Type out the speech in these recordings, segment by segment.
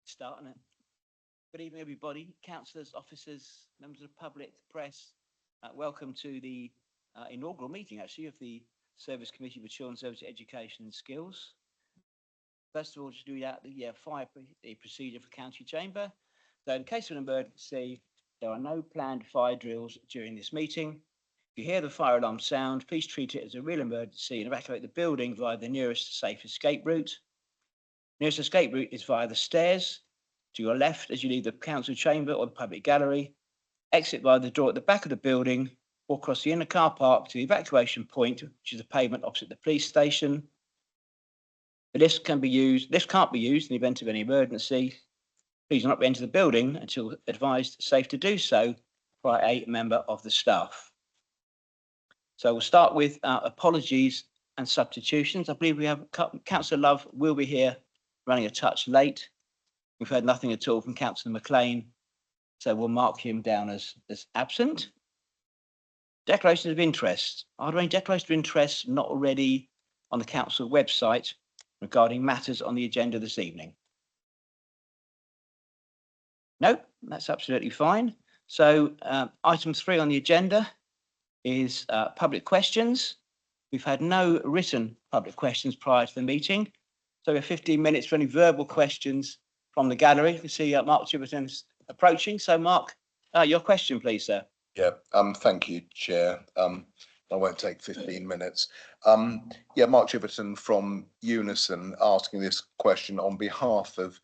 Starting it. Good evening, everybody. Councillors, officers, members of the public, the press. Welcome to the inaugural meeting, actually, of the Service Committee for Children's Services Education and Skills. First of all, just read out the fire procedure for County Chamber. So, in case of an emergency, there are no planned fire drills during this meeting. If you hear the fire alarm sound, please treat it as a real emergency and evacuate the building via the nearest safe escape route. Nearest escape route is via the stairs to your left as you leave the council chamber or the public gallery. Exit via the door at the back of the building or across the inner car park to the evacuation point, which is the pavement opposite the police station. The lift can't be used in the event of any emergency. Please do not re-enter the building until advised safe to do so by a member of the staff. So we'll start with apologies and substitutions. I believe we have Councillor Love will be here running a touch late. We've heard nothing at all from Councillor McLean, so we'll mark him down as absent. Declarations of interest. Are there any declarations of interest not already on the council website regarding matters on the agenda this evening? No, that's absolutely fine. So item 3 on the agenda is public questions. We've had no written public questions prior to the meeting. So we have 15 minutes for any verbal questions from the gallery. You can see Mark Chiverton's approaching. So Mark, your question, please, sir. Yeah, thank you, Chair. I won't take 15 minutes. Yeah, Mark Chiverton from Unison asking this question on behalf of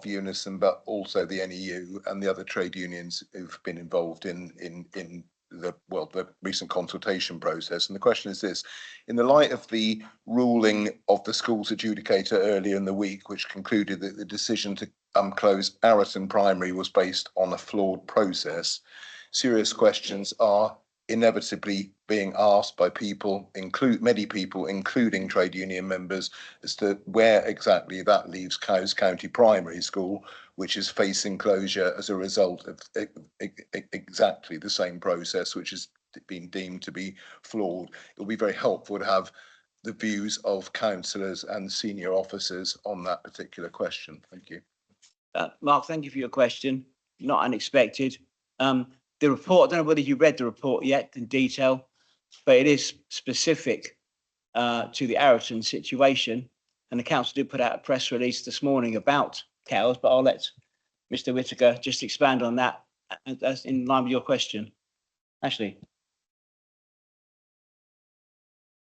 Unison, but also the NEU and the other trade unions who've been involved in the recent consultation process. And the question is this: in the light of the ruling of the schools adjudicator earlier in the week, which concluded that the decision to close Arraton Primary was based on a flawed process, serious questions are inevitably being asked by many people, including trade union members, as to where exactly that leaves Cowes County Primary School, which is facing closure as a result of exactly the same process, which has been deemed to be flawed. It will be very helpful to have the views of councillors and senior officers on that particular question. Thank you. Mark, thank you for your question. Not unexpected. The report, I don't know whether you read the report yet in detail, but it is specific to the Arraton situation. And the council did put out a press release this morning about Cowes, but I'll let Mr. Whittaker just expand on that as in line with your question. Ashley.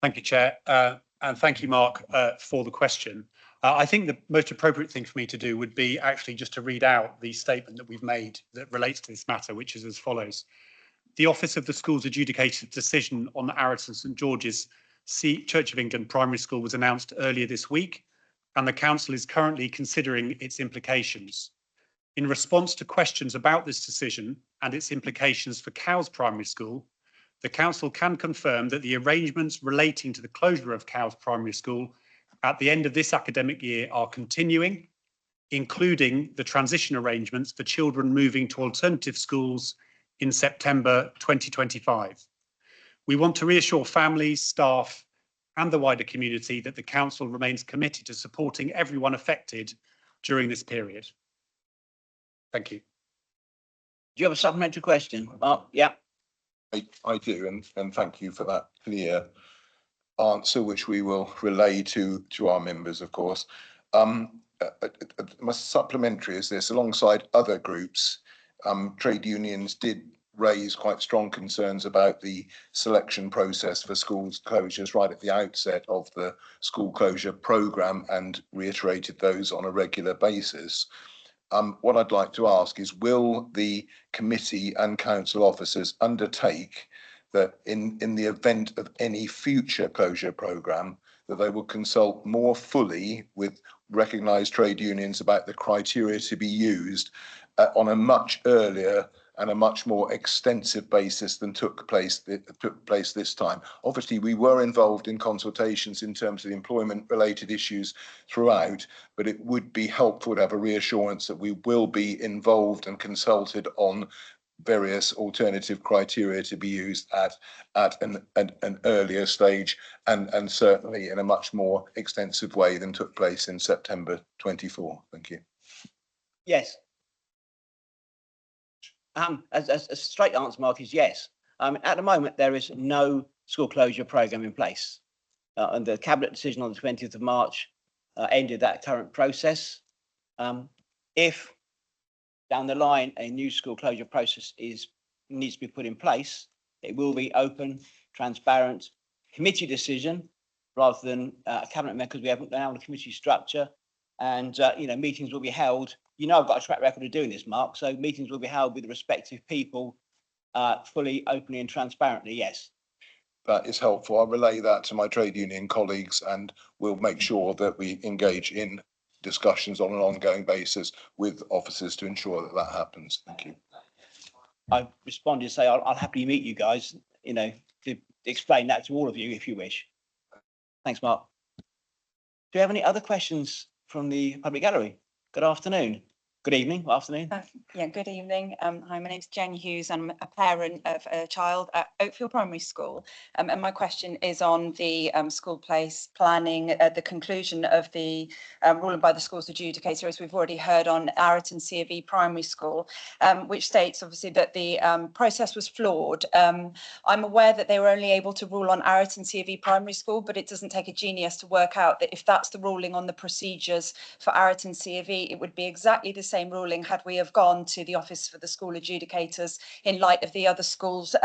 Thank you, Chair. And thank you, Mark, for the question. I think the most appropriate thing for me to do would be actually just to read out the statement that we've made that relates to this matter, which is as follows. The Office of the Schools Adjudicated decision on the Arraton St George's Church of England Primary School was announced earlier this week, and the Council is currently considering its implications. In response to questions about this decision and its implications for Cowes Primary School, the Council can confirm that the arrangements relating to the closure of Cowes Primary School at the end of this academic year are continuing, including the transition arrangements for children moving to alternative schools in September 2025. We want to reassure families, staff, and the wider community that the Council remains committed to supporting everyone affected during this period. Thank you. Do you have a supplementary question, Mark? Yeah. I do, and thank you for that clear answer, which we will relay to our members, of course. My supplementary is this: alongside other groups, trade unions did raise quite strong concerns about the selection process for schools closures right at the outset of the school closure programme and reiterated those on a regular basis. What I'd like to ask is, will the committee and council officers undertake that in the event of any future closure programme, that they will consult more fully with recognised trade unions about the criteria to be used on a much earlier and a much more extensive basis than took place this time? Obviously, we were involved in consultations in terms of the employment-related issues throughout, but it would be helpful to have a reassurance that we will be involved and consulted on various alternative criteria to be used at an earlier stage and certainly in a much more extensive way than took place in September 24. Thank you. Yes. As a straight answer, Mark, is yes. At the moment, there is no school closure programme in place. And the Cabinet decision on the 20th of March ended that current process. If down the line a new school closure process needs to be put in place, it will be open, transparent, committee decision rather than a cabinet member, because we haven't now a committee structure, and meetings will be held. I've got a track record of doing this, Mark. So meetings will be held with the respective people, fully, openly, and transparently. Yes. That is helpful. I'll relay that to my trade union colleagues, and we'll make sure that we engage in discussions on an ongoing basis with officers to ensure that that happens. Thank you. I responded to say I'll happily meet you guys, to explain that to all of you if you wish. Thanks, Mark. Do you have any other questions from the public gallery? Good afternoon. Good evening, afternoon. Yeah, good evening. Hi, my name's Jen Hughes. I'm a parent of a child at Oakfield Primary School. And my question is on the school place planning at the conclusion of the ruling by the schools adjudicator, as we've already heard on Arreton C of E Primary School, which states obviously that the process was flawed. I'm aware that they were only able to rule on Arreton C of E Primary School, but it doesn't take a genius to work out that if that's the ruling on the procedures for Arreton C of E, it would be exactly the same ruling had we have gone to the Office for the School Adjudicators in light of the other schools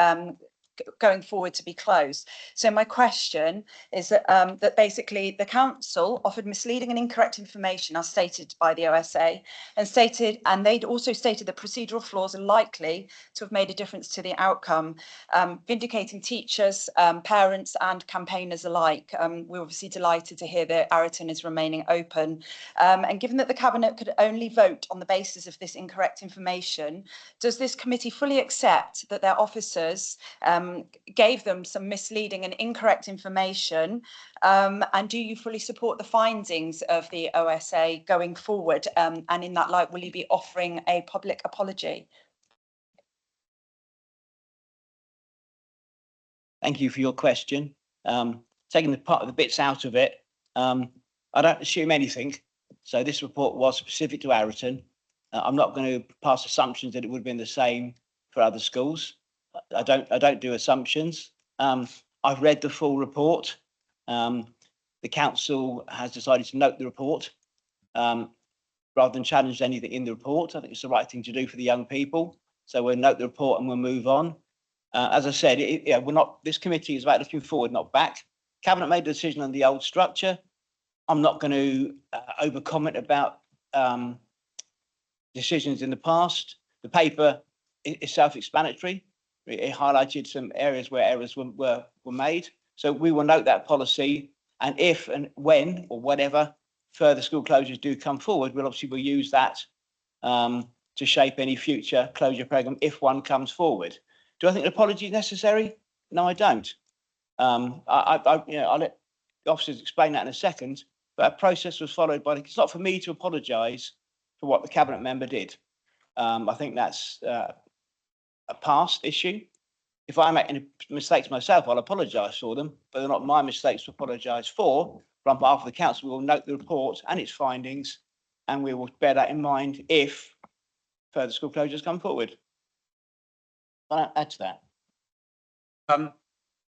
going forward to be closed. So my question is that that basically the council offered misleading and incorrect information as stated by the OSA, and they'd also stated that procedural flaws are likely to have made a difference to the outcome, vindicating teachers, parents and campaigners alike. We're obviously delighted to hear that Arreton is remaining open, and given that the Cabinet could only vote on the basis of this incorrect information, does this committee fully accept that their officers gave them some misleading and incorrect information, and do you fully support the findings of the OSA going forward, and in that light will you be offering a public apology? Thank you for your question. Taking the part of the bits out of it, I don't assume anything. So this report was specific to Arreton. I'm not going to pass assumptions that it would have been the same for other schools. I don't do assumptions. I've read the full report. The council has decided to note the report rather than challenge anything in the report. I think it's the right thing to do for the young people. So we'll note the report and we'll move on. As I said, this committee is about looking forward, not back. Cabinet made a decision on the old structure. I'm not going to over comment about decisions in the past. The paper is self-explanatory. It highlighted some areas where errors were made. So we will note that policy, and if and when or whatever further school closures do come forward, we'll use that to shape any future closure programme if one comes forward. Do I think an apology is necessary? No, I don't. I'll let the officers explain that in a second, but a process was followed by, it's not for me to apologise for what the cabinet member did. I think that's a past issue. If I make any mistakes myself, I'll apologise for them, but they're not my mistakes to apologise for. But on behalf of the council, we will note the report and its findings, and we will bear that in mind if further school closures come forward. I'll add to that.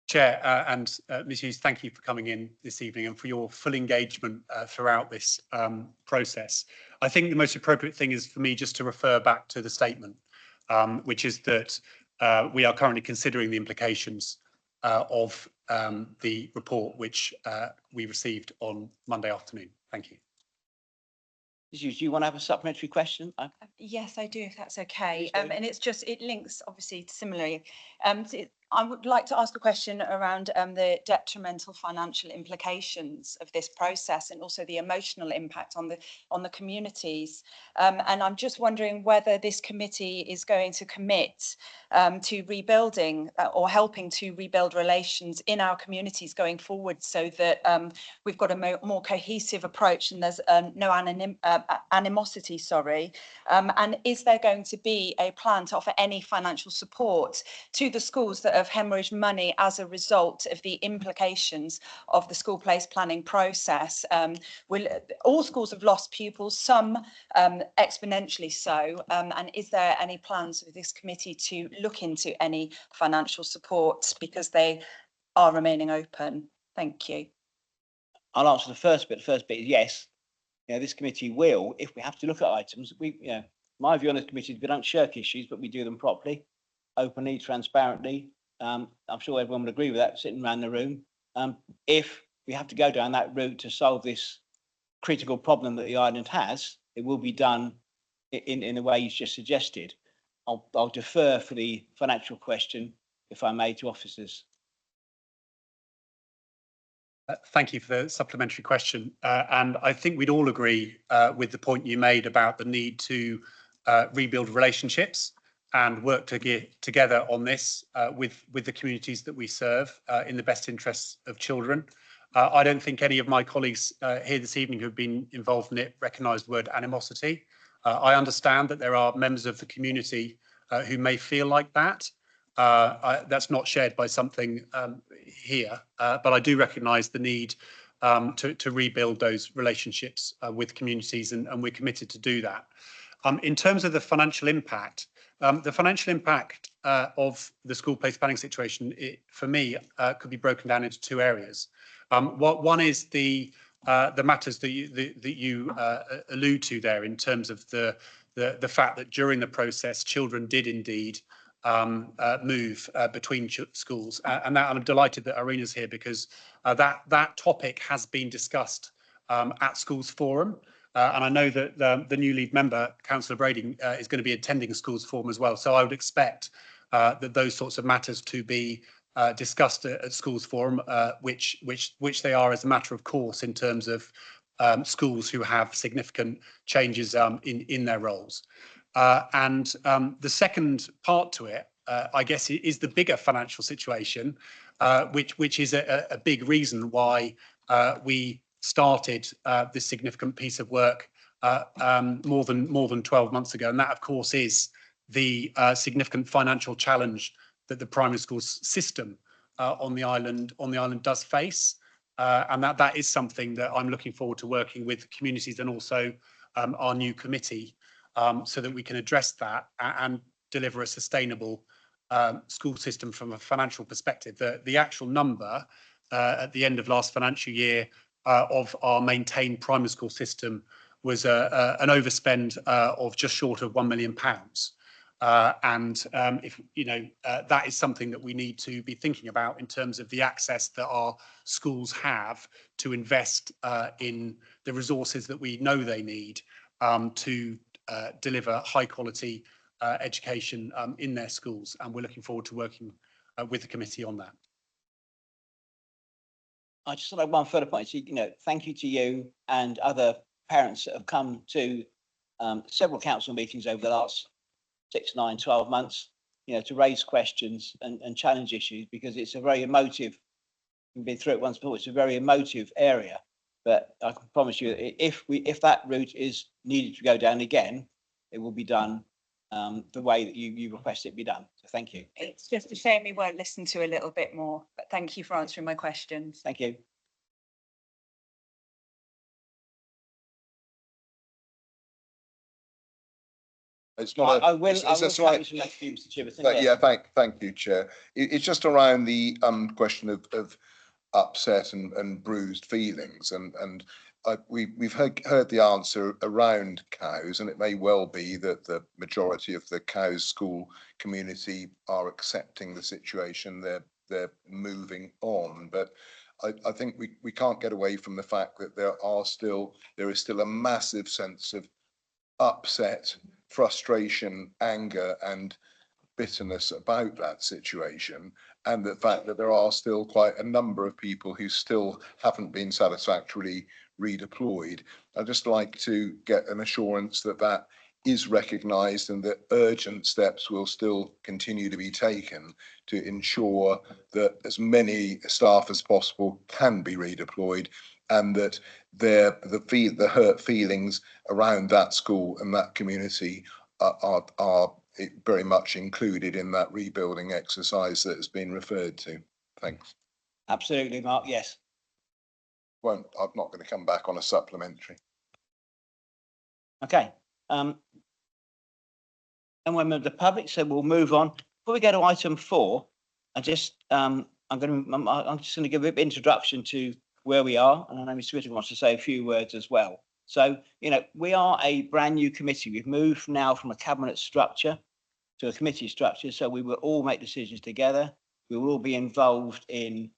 Chair and Ms Hughes, thank you for coming in this evening and for your full engagement throughout this process. I think the most appropriate thing is for me just to refer back to the statement, which is that we are currently considering the implications of the report which we received on Monday afternoon. Thank you. Do you want to have a supplementary question? Yes, I do, if that's okay. Please do. And it links obviously similarly. I would like to ask a question around the detrimental financial implications of this process and also the emotional impact on the communities. And I'm just wondering whether this committee is going to commit to rebuilding or helping to rebuild relations in our communities going forward, so that we've got a more cohesive approach and there's no animosity. And is there going to be a plan to offer any financial support to the schools that of hemorrhage money as a result of the implications of the school place planning process? All schools have lost pupils, some exponentially so, and is there any plans with this committee to look into any financial support because they are remaining open? Thank you. I'll answer the first bit. The first bit is yes. This committee will, if we have to look at items, my view on this committee is we don't shirk issues, but we do them properly, openly, transparently. I'm sure everyone would agree with that, sitting around the room. If we have to go down that route to solve this critical problem that the island has, it will be done in the way you just suggested. I'll defer for the financial question, if I may, to officers. Thank you for the supplementary question. And I think we'd all agree with the point you made about the need to rebuild relationships and work together on this with the communities that we serve in the best interests of children. I don't think any of my colleagues here this evening who've been involved in it recognise the word animosity. I understand that there are members of the community who may feel like that. That's not shared by something here, but I do recognise the need to rebuild those relationships with communities, and we're committed to do that. In terms of the financial impact of the school place planning situation, for me, could be broken down into two areas. One is the matters that you allude to there, in terms of the fact that during the process, children did indeed move between schools, and I'm delighted that Irina's here, because that topic has been discussed at Schools Forum, and I know that the new lead member, Councillor Brady, is going to be attending Schools Forum as well. So I would expect that those sorts of matters to be discussed at Schools Forum, which they are as a matter of course in terms of schools who have significant changes in their roles. And the second part to it, I guess, is the bigger financial situation, which is a big reason why we started this significant piece of work more than 12 months ago. And that, of course, is the significant financial challenge that the primary school system on the island does face. And that is something that I'm looking forward to working with communities and also our new committee, so that we can address that and deliver a sustainable school system from a financial perspective. The actual number at the end of last financial year of our maintained primary school system was an overspend of just short of £1 million. If that is something that we need to be thinking about in terms of the access that our schools have to invest in the resources that we know they need to deliver high quality education in their schools, and we're looking forward to working with the committee on that. I just want to one further point. Thank you to you and other parents that have come to several council meetings over the last 6, 9, 12 months, to raise questions and challenge issues, because it's a very emotive, we've been through it once before, it's a very emotive area. But I can promise you, if that route is needed to go down again, it will be done the way that you request it be done. So thank you. It's just a shame we weren't listened to a little bit more, but thank you for answering my questions. Thank you. It's not. I will. Yeah, thank you, Chair. It's just around the question of upset and bruised feelings, and we've heard the answer around cows, and it may well be that the majority of the cows school community are accepting the situation. They're moving on, but I think we can't get away from the fact that there is still a massive sense of upset, frustration, anger and bitterness about that situation, and the fact that there are still quite a number of people who still haven't been satisfactorily redeployed. I'd just like to get an assurance that that is recognised and that urgent steps will still continue to be taken to ensure that as many staff as possible can be redeployed, and that the hurt feelings around that school and that community are very much included in that rebuilding exercise that has been referred to. Thanks. Absolutely, Mark, yes. I'm not going to come back on a supplementary. Okay. And when the public, so we'll move on. Before we go to item 4, I'm just going to give a bit of introduction to where we are, and I know Mr. Whittaker wants to say a few words as well. So, we are a brand new committee. We've moved now from a cabinet structure to a committee structure, so we will all make decisions together. We will all be involved in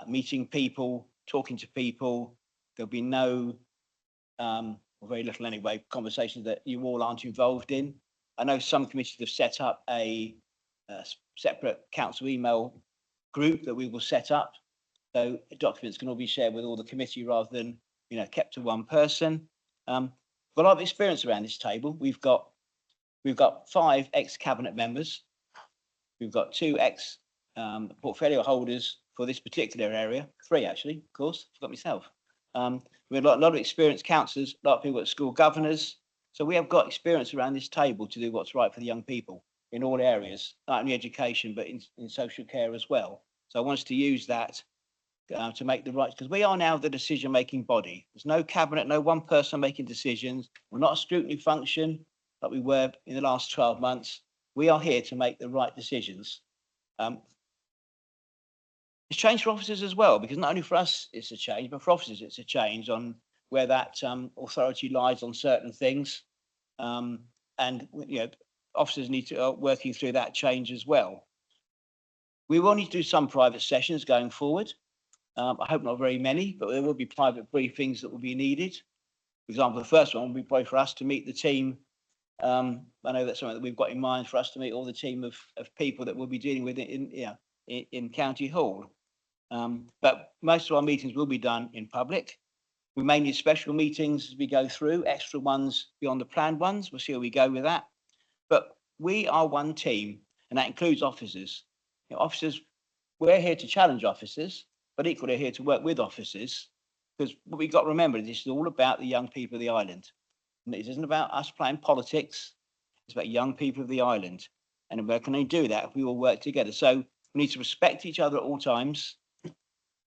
meeting people, talking to people. There'll be no, or very little anyway, conversations that you all aren't involved in. I know some committees have set up a separate council email group that we will set up. So documents can all be shared with all the committee rather than, kept to one person. Got a lot of experience around this table. We've got 5 ex-cabinet members. We've got 2 portfolio holders for this particular area. 3 actually, of course, forgot myself. We have a lot of experienced councillors, a lot of people at school governors. So we have got experience around this table to do what's right for the young people in all areas, not only education, but in social care as well. So I want us to use that to make the right, because we are now the decision-making body. There's no cabinet, no one person making decisions. We're not a scrutiny function like we were in the last 12 months. We are here to make the right decisions. It's changed for officers as well, because not only for us it's a change, but for officers it's a change on where that authority lies on certain things. And officers need to working through that change as well. We will need to do some private sessions going forward. I hope not very many, but there will be private briefings that will be needed. For example, the first one will be probably for us to meet the team. I know that's something that we've got in mind, for us to meet all the team of people that we'll be dealing with in County Hall. But most of our meetings will be done in public. We may need special meetings as we go through, extra ones beyond the planned ones. We'll see how we go with that. But we are one team, and that includes officers. Officers, we're here to challenge officers, but equally here to work with officers, because what we've got to remember, this is all about the young people of the island. And it isn't about us playing politics. It's about young people of the island. And where can they do that if we all work together? So we need to respect each other at all times.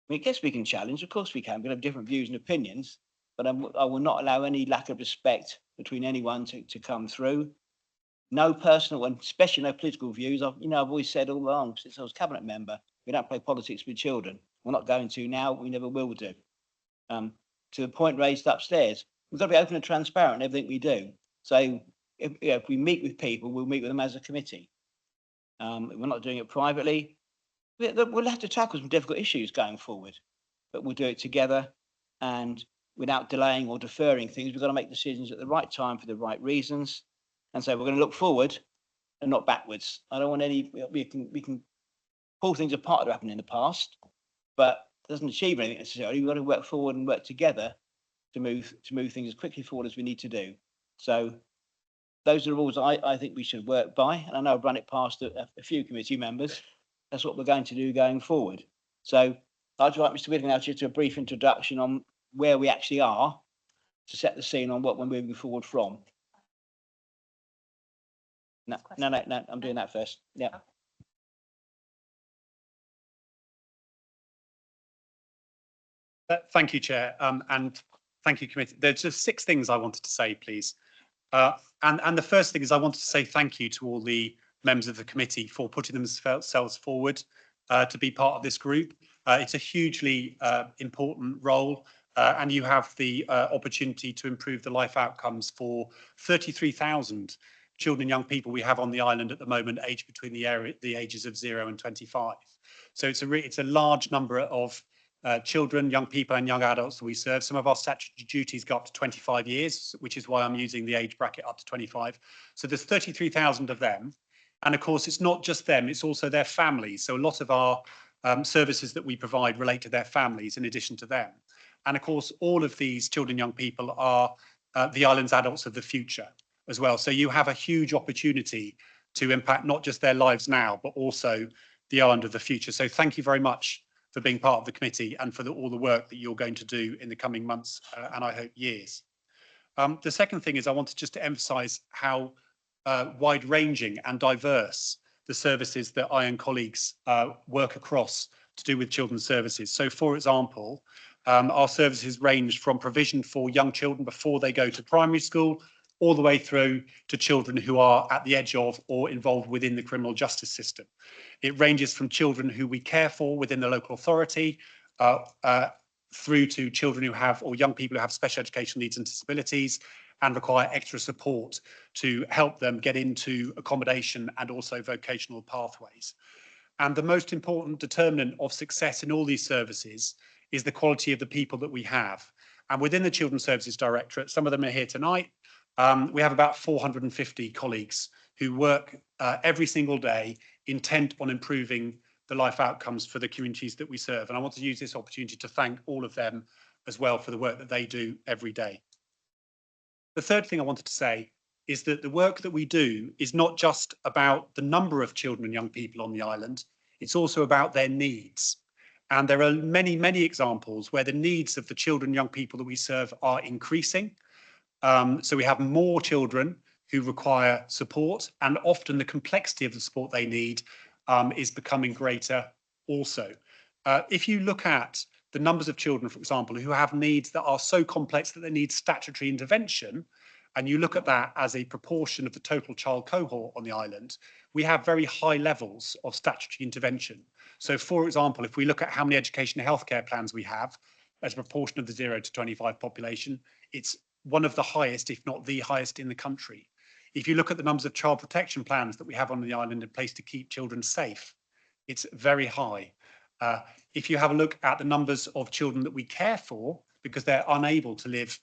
I guess we can challenge, of course we can. We have different views and opinions, but I will not allow any lack of respect between anyone to come through. No personal, and especially no political views. I've always said all along since I was cabinet member, we don't play politics with children. We're not going to now. We never will do. To the point raised upstairs, we've got to be open and transparent in everything we do. So if we meet with people, we'll meet with them as a committee. We're not doing it privately. We'll have to tackle some difficult issues going forward, but we'll do it together and without delaying or deferring things. We've got to make decisions at the right time for the right reasons. And so we're going to look forward and not backwards. I don't want we can pull things apart that happened in the past, but it doesn't achieve anything necessarily. We've got to work forward and work together to move things as quickly forward as we need to do. So those are the rules I think we should work by. And I know I've run it past a few committee members. That's what we're going to do going forward. So I'd like Mr. Whittaker now to do a brief introduction on where we actually are to set the scene on what we're moving forward from. No, I'm doing that first. Yeah. Thank you, Chair, and thank you, Committee. There's just 6 things I wanted to say, please. And the first thing is I wanted to say thank you to all the members of the committee for putting themselves forward to be part of this group. It's a hugely important role, and you have the opportunity to improve the life outcomes for 33,000 children and young people we have on the island at the moment, aged between the ages of 0 and 25. So it's a large number of children, young people and young adults that we serve. Some of our statutory duties go up to 25 years, which is why I'm using the age bracket up to 25. So there's 33,000 of them. And of course, it's not just them, it's also their families. So a lot of our services that we provide relate to their families in addition to them. And of course, all of these children and young people are the island's adults of the future as well. So you have a huge opportunity to impact not just their lives now, but also the island of the future. So thank you very much for being part of the committee and for all the work that you're going to do in the coming months and I hope years. The second thing is I wanted just to emphasise how wide-ranging and diverse the services that I and colleagues work across to do with children's services. So, for example, our services range from provision for young children before they go to primary school, all the way through to children who are at the edge of or involved within the criminal justice system. It ranges from children who we care for within the local authority, through to children who have, or young people who have special educational needs and disabilities and require extra support to help them get into accommodation and also vocational pathways. And the most important determinant of success in all these services is the quality of the people that we have. And within the Children's Services Directorate, some of them are here tonight, we have about 450 colleagues who work every single day intent on improving the life outcomes for the communities that we serve. And I want to use this opportunity to thank all of them as well for the work that they do every day. The third thing I wanted to say is that the work that we do is not just about the number of children and young people on the island, it's also about their needs. And there are many, many examples where the needs of the children and young people that we serve are increasing. So we have more children who require support, and often the complexity of the support they need is becoming greater also. If you look at the numbers of children, for example, who have needs that are so complex that they need statutory intervention, and you look at that as a proportion of the total child cohort on the island, we have very high levels of statutory intervention. So, for example, if we look at how many education and healthcare plans we have as a proportion of the 0 to 25 population, it's one of the highest, if not the highest in the country. If you look at the numbers of child protection plans that we have on the island in place to keep children safe, it's very high. If you have a look at the numbers of children that we care for because they're unable to live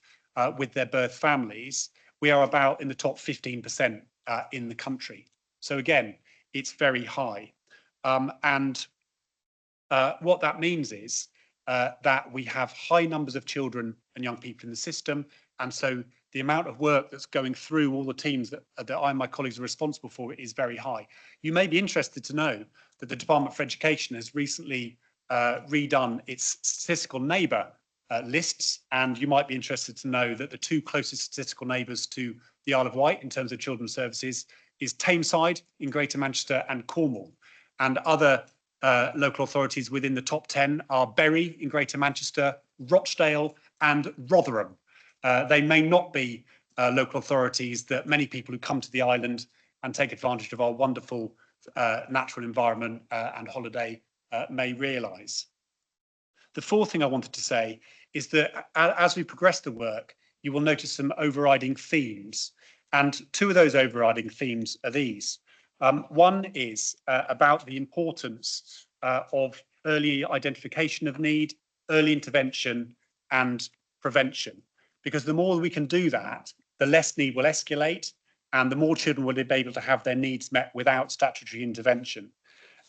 with their birth families, we are about in the top 15% in the country. So again, it's very high. What that means is that we have high numbers of children and young people in the system. And so the amount of work that's going through all the teams that I and my colleagues are responsible for is very high. You may be interested to know that the Department for Education has recently redone its statistical neighbour lists, and you might be interested to know that the two closest statistical neighbours to the Isle of Wight in terms of children's services is Tameside in Greater Manchester and Cornwall. And other local authorities within the top 10 are Bury in Greater Manchester, Rochdale and Rotherham. They may not be local authorities that many people who come to the island and take advantage of our wonderful natural environment and holiday may realise. The fourth thing I wanted to say is that as we progress the work, you will notice some overriding themes. And two of those overriding themes are these. One is about the importance of early identification of need, early intervention and prevention. Because the more we can do that, the less need will escalate and the more children will be able to have their needs met without statutory intervention.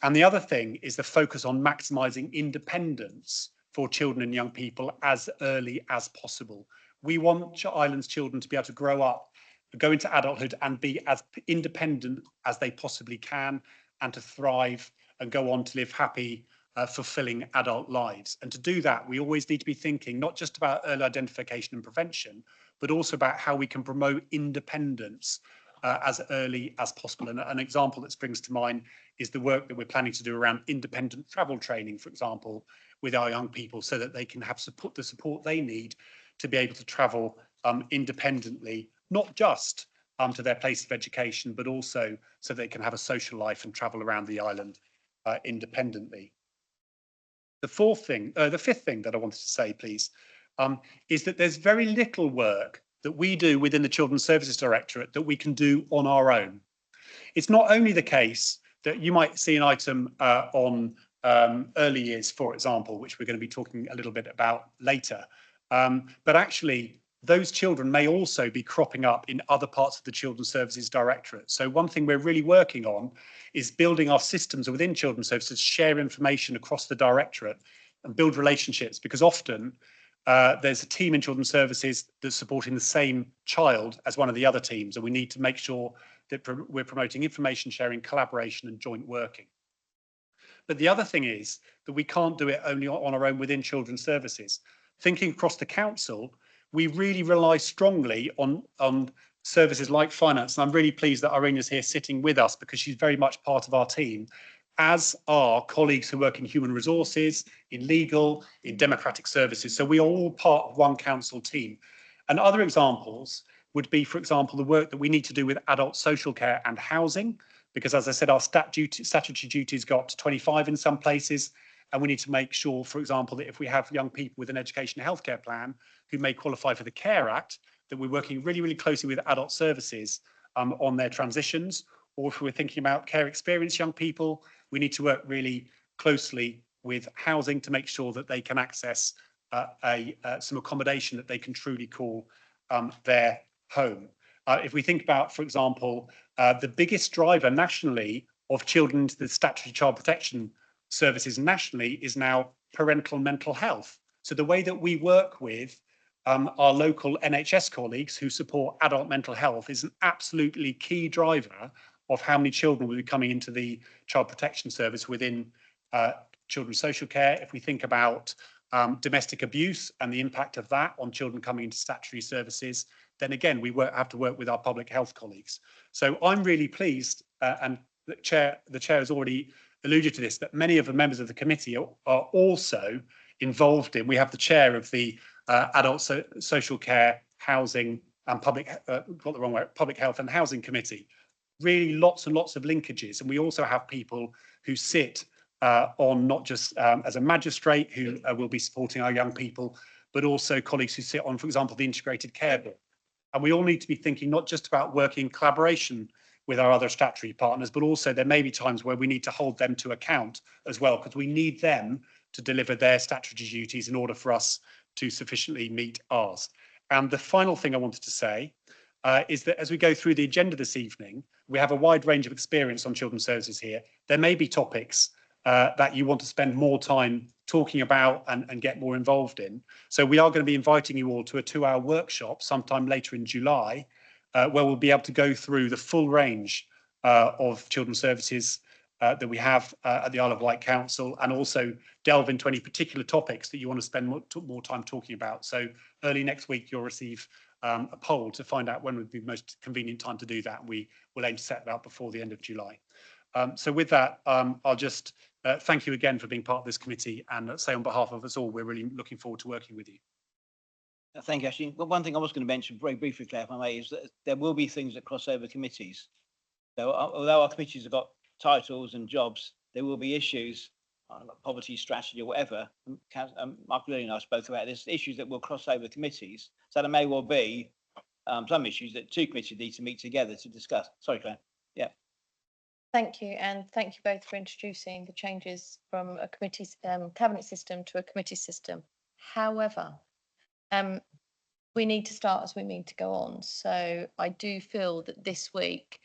And the other thing is the focus on maximising independence for children and young people as early as possible. We want islands children to be able to grow up, go into adulthood and be as independent as they possibly can and to thrive and go on to live happy, fulfilling adult lives. And to do that, we always need to be thinking not just about early identification and prevention, but also about how we can promote independence as early as possible. And an example that springs to mind is the work that we're planning to do around independent travel training, for example, with our young people so that they can have the support they need to be able to travel independently, not just to their place of education, but also so they can have a social life and travel around the island independently. The fifth thing that I wanted to say, please, is that there's very little work that we do within the Children's Services Directorate that we can do on our own. It's not only the case that you might see an item on early years, for example, which we're going to be talking a little bit about later, but actually those children may also be cropping up in other parts of the Children's Services Directorate. So one thing we're really working on is building our systems within Children's Services, share information across the Directorate and build relationships, because often there's a team in Children's Services that's supporting the same child as one of the other teams, and we need to make sure that we're promoting information sharing, collaboration and joint working. But the other thing is that we can't do it only on our own within Children's Services. Thinking across the council, we really rely strongly on services like finance. And I'm really pleased that Irina's here sitting with us because she's very much part of our team, as are colleagues who work in human resources, in legal, in democratic services. So we are all part of one council team. And other examples would be, for example, the work that we need to do with adult social care and housing, because as I said, our statutory duties go up to 25 in some places. And we need to make sure, for example, that if we have young people with an education and healthcare plan who may qualify for the Care Act, that we're working really, really closely with adult services on their transitions. Or if we're thinking about care experience young people, we need to work really closely with housing to make sure that they can access some accommodation that they can truly call their home. If we think about, for example, the biggest driver nationally of children into the statutory child protection services nationally is now parental mental health. So the way that we work with our local NHS colleagues who support adult mental health is an absolutely key driver of how many children will be coming into the child protection service within children's social care. If we think about domestic abuse and the impact of that on children coming into statutory services, then again, we have to work with our public health colleagues. So I'm really pleased, and the chair has already alluded to this, that many of the members of the committee are also involved in. We have the chair of the adult social care, housing and public health and housing committee. Really lots and lots of linkages. And we also have people who sit on not just as a magistrate who will be supporting our young people, but also colleagues who sit on, for example, the integrated care bill. And we all need to be thinking not just about working in collaboration with our other statutory partners, but also there may be times where we need to hold them to account as well, because we need them to deliver their statutory duties in order for us to sufficiently meet ours. And the final thing I wanted to say is that as we go through the agenda this evening, we have a wide range of experience on children's services here. There may be topics that you want to spend more time talking about and get more involved in. So we are going to be inviting you all to a 2-hour workshop sometime later in July, where we'll be able to go through the full range of children's services that we have at the Isle of Wight Council, and also delve into any particular topics that you want to spend more time talking about. So early next week, you'll receive a poll to find out when would be the most convenient time to do that. And we will aim to set that up before the end of July. So with that, I'll just thank you again for being part of this committee, and say on behalf of us all, we're really looking forward to working with you. Thank you, Ashley. Well, one thing I was going to mention very briefly, Claire, if I may, is that there will be things that cross over committees. So although our committees have got titles and jobs, there will be issues, like poverty strategy or whatever. Mark Lilly and I spoke about this, issues that will cross over committees. So there may well be some issues that two committees need to meet together to discuss. Sorry, Claire. Yeah. Thank you, and thank you both for introducing the changes from a committee cabinet system to a committee system. However, we need to start as we mean to go on. So I do feel that this week,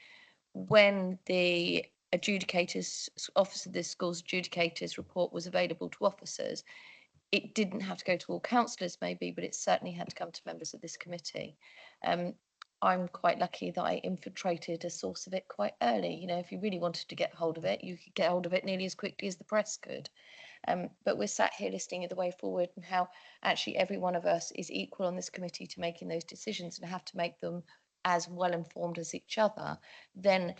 when the office of this school's adjudicators report was available to officers, it didn't have to go to all councillors maybe, but it certainly had to come to members of this committee. I'm quite lucky that I infiltrated a source of it quite early. You know, if you really wanted to get hold of it, you could get hold of it nearly as quickly as the press could. But we're sat here listening at the way forward and how actually every one of us is equal on this committee to making those decisions and have to make them as well informed as each other. Then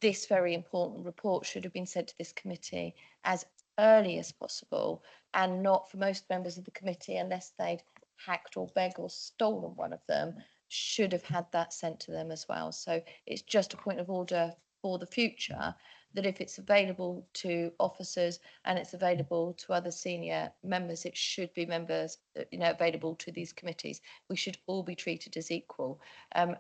this very important report should have been sent to this committee as early as possible, and not for most members of the committee, unless they'd hacked or begged or stolen one of them, should have had that sent to them as well. So it's just a point of order for the future that if it's available to officers and it's available to other senior members, it should be members, available to these committees. We should all be treated as equal.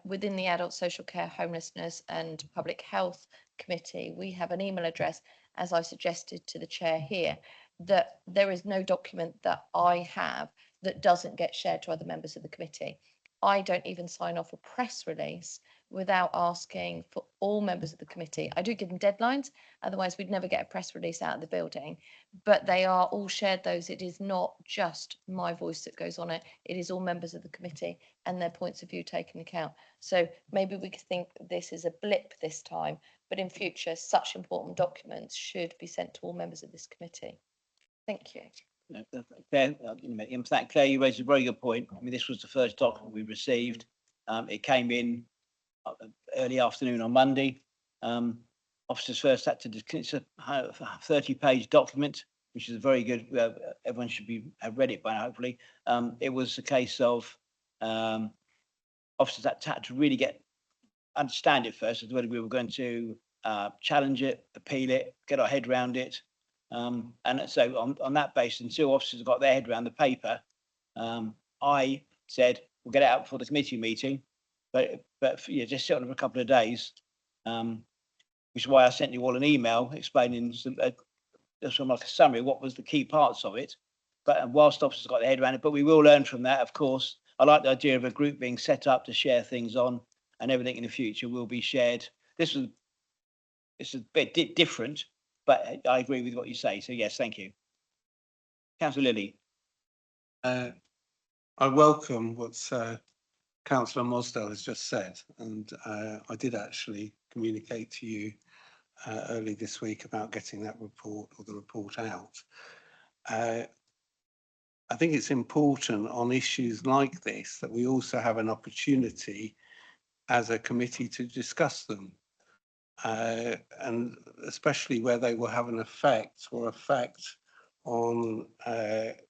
Within the Adult Social Care, Homelessness and Public Health Committee, we have an email address, as I suggested to the chair here, that there is no document that I have that doesn't get shared to other members of the committee. I don't even sign off a press release without asking for all members of the committee. I do give them deadlines, otherwise we'd never get a press release out of the building, but they are all shared those. It is not just my voice that goes on it. It is all members of the committee and their points of view taken account. So maybe we could think this is a blip this time, but in future, such important documents should be sent to all members of this committee. Thank you. Claire, in fact, Claire, you raised a very good point. I mean, this was the first document we received. It came in early afternoon on Monday. Officers first had to, it's a 30-page document, which is very good. Everyone should have read it by now, hopefully. It was a case of officers had to really understand it first, as whether we were going to challenge it, appeal it, get our head around it. And so on that basis, until officers got their head around the paper, I said, we'll get it out for the committee meeting, but yeah, just sit on it for a couple of days, which is why I sent you all an email explaining some like a summary of what was the key parts of it. But whilst officers got their head around it, but we will learn from that, of course. I like the idea of a group being set up to share things on, and everything in the future will be shared. It's a bit different, but I agree with what you say. So yes, thank you. Councillor Lilly. I welcome what Councillor Mosdale has just said, and I did actually communicate to you early this week about getting that report or the report out. I think it's important on issues like this that we also have an opportunity as a committee to discuss them, and especially where they will have an effect on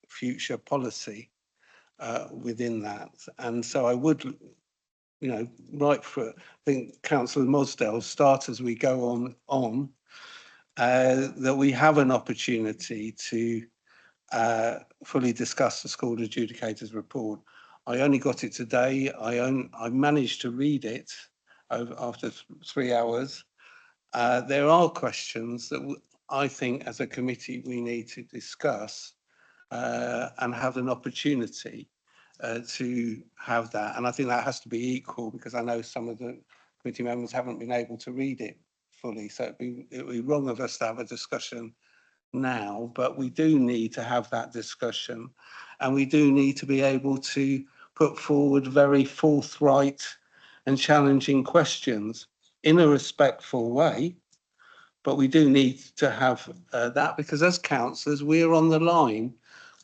future policy within that. And so I would, I think Councillor Mosdale, start as we go on, that we have an opportunity to fully discuss the school adjudicators report. I only got it today. I managed to read it after 3 hours. There are questions that I think as a committee we need to discuss and have an opportunity to have that. And I think that has to be equal, because I know some of the committee members haven't been able to read it fully. So it'd be wrong of us to have a discussion now, but we do need to have that discussion, and we do need to be able to put forward very forthright and challenging questions in a respectful way. But we do need to have that, because as councillors, we're on the line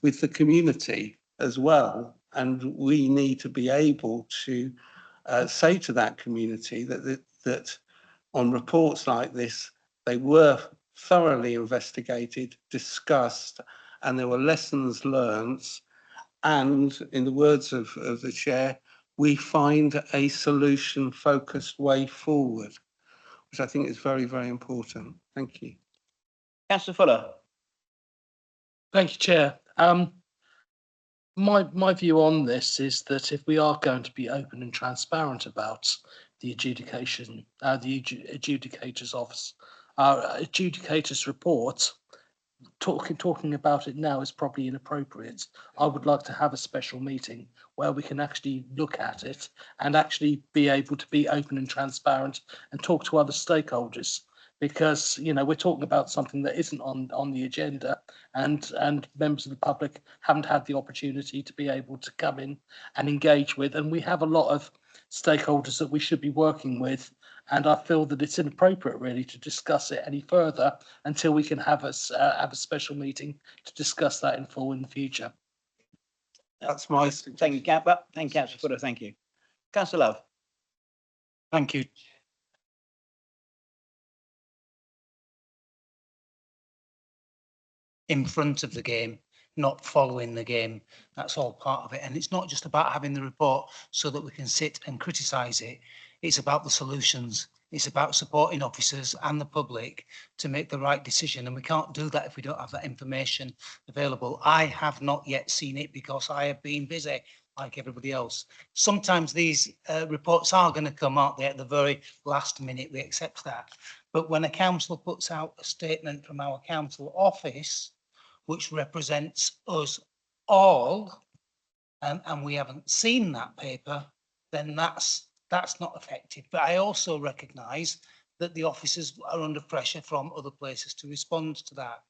with the community as well, and we need to be able to say to that community that on reports like this, they were thoroughly investigated, discussed, and there were lessons learned. And in the words of the chair, we find a solution-focused way forward, which I think is very, very important. Thank you. Councillor Fuller. Thank you, Chair. My view on this is that if we are going to be open and transparent about the adjudication, the adjudicator's office, adjudicator's report, talking about it now is probably inappropriate. I would like to have a special meeting where we can actually look at it and actually be able to be open and transparent and talk to other stakeholders, because we're talking about something that isn't on the agenda, and members of the public haven't had the opportunity to be able to come in and engage with, and we have a lot of stakeholders that we should be working with. And I feel that it's inappropriate really to discuss it any further until we can have a special meeting to discuss that in full in the future. That's my Thank you, Councillor Fuller. Thank you. Councillor Love. Thank you. In front of the game, not following the game. That's all part of it. And it's not just about having the report so that we can sit and criticise it. It's about the solutions. It's about supporting officers and the public to make the right decision. And we can't do that if we don't have that information available. I have not yet seen it because I have been busy like everybody else. Sometimes these reports are going to come, aren't they, at the very last minute. We accept that. But when a council puts out a statement from our council office, which represents us all, and we haven't seen that paper, then that's not effective. But I also recognise that the officers are under pressure from other places to respond to that.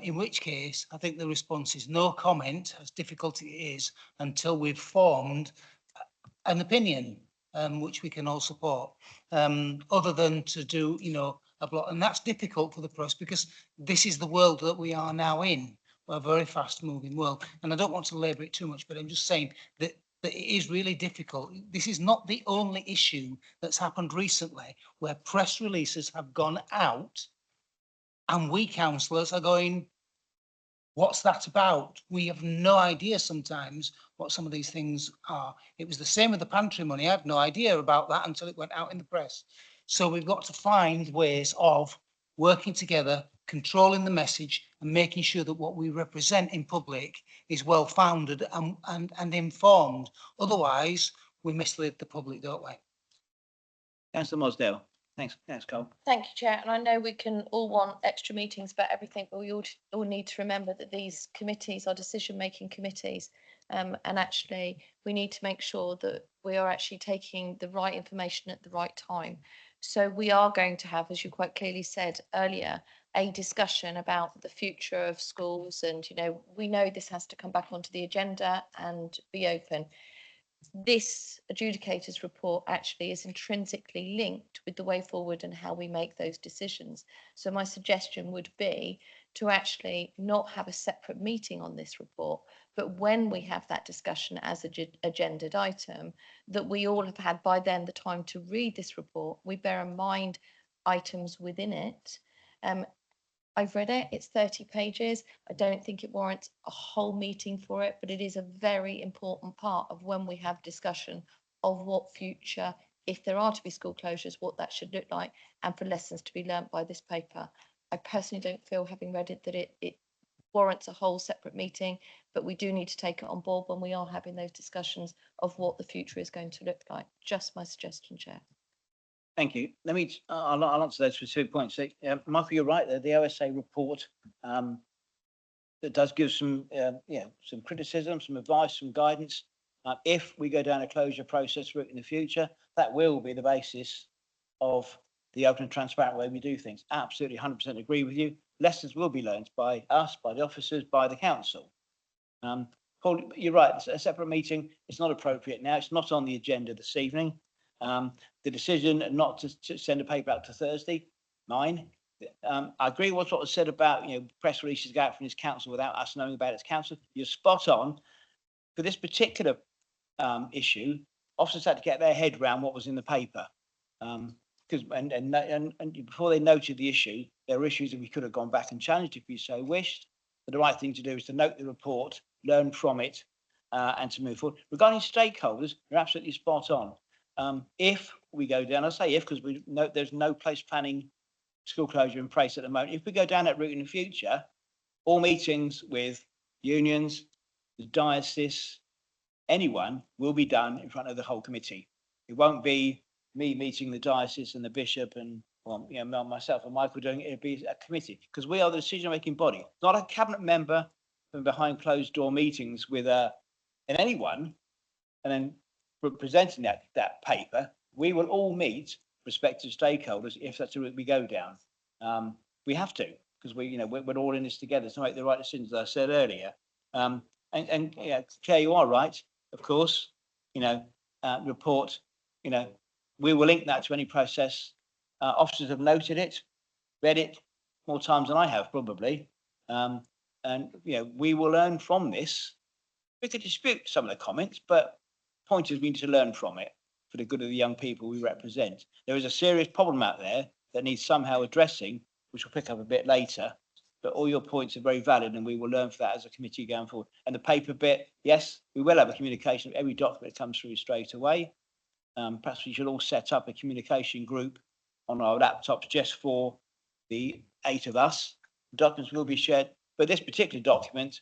In which case, I think the response is no comment, as difficult it is, until we've formed an opinion, which we can all support, other than to do, a block. And that's difficult for the press because this is the world that we are now in. We're a very fast moving world. And I don't want to labour it too much, but I'm just saying that that it is really difficult. This is not the only issue that's happened recently where press releases have gone out and we councillors are going, what's that about? We have no idea sometimes what some of these things are. It was the same with the pantry money. I had no idea about that until it went out in the press. So we've got to find ways of working together, controlling the message and making sure that what we represent in public is well founded and informed. Otherwise, we mislead the public, don't we? Councillor Mosdale. Thanks, Cole. Thank you, Chair. And I know we can all want extra meetings about everything, but we all need to remember that these committees are decision-making committees. And actually, we need to make sure that we are actually taking the right information at the right time. So we are going to have, as you quite clearly said earlier, a discussion about the future of schools. And, we know this has to come back onto the agenda and be open. This adjudicators report actually is intrinsically linked with the way forward and how we make those decisions. So my suggestion would be to actually not have a separate meeting on this report, but when we have that discussion as an agendaed item, that we all have had by then the time to read this report. We bear in mind items within it. I've read it, it's 30 pages. I don't think it warrants a whole meeting for it, but it is a very important part of when we have discussion of what future, if there are to be school closures, what that should look like, and for lessons to be learnt by this paper. I personally don't feel, having read it, that it warrants a whole separate meeting, but we do need to take it on board when we are having those discussions of what the future is going to look like. Just my suggestion, Chair. Thank you. I'll answer those specific points. So, Michael, you're right. The OSA report that does give some criticism, some advice, some guidance. If we go down a closure process route in the future, that will be the basis of the open and transparent way we do things. Absolutely, 100% agree with you. Lessons will be learned by us, by the officers, by the council. Paul, you're right. It's a separate meeting. It's not appropriate now. It's not on the agenda this evening. The decision not to send a paper out to Thursday, mine. I agree with what was said about press releases go out from this council without us knowing about its council. You're spot on. For this particular issue, officers had to get their head around what was in the paper. Because before they noted the issue, there were issues that we could have gone back and challenged if we so wished. But the right thing to do is to note the report, learn from it, and to move forward. Regarding stakeholders, you're absolutely spot on. If we go down, I say if, because we know there's no place planning school closure in place at the moment. If we go down that route in the future, all meetings with unions, the diocese, anyone will be done in front of the whole committee. It won't be me meeting the diocese and the bishop and myself and Michael doing it. It'll be a committee because we are the decision-making body, not a cabinet member from behind closed door meetings with anyone and then presenting that paper. We will all meet prospective stakeholders if that's the route we go down. We have to because we're all in this together to make the right decisions, as I said earlier. Claire, you are right. Of course, report. We will link that to any process. Officers have noted it, read it more times than I have probably, we will learn from this. We could dispute some of the comments, but point is we need to learn from it for the good of the young people we represent. There is a serious problem out there that needs somehow addressing, which we'll pick up a bit later. But all your points are very valid and we will learn from that as a committee going forward. And the paper bit, yes, we will have a communication of every document that comes through straight away. Perhaps we should all set up a communication group on our laptops just for the 8 of us. Documents will be shared, but this particular document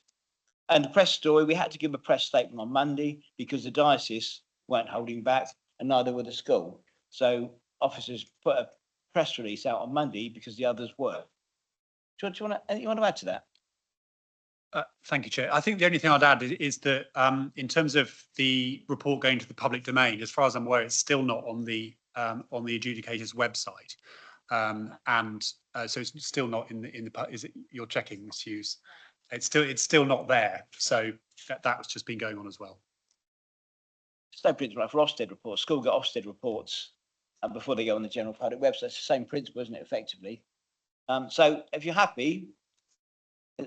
and the press story, we had to give a press statement on Monday because the diocese weren't holding back and neither were the school. So officers put a press release out on Monday because the others were. Do you want to add to that? Thank you, Chair. I think the only thing I'd add is that in terms of the report going to the public domain, as far as I'm aware, it's still not on the adjudicator's website, so it's still not in the. Is it you're checking, Ms. Hughes? It's still not there. So that's just been going on as well. Same principle like for Ofsted reports. School get Ofsted reports before they go on the general public website. It's the same principle, isn't it? Effectively. So if you're happy.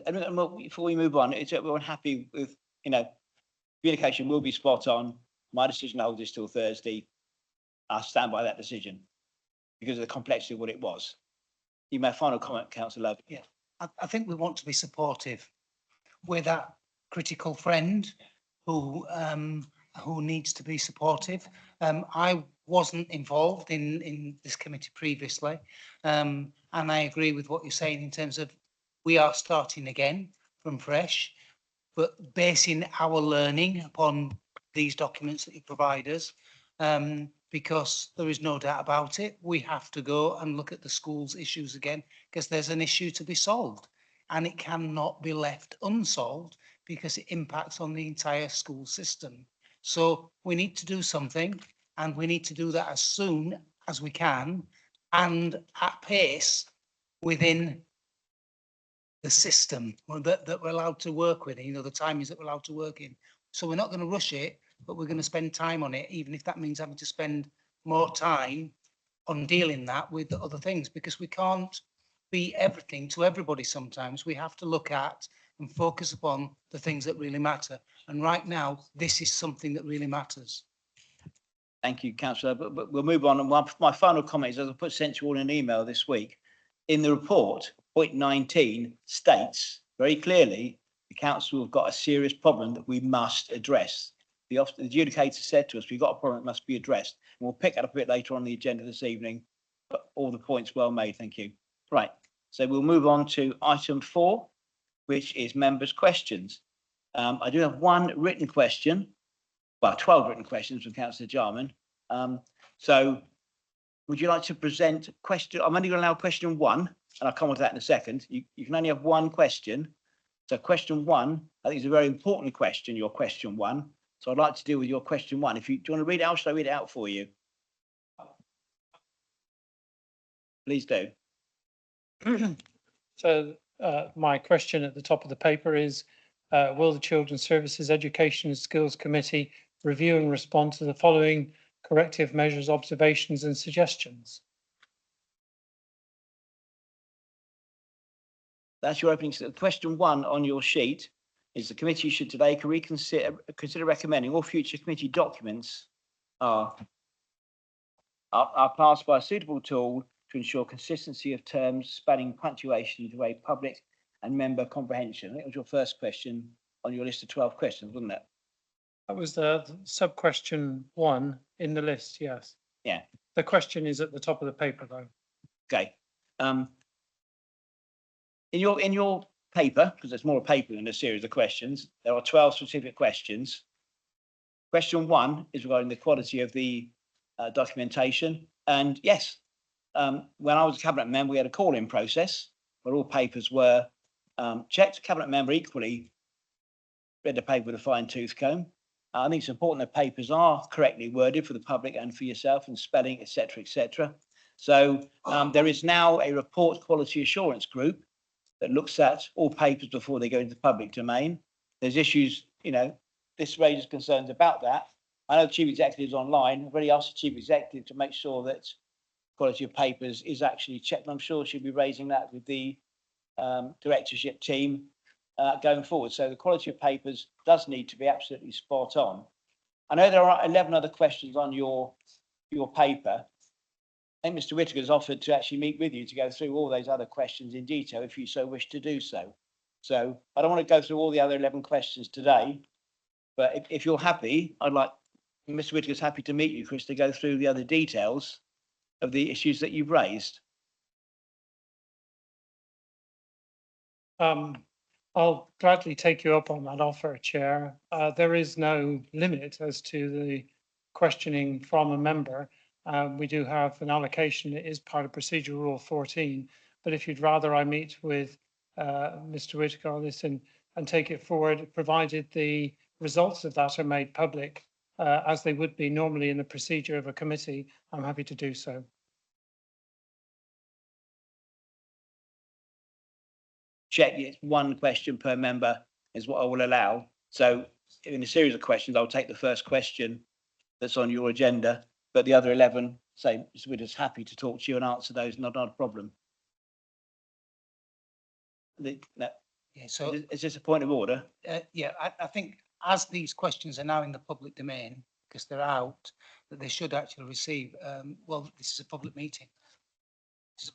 And before we move on, is everyone happy with, Communication will be spot on. My decision to hold this till Thursday. I stand by that decision because of the complexity of what it was. You may have final comment, Councillor Love. Yeah, I think we want to be supportive. We're that critical friend who needs to be supportive. I wasn't involved in this committee previously, and I agree with what you're saying in terms of we are starting again from fresh, but basing our learning upon these documents that you provide us, because there is no doubt about it, we have to go and look at the school's issues again, because there's an issue to be solved, and it cannot be left unsolved because it impacts on the entire school system. So we need to do something, and we need to do that as soon as we can and at pace within the system that we're allowed to work with, you know, the timings that we're allowed to work in. So we're not going to rush it, but we're going to spend time on it, even if that means having to spend more time on dealing that with the other things, because we can't be everything to everybody sometimes. We have to look at and focus upon the things that really matter. And right now, this is something that really matters. Thank you, Councillor. But we'll move on. And my final comment is, as I put sent to you all in an email this week, in the report, point 19 states very clearly the council have got a serious problem that we must address. The adjudicator said to us, we've got a problem that must be addressed. And we'll pick that up a bit later on the agenda this evening. But all the points well made. Thank you. Right. So we'll move on to item 4, which is members' questions. I do have one written question. Well, 12 written questions from Councillor Jarman. So would you like to present question? I'm only going to allow question 1, and I'll come on to that in a second. You can only have one question. So question 1, I think is a very important question, your question 1. So I'd like to deal with your question 1. Do you want to read it out, shall I read it out for you? Please do. So my question at the top of the paper is, will the Children's Services Education and Skills Committee review and respond to the following corrective measures, observations and suggestions? That's your opening. Question 1 on your sheet is the committee should today consider recommending all future committee documents are passed by a suitable tool to ensure consistency of terms spanning punctuation to aid public and member comprehension. I think it was your first question on your list of 12 questions, wasn't it? That was the sub question 1 in the list, yes. Yeah. The question is at the top of the paper though. Okay. In your paper, because there's more a paper than a series of questions, there are 12 specific questions. Question 1 is regarding the quality of the documentation. And yes, when I was a cabinet member, we had a call-in process where all papers were checked. Cabinet member equally read the paper with a fine-tooth comb. I think it's important that papers are correctly worded for the public and for yourself, and spelling, etc., etc. So there is now a report quality assurance group that looks at all papers before they go into the public domain. There's issues, you know, this raises concerns about that. I know the chief executive is online. I've already asked the chief executive to make sure that quality of papers is actually checked. I'm sure she'll be raising that with the directorship team going forward. So the quality of papers does need to be absolutely spot on. I know there are 11 other questions on your paper. I think Mr. Whittaker has offered to actually meet with you to go through all those other questions in detail if you so wish to do so. So I don't want to go through all the other 11 questions today, but if you're happy, I'd like Mr. Whittaker's happy to meet you, Chris, to go through the other details of the issues that you've raised. I'll gladly take you up on that offer, Chair. There is no limit as to the questioning from a member. We do have an allocation. It is part of Procedure Rule 14. But if you'd rather I meet with Mr. Whittaker on this and take it forward, provided the results of that are made public, as they would be normally in the procedure of a committee, I'm happy to do so. Check, it's one question per member is what I will allow. So in a series of questions, I'll take the first question that's on your agenda, but the other 11, say, we're just happy to talk to you and answer those, not a problem. Yeah, so Is this a point of order? yeah, I think as these questions are now in the public domain, because they're out, that they should actually receive, well, this is a public meeting. This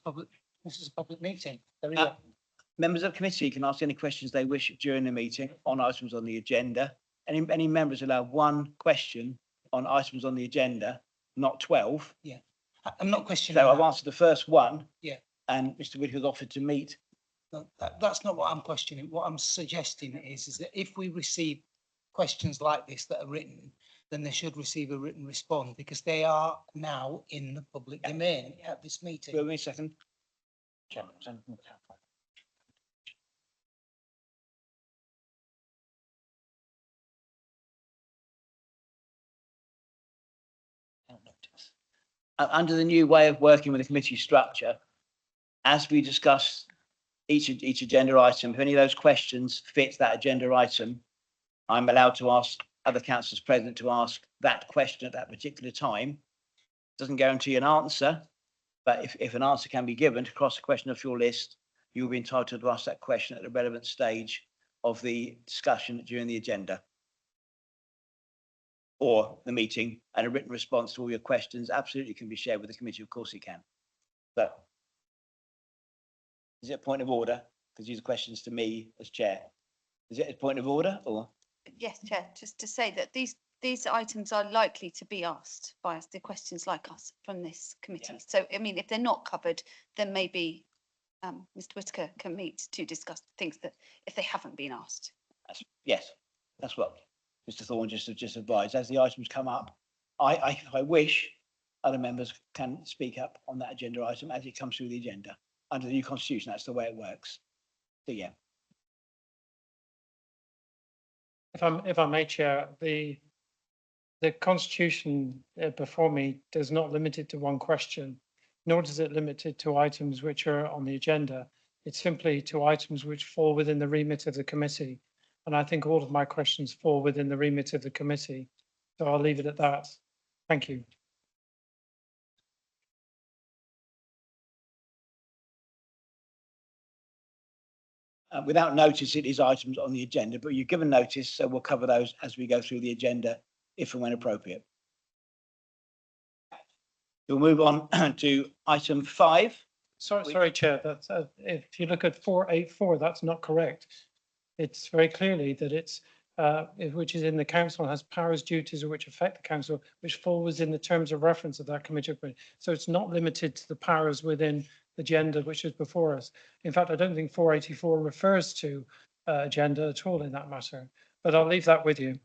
is a public meeting. There is a- Members of committee can ask any questions they wish during the meeting on items on the agenda. Any members allowed one question on items on the agenda, not 12. I'm not questioning So I've that. answered the first one. Yeah. And Mr. Whitaker's offered to meet. No, that's not what I'm questioning. What I'm suggesting is that if we receive questions like this that are written, then they should receive a written response because they are now in the public domain at this meeting. Give me a second. Under the new way of working with the committee structure, as we discuss each agenda item, if any of those questions fit that agenda item, I'm allowed to ask other councillors present to ask that question at that particular time. Doesn't guarantee an answer, but if an answer can be given to cross the question off your list, you'll be entitled to ask that question at the relevant stage of the discussion during the agenda or the meeting, and a written response to all your questions absolutely can be shared with the committee. Of course it can. So, is it a point of order? Because these are questions to me as chair. Is it a point of order or? Yes, Chair, just to say that these items are likely to be asked by the questions like us from this committee. Yeah. So, I mean, if they're not covered, then maybe Mr. Whitaker can meet to discuss things that if they haven't been asked. Yes, that's what Mr. Thorne just advised. As the items come up, I wish other members can speak up on that agenda item as it comes through the agenda. Under the new constitution, that's the way it works. So, yeah. If I may, Chair, the constitution before me does not limit it to one question, nor does it limit it to items which are on the agenda. It's simply to items which fall within the remit of the committee. And I think all of my questions fall within the remit of the committee. So I'll leave it at that. Thank you. Without notice, it is items on the agenda, but you've given notice, so we'll cover those as we go through the agenda, if and when appropriate. We'll move on to item 5. Sorry, Chair, that's, if you look at 484, that's not correct. It's very clearly that it's, which is in the council has powers, duties, which affect the council, which fall within the terms of reference of that committee. So it's not limited to the powers within the agenda which is before us. In fact, I don't think 484 refers to agenda at all in that matter, but I'll leave that with you.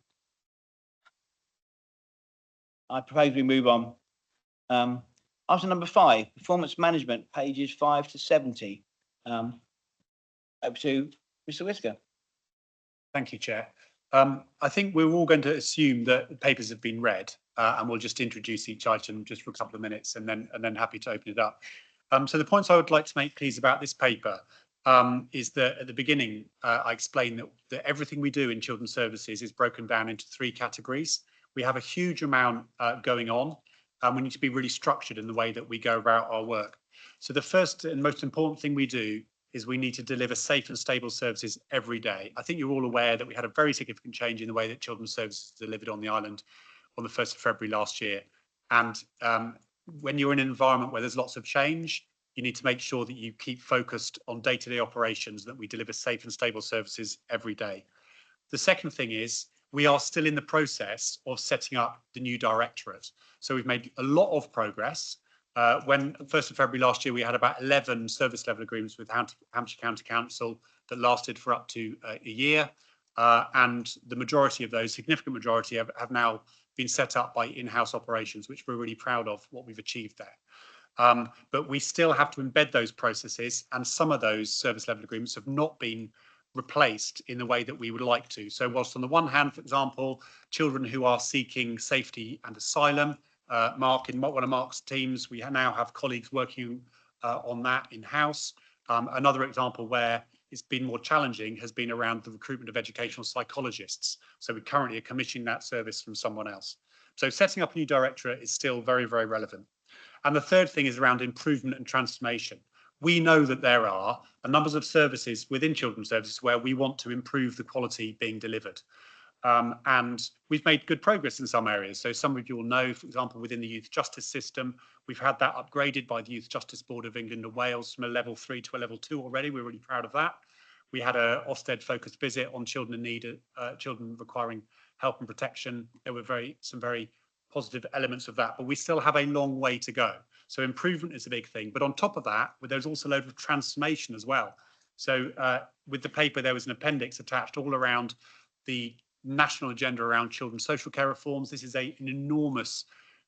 I propose we move on. Item number 5, performance management, pages 5 to 70. Over to Mr. Whitaker. Thank you, Chair. I think we're all going to assume that the papers have been read, and we'll just introduce each item just for a couple of minutes, and then happy to open it up. So the points I would like to make, please, about this paper is that at the beginning, I explained that everything we do in children's services is broken down into 3 categories. We have a huge amount going on, and we need to be really structured in the way that we go about our work. So the first and most important thing we do is we need to deliver safe and stable services every day. I think you're all aware that we had a very significant change in the way that children's services are delivered on the island on the 1st of February last year. And when you're in an environment where there's lots of change, you need to make sure that you keep focused on day-to-day operations, that we deliver safe and stable services every day. The second thing is we are still in the process of setting up the new directorate. So we've made a lot of progress. When 1st of February last year, we had about 11 service level agreements with Hampshire County Council that lasted for up to a year. And the majority of those, significant majority, have now been set up by in-house operations, which we're really proud of what we've achieved there. But we still have to embed those processes, and some of those service level agreements have not been replaced in the way that we would like to. So whilst on the one hand, for example, children who are seeking safety and asylum, Mark, in one of Mark's teams, we now have colleagues working on that in-house. Another example where it's been more challenging has been around the recruitment of educational psychologists. So we currently are commissioning that service from someone else. So setting up a new directorate is still very, very relevant. And the third thing is around improvement and transformation. We know that there are a number of services within children's services where we want to improve the quality being delivered. And we've made good progress in some areas. So some of you will know, for example, within the youth justice system, we've had that upgraded by the Youth Justice Board of England and Wales from a level 3 to a level 2 already. We're really proud of that. We had a Ofsted focused visit on children in need, children requiring help and protection. There were some very positive elements of that, but we still have a long way to go. So improvement is a big thing. But on top of that, there's also a load of transformation as well. So with the paper, there was an appendix attached all around the national agenda around children's social care reforms. This is an enormous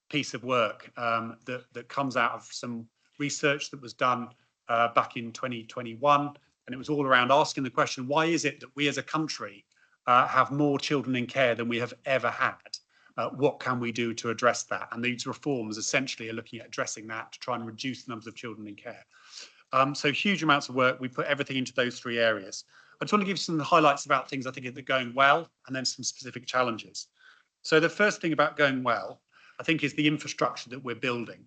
piece of work that comes out of some research that was done back in 2021. And it was all around asking the question, why is it that we as a country have more children in care than we have ever had? What can we do to address that? And these reforms essentially are looking at addressing that to try and reduce the numbers of children in care. So huge amounts of work. We put everything into those 3 areas. I just want to give you some highlights about things I think that are going well and then some specific challenges. So the first thing about going well, I think, is the infrastructure that we're building.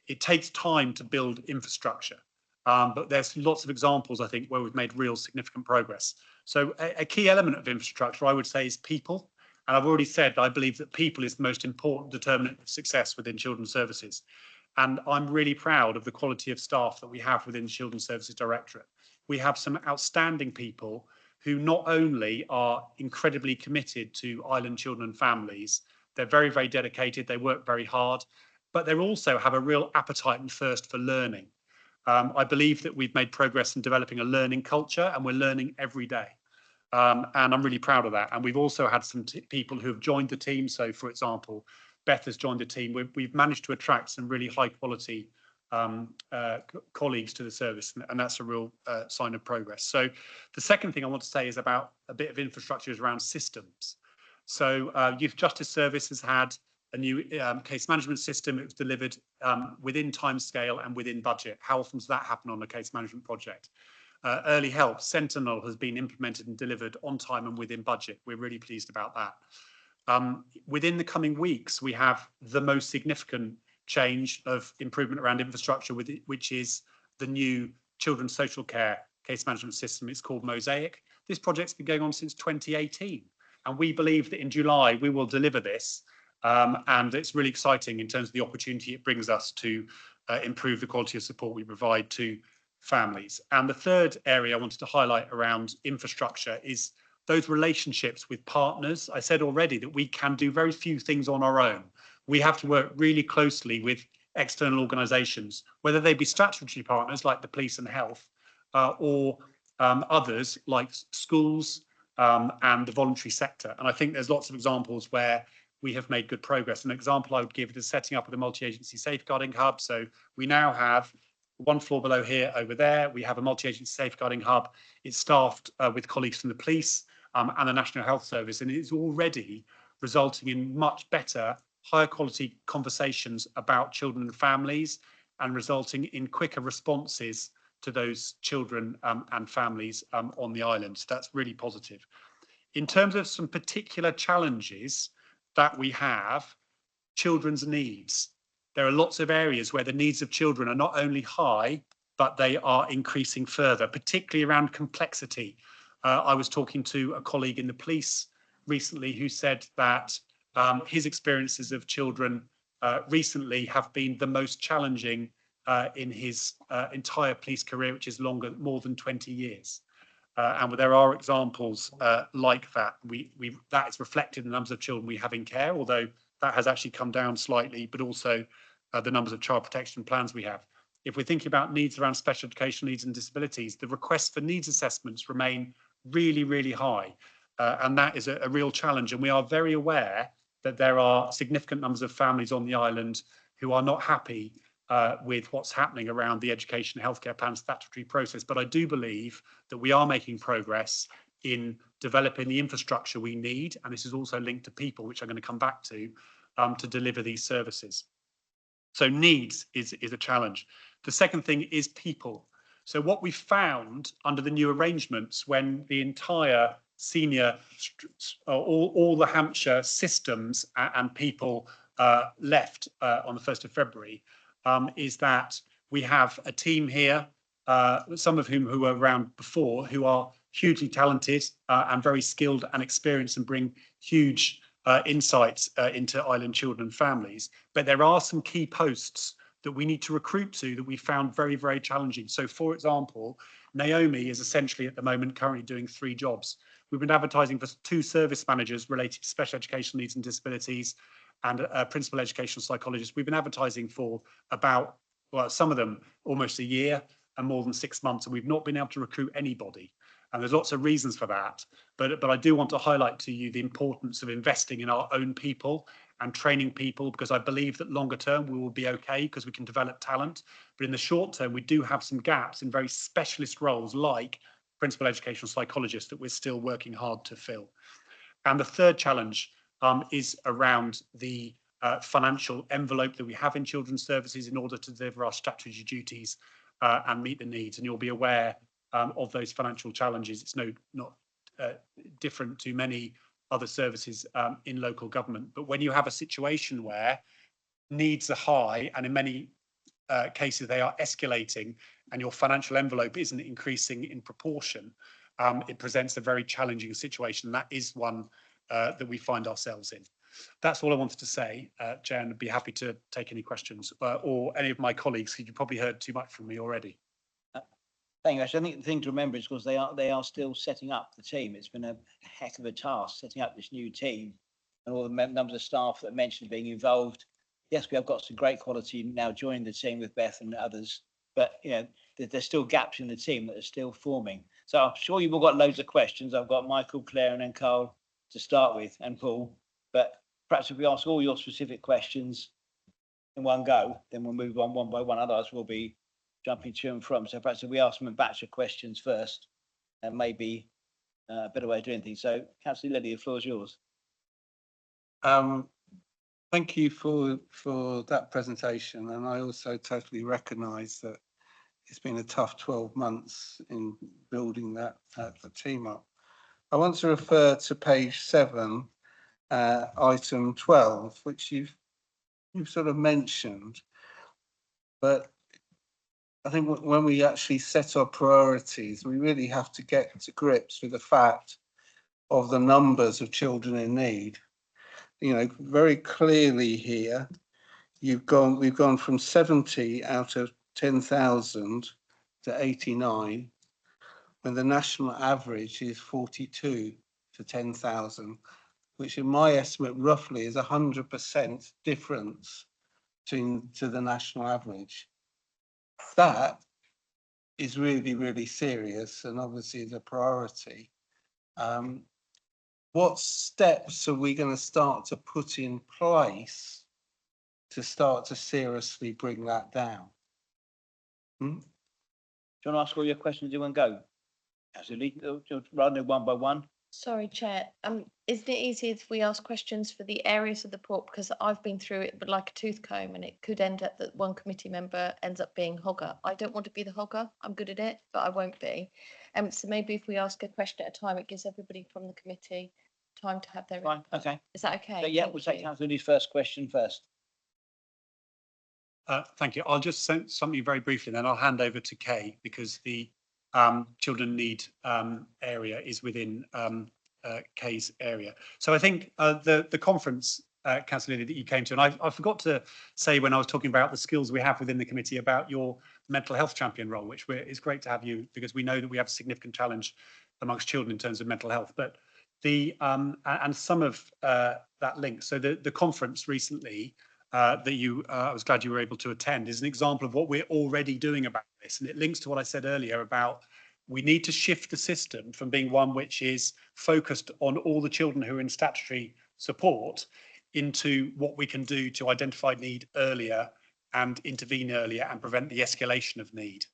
It takes time to build infrastructure, but there's lots of examples, I think, where we've made real significant progress. So a key element of infrastructure, I would say, is people. And I've already said, I believe that people is the most important determinant of success within children's services. And I'm really proud of the quality of staff that we have within the Children's Services Directorate. We have some outstanding people who not only are incredibly committed to island children and families, they're very, very dedicated, they work very hard, but they also have a real appetite and thirst for learning. I believe that we've made progress in developing a learning culture, and we're learning every day. And I'm really proud of that. And we've also had some people who have joined the team. So, for example, Beth has joined the team. We've managed to attract some really high quality colleagues to the service, and that's a real sign of progress. So the second thing I want to say is about a bit of infrastructure is around systems. So Youth Justice Service has had a new case management system. It was delivered within timescale and within budget. How often does that happen on a case management project? Early Help, Sentinel, has been implemented and delivered on time and within budget. We're really pleased about that. Within the coming weeks, we have the most significant change of improvement around infrastructure, which is the new children's social care case management system. It's called Mosaic. This project's been going on since 2018, and we believe that in July we will deliver this, and it's really exciting in terms of the opportunity it brings us to improve the quality of support we provide to families. And the third area I wanted to highlight around infrastructure is those relationships with partners. I said already that we can do very few things on our own. We have to work really closely with external organisations, whether they be statutory partners like the police and health, or others like schools and the voluntary sector. And I think there's lots of examples where we have made good progress. An example I would give is setting up of the multi-agency safeguarding hub. So we now have one floor below here over there. We have a multi-agency safeguarding hub. It's staffed with colleagues from the police and the National Health Service, and it's already resulting in much better, higher quality conversations about children and families, and resulting in quicker responses to those children and families on the island. So that's really positive. In terms of some particular challenges that we have, children's needs. There are lots of areas where the needs of children are not only high, but they are increasing further, particularly around complexity. I was talking to a colleague in the police recently who said that his experiences of children recently have been the most challenging in his entire police career, which is more than 20 years. And there are examples like that. That is reflected in the numbers of children we have in care, although that has actually come down slightly, but also the numbers of child protection plans we have. If we're thinking about needs around special educational needs and disabilities, the requests for needs assessments remain really, really high. And that is a real challenge. And we are very aware that there are significant numbers of families on the island who are not happy with what's happening around the education healthcare plan statutory process. But I do believe that we are making progress in developing the infrastructure we need. And this is also linked to people, which I'm going to come back to deliver these services. So needs is a challenge. The second thing is people. So what we found under the new arrangements, when the entire senior, all the Hampshire systems and people left on the 1st of February, is that we have a team here, some of whom who were around before, who are hugely talented and very skilled and experienced and bring huge insights into island children and families. But there are some key posts that we need to recruit to that we found very, very challenging. So, for example, Naomi is essentially at the moment currently doing 3 jobs. We've been advertising for 2 service managers related to special educational needs and disabilities and a principal educational psychologist. We've been advertising for about, well, some of them almost a year and more than 6 months, and we've not been able to recruit anybody. And there's lots of reasons for that. But I do want to highlight to you the importance of investing in our own people and training people, because I believe that longer term we will be okay because we can develop talent. But in the short term, we do have some gaps in very specialist roles like principal educational psychologist that we're still working hard to fill. And the third challenge is around the financial envelope that we have in children's services in order to deliver our statutory duties and meet the needs. And you'll be aware of those financial challenges. It's not different to many other services in local government. But when you have a situation where needs are high and in many cases they are escalating and your financial envelope isn't increasing in proportion, it presents a very challenging situation. That is one that we find ourselves in. That's all I wanted to say, Jan. I'd be happy to take any questions or any of my colleagues, because you probably heard too much from me already. Thank you, Ash. I think the thing to remember is because they are still setting up the team. It's been a heck of a task setting up this new team and all the numbers of staff that I mentioned being involved. Yes, we have got some great quality now joining the team with Beth and others, but you know, there's still gaps in the team that are still forming. So I'm sure you've all got loads of questions. I've got Michael, Claire, and then Carl to start with, and Paul. But perhaps if we ask all your specific questions in one go, then we'll move on one by one. Otherwise, we'll be jumping to and from. So perhaps if we ask them a batch of questions first, and maybe a better way of doing things. So, Councillor Lilly, the floor is yours. Thank you for that presentation, and I also totally recognise that it's been a tough 12 months in building that the team up. I want to refer to page 7, item 12, which you've sort of mentioned, but I think when we actually set our priorities, we really have to get to grips with the fact of the numbers of children in need. You know, very clearly here, we've gone from 70 out of 10,000 to 89, when the national average is 42 to 10,000, which in my estimate roughly is 100% difference to the national average. That is really, really serious and obviously is a priority. What steps are we going to start to put in place to start to seriously bring that down? Do you want to ask all your questions in one go? Absolutely. Rather than one by one. Sorry, Chair. Isn't it easier if we ask questions for the areas of the report? Because I've been through it, but like a tooth comb, and it could end up that one committee member ends up being hogger. I don't want to be the hogger. I'm good at it, but I won't be. So maybe if we ask a question at a time, it gives everybody from the committee time to have their Fine. input. Okay. Is that okay? So, yeah, Thank we'll take you. Councillor Lilly's first question first. Thank you. I'll just say something very briefly, then I'll hand over to Kay, because the children need area is within Kay's area. So I think the conference, Councillor Lilly, that you came to, and I forgot to say when I was talking about the skills we have within the committee about your mental health champion role, which is great to have you, because we know that we have a significant challenge amongst children in terms of mental health. But the and some of that link. So the conference recently that I was glad you were able to attend, is an example of what we're already doing about this, and it links to what I said earlier about we need to shift the system from being one which is focused on all the children who are in statutory support into what we can do to identify need earlier and intervene earlier and prevent the escalation of need.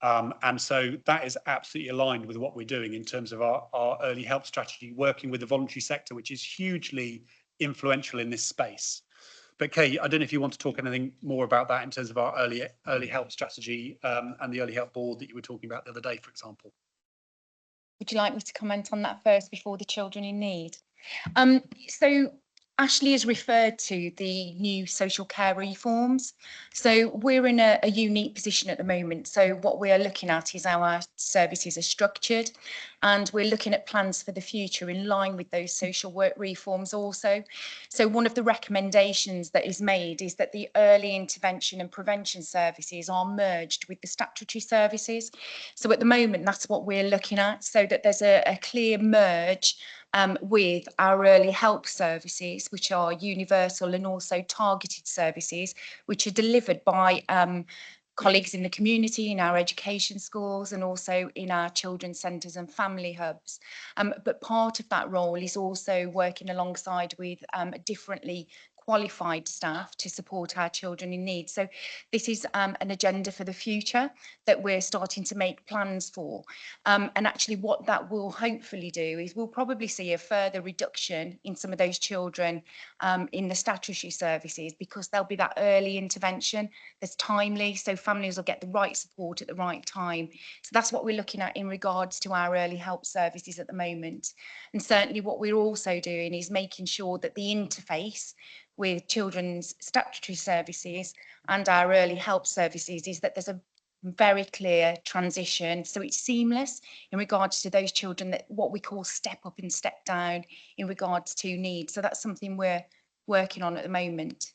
And so that is absolutely aligned with what we're doing in terms of our early help strategy, working with the voluntary sector, which is hugely influential in this space. But Kay, I don't know if you want to talk anything more about that in terms of our early help strategy and the early help board that you were talking about the other day, for example. Would you like me to comment on that first before the children in need? So Ashley has referred to the new social care reforms. So we're in a unique position at the moment. So what we are looking at is how our services are structured, and we're looking at plans for the future in line with those social work reforms also. So one of the recommendations that is made is that the early intervention and prevention services are merged with the statutory services. So at the moment, that's what we're looking at, so that there's a clear merge with our early help services, which are universal and also targeted services, which are delivered by colleagues in the community, in our education schools, and also in our children's centres and family hubs. But part of that role is also working alongside with differently qualified staff to support our children in need. So this is an agenda for the future that we're starting to make plans for. And actually what that will hopefully do is we'll probably see a further reduction in some of those children in the statutory services, because there'll be that early intervention that's timely, so families will get the right support at the right time. So that's what we're looking at in regards to our early help services at the moment. And certainly what we're also doing is making sure that the interface with children's statutory services and our early help services is that there's a very clear transition, so it's seamless in regards to those children that what we call step up and step down in regards to needs. So that's something we're working on at the moment.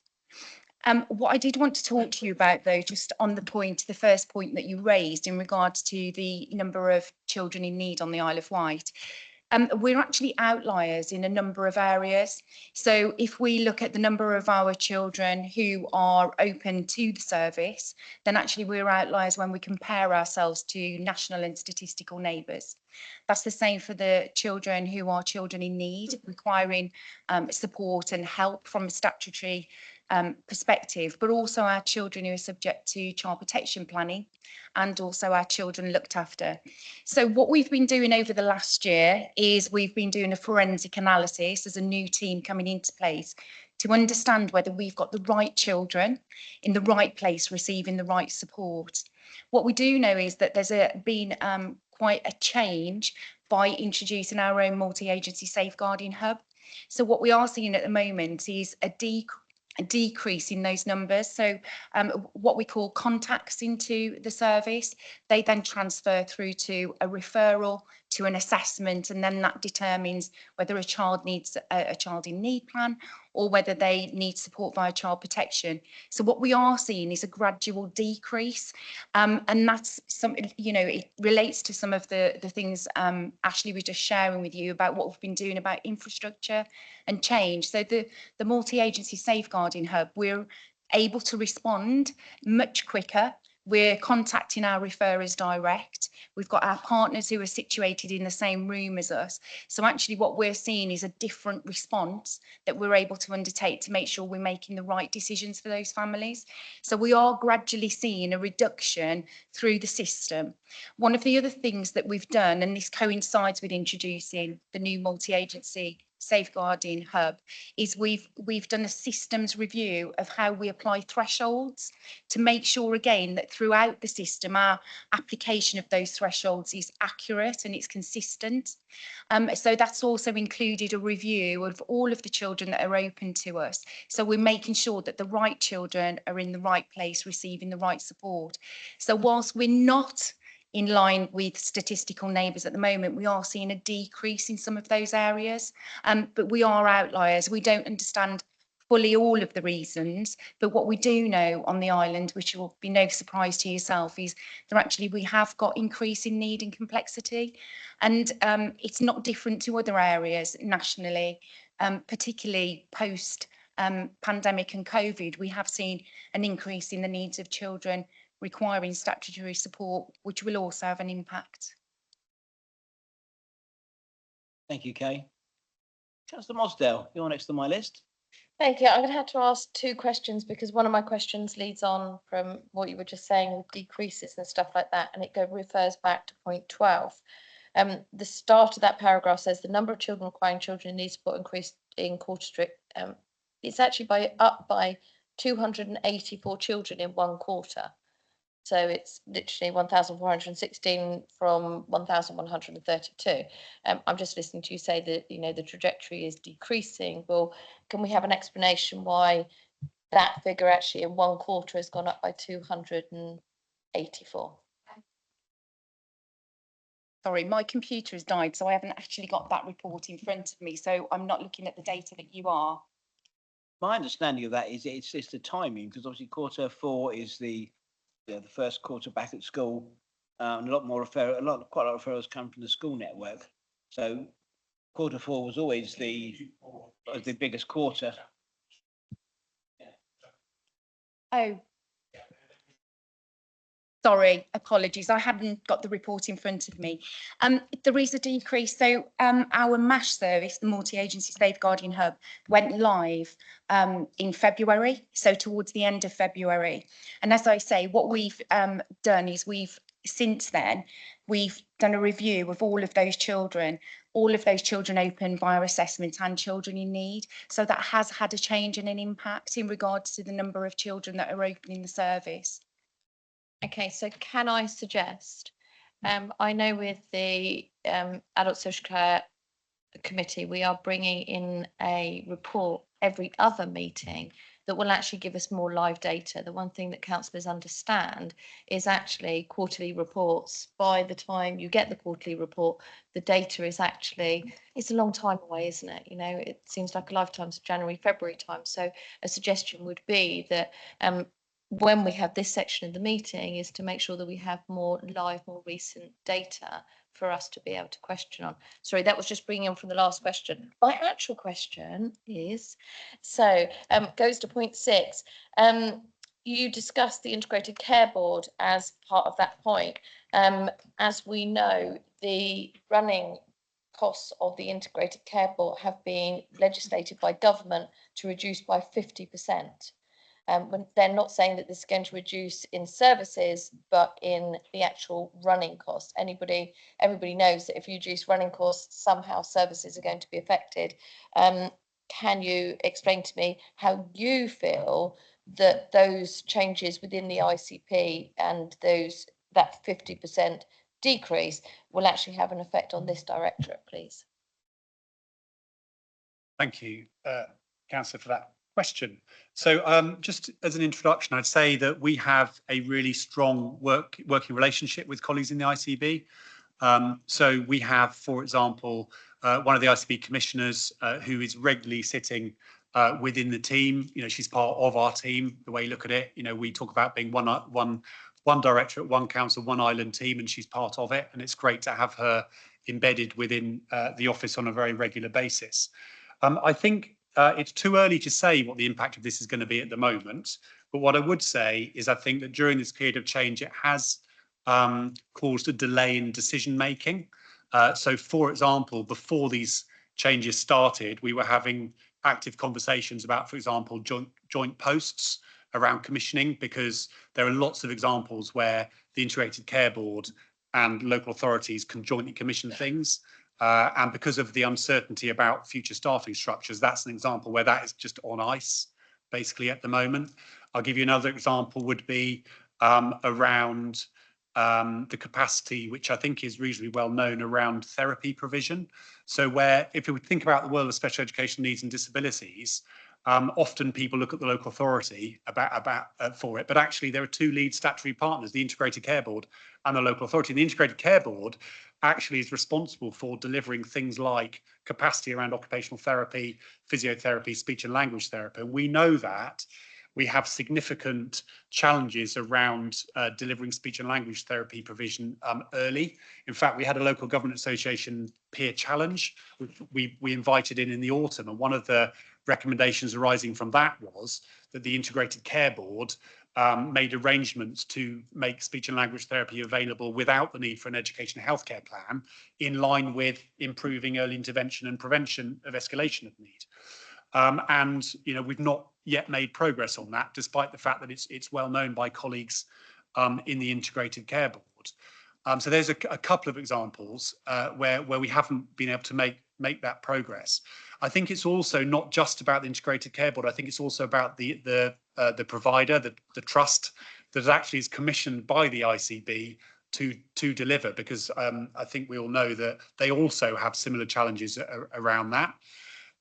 What I did want to talk to you about, though, just on the first point that you raised in regards to the number of children in need on the Isle of Wight. We're actually outliers in a number of areas. So if we look at the number of our children who are open to the service, then actually we're outliers when we compare ourselves to national and statistical neighbours. That's the same for the children who are children in need, requiring support and help from a statutory perspective, but also our children who are subject to child protection planning, and also our children looked after. So what we've been doing over the last year is we've been doing a forensic analysis as a new team coming into place to understand whether we've got the right children in the right place receiving the right support. What we do know is that there's been quite a change by introducing our own multi-agency safeguarding hub. So what we are seeing at the moment is a decrease in those numbers. So what we call contacts into the service, they then transfer through to a referral, to an assessment, and then that determines whether a child needs a child in need plan or whether they need support via child protection. So what we are seeing is a gradual decrease, and that's something, you know, it relates to some of the things Ashley was just sharing with you about what we've been doing about infrastructure and change. So the multi-agency safeguarding hub, we're able to respond much quicker. We're contacting our referrers direct. We've got our partners who are situated in the same room as us. So actually what we're seeing is a different response that we're able to undertake to make sure we're making the right decisions for those families. So we are gradually seeing a reduction through the system. One of the other things that we've done, and this coincides with introducing the new multi-agency safeguarding hub, is we've done a systems review of how we apply thresholds to make sure again that throughout the system our application of those thresholds is accurate and it's consistent. So that's also included a review of all of the children that are open to us. So we're making sure that the right children are in the right place receiving the right support. So whilst we're not in line with statistical neighbours at the moment, we are seeing a decrease in some of those areas, but we are outliers. We don't understand fully all of the reasons, but what we do know on the island, which will be no surprise to yourself, is that actually we have got increase in need and complexity, and it's not different to other areas nationally, particularly post pandemic and COVID. We have seen an increase in the needs of children requiring statutory support, which will also have an impact. Thank you, Kay. Councillor Mosdale, you're next on my list. Thank you. I'm going to have to ask two questions because one of my questions leads on from what you were just saying with decreases and stuff like that, and it refers back to point 12. The start of that paragraph says the number of children requiring children in need support increased in quarter strict. It's actually up by 284 children in one quarter. So it's literally 1,416 from 1,132. I'm just listening to you say that, you know, the trajectory is decreasing. Well, can we have an explanation why that figure actually in one quarter has gone up by 284? Sorry, my computer has died, so I haven't actually got that report in front of me. So I'm not looking at the data that you are. My understanding of that is it's the timing, because obviously Q4 is the first quarter back at school, and quite a lot of referrals come from the school network. So Q4 was always the biggest quarter. Oh. Sorry, apologies. I hadn't got the report in front of me. There is a decrease. So our MASH service, the Multi-Agency Safeguarding Hub, went live in February, so towards the end of February. And as I say, what we've done is since then, we've done a review of all of those children open via assessment and children in need. So that has had a change and an impact in regards to the number of children that are opening the service. Okay, so can I suggest, I know with the Adult Social Care Committee, we are bringing in a report every other meeting that will actually give us more live data. The one thing that councillors understand is actually quarterly reports. By the time you get the quarterly report, the data is actually, it's a long time away, isn't it? You know, it seems like a lifetime, January, February time. So a suggestion would be that when we have this section of the meeting is to make sure that we have more live, more recent data for us to be able to question on. Sorry, that was just bringing on from the last question. My actual question is, so goes to point 6. You discussed the Integrated Care Board as part of that point. As we know, the running costs of the Integrated Care Board have been legislated by government to reduce by 50%. When they're not saying that this is going to reduce in services, but in the actual running costs. Everybody knows that if you reduce running costs, somehow services are going to be affected. Can you explain to me how you feel that those changes within the ICP and that 50% decrease will actually have an effect on this directorate, please? Thank you, Councillor, for that question. So just as an introduction, I'd say that we have a really strong working relationship with colleagues in the ICB. So we have, for example, one of the ICB commissioners who is regularly sitting within the team. You know, she's part of our team, the way you look at it. You know, we talk about being one directorate, one council, one island team, and she's part of it. And it's great to have her embedded within the office on a very regular basis. I think it's too early to say what the impact of this is going to be at the moment. But what I would say is I think that during this period of change, it has caused a delay in decision making. So, for example, before these changes started, we were having active conversations about, for example, joint posts around commissioning, because there are lots of examples where the Integrated Care Board and local authorities can jointly commission things. And because of the uncertainty about future staffing structures, that's an example where that is just on ice, basically, at the moment. I'll give you another example would be around the capacity, which I think is reasonably well known, around therapy provision. So where, if we think about the world of special education needs and disabilities, often people look at the local authority for it, but actually there are two lead statutory partners, the Integrated Care Board and the local authority. And the Integrated Care Board actually is responsible for delivering things like capacity around occupational therapy, physiotherapy, speech and language therapy. And we know that we have significant challenges around delivering speech and language therapy provision early. In fact, we had a local government association peer challenge, which we invited in the autumn. And one of the recommendations arising from that was that the Integrated Care Board made arrangements to make speech and language therapy available without the need for an education and healthcare plan, in line with improving early intervention and prevention of escalation of need. And you know, we've not yet made progress on that, despite the fact that it's well known by colleagues in the Integrated Care Board. So there's a couple of examples where we haven't been able to make that progress. I think it's also not just about the Integrated Care Board. I think it's also about the provider, the trust that actually is commissioned by the ICB to deliver, because I think we all know that they also have similar challenges around that.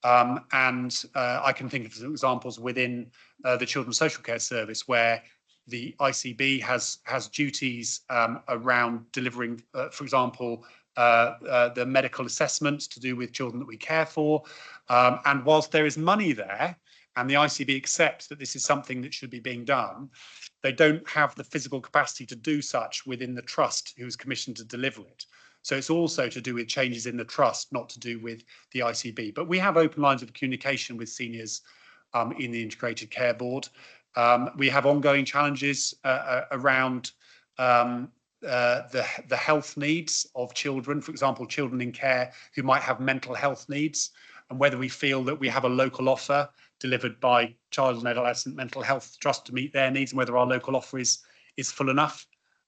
And I can think of some examples within the Children's Social Care Service where the ICB has duties around delivering, for example, the medical assessments to do with children that we care for. And whilst there is money there, and the ICB accepts that this is something that should be being done, they don't have the physical capacity to do such within the trust who is commissioned to deliver it. So it's also to do with changes in the trust, not to do with the ICB. But we have open lines of communication with seniors in the Integrated Care Board. We have ongoing challenges around the health needs of children, for example, children in care who might have mental health needs, and whether we feel that we have a local offer delivered by Child and Adolescent Mental Health Trust to meet their needs, and whether our local offer is full enough.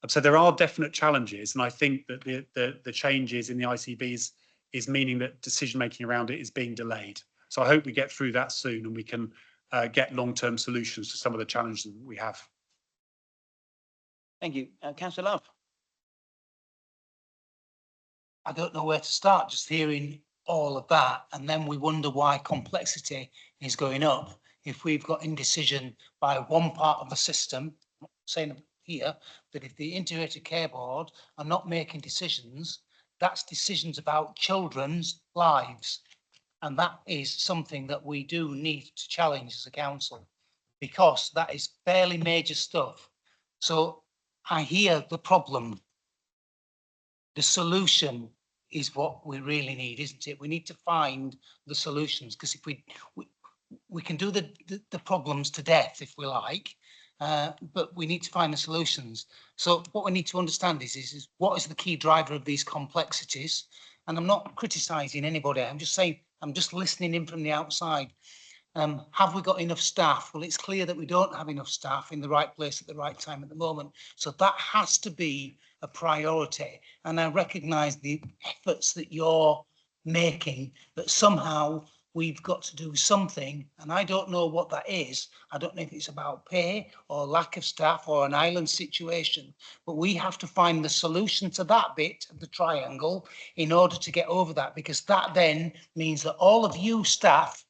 So there are definite challenges, and I think that the changes in the ICBs is meaning that decision making around it is being delayed. So I hope we get through that soon and we can get long-term solutions to some of the challenges that we have. Thank you. Councillor Love. I don't know where to start, just hearing all of that, and then we wonder why complexity is going up. If we've got indecision by one part of the system, I'm not saying here, that if the Integrated Care Board are not making decisions, that's decisions about children's lives. And that is something that we do need to challenge as a council, because that is fairly major stuff. So I hear the problem. The solution is what we really need, isn't it? We need to find the solutions, because if we can do the problems to death if we like, but we need to find the solutions. So what we need to understand is what is the key driver of these complexities? And I'm not criticising anybody. I'm just saying, I'm just listening in from the outside. Have we got enough staff? Well, it's clear that we don't have enough staff in the right place at the right time at the moment. So that has to be a priority. And I recognise the efforts that you're making, but somehow we've got to do something. And I don't know what that is. I don't know if it's about pay or lack of staff or an island situation, but we have to find the solution to that bit of the triangle in order to get over that, because that then means that all of you staff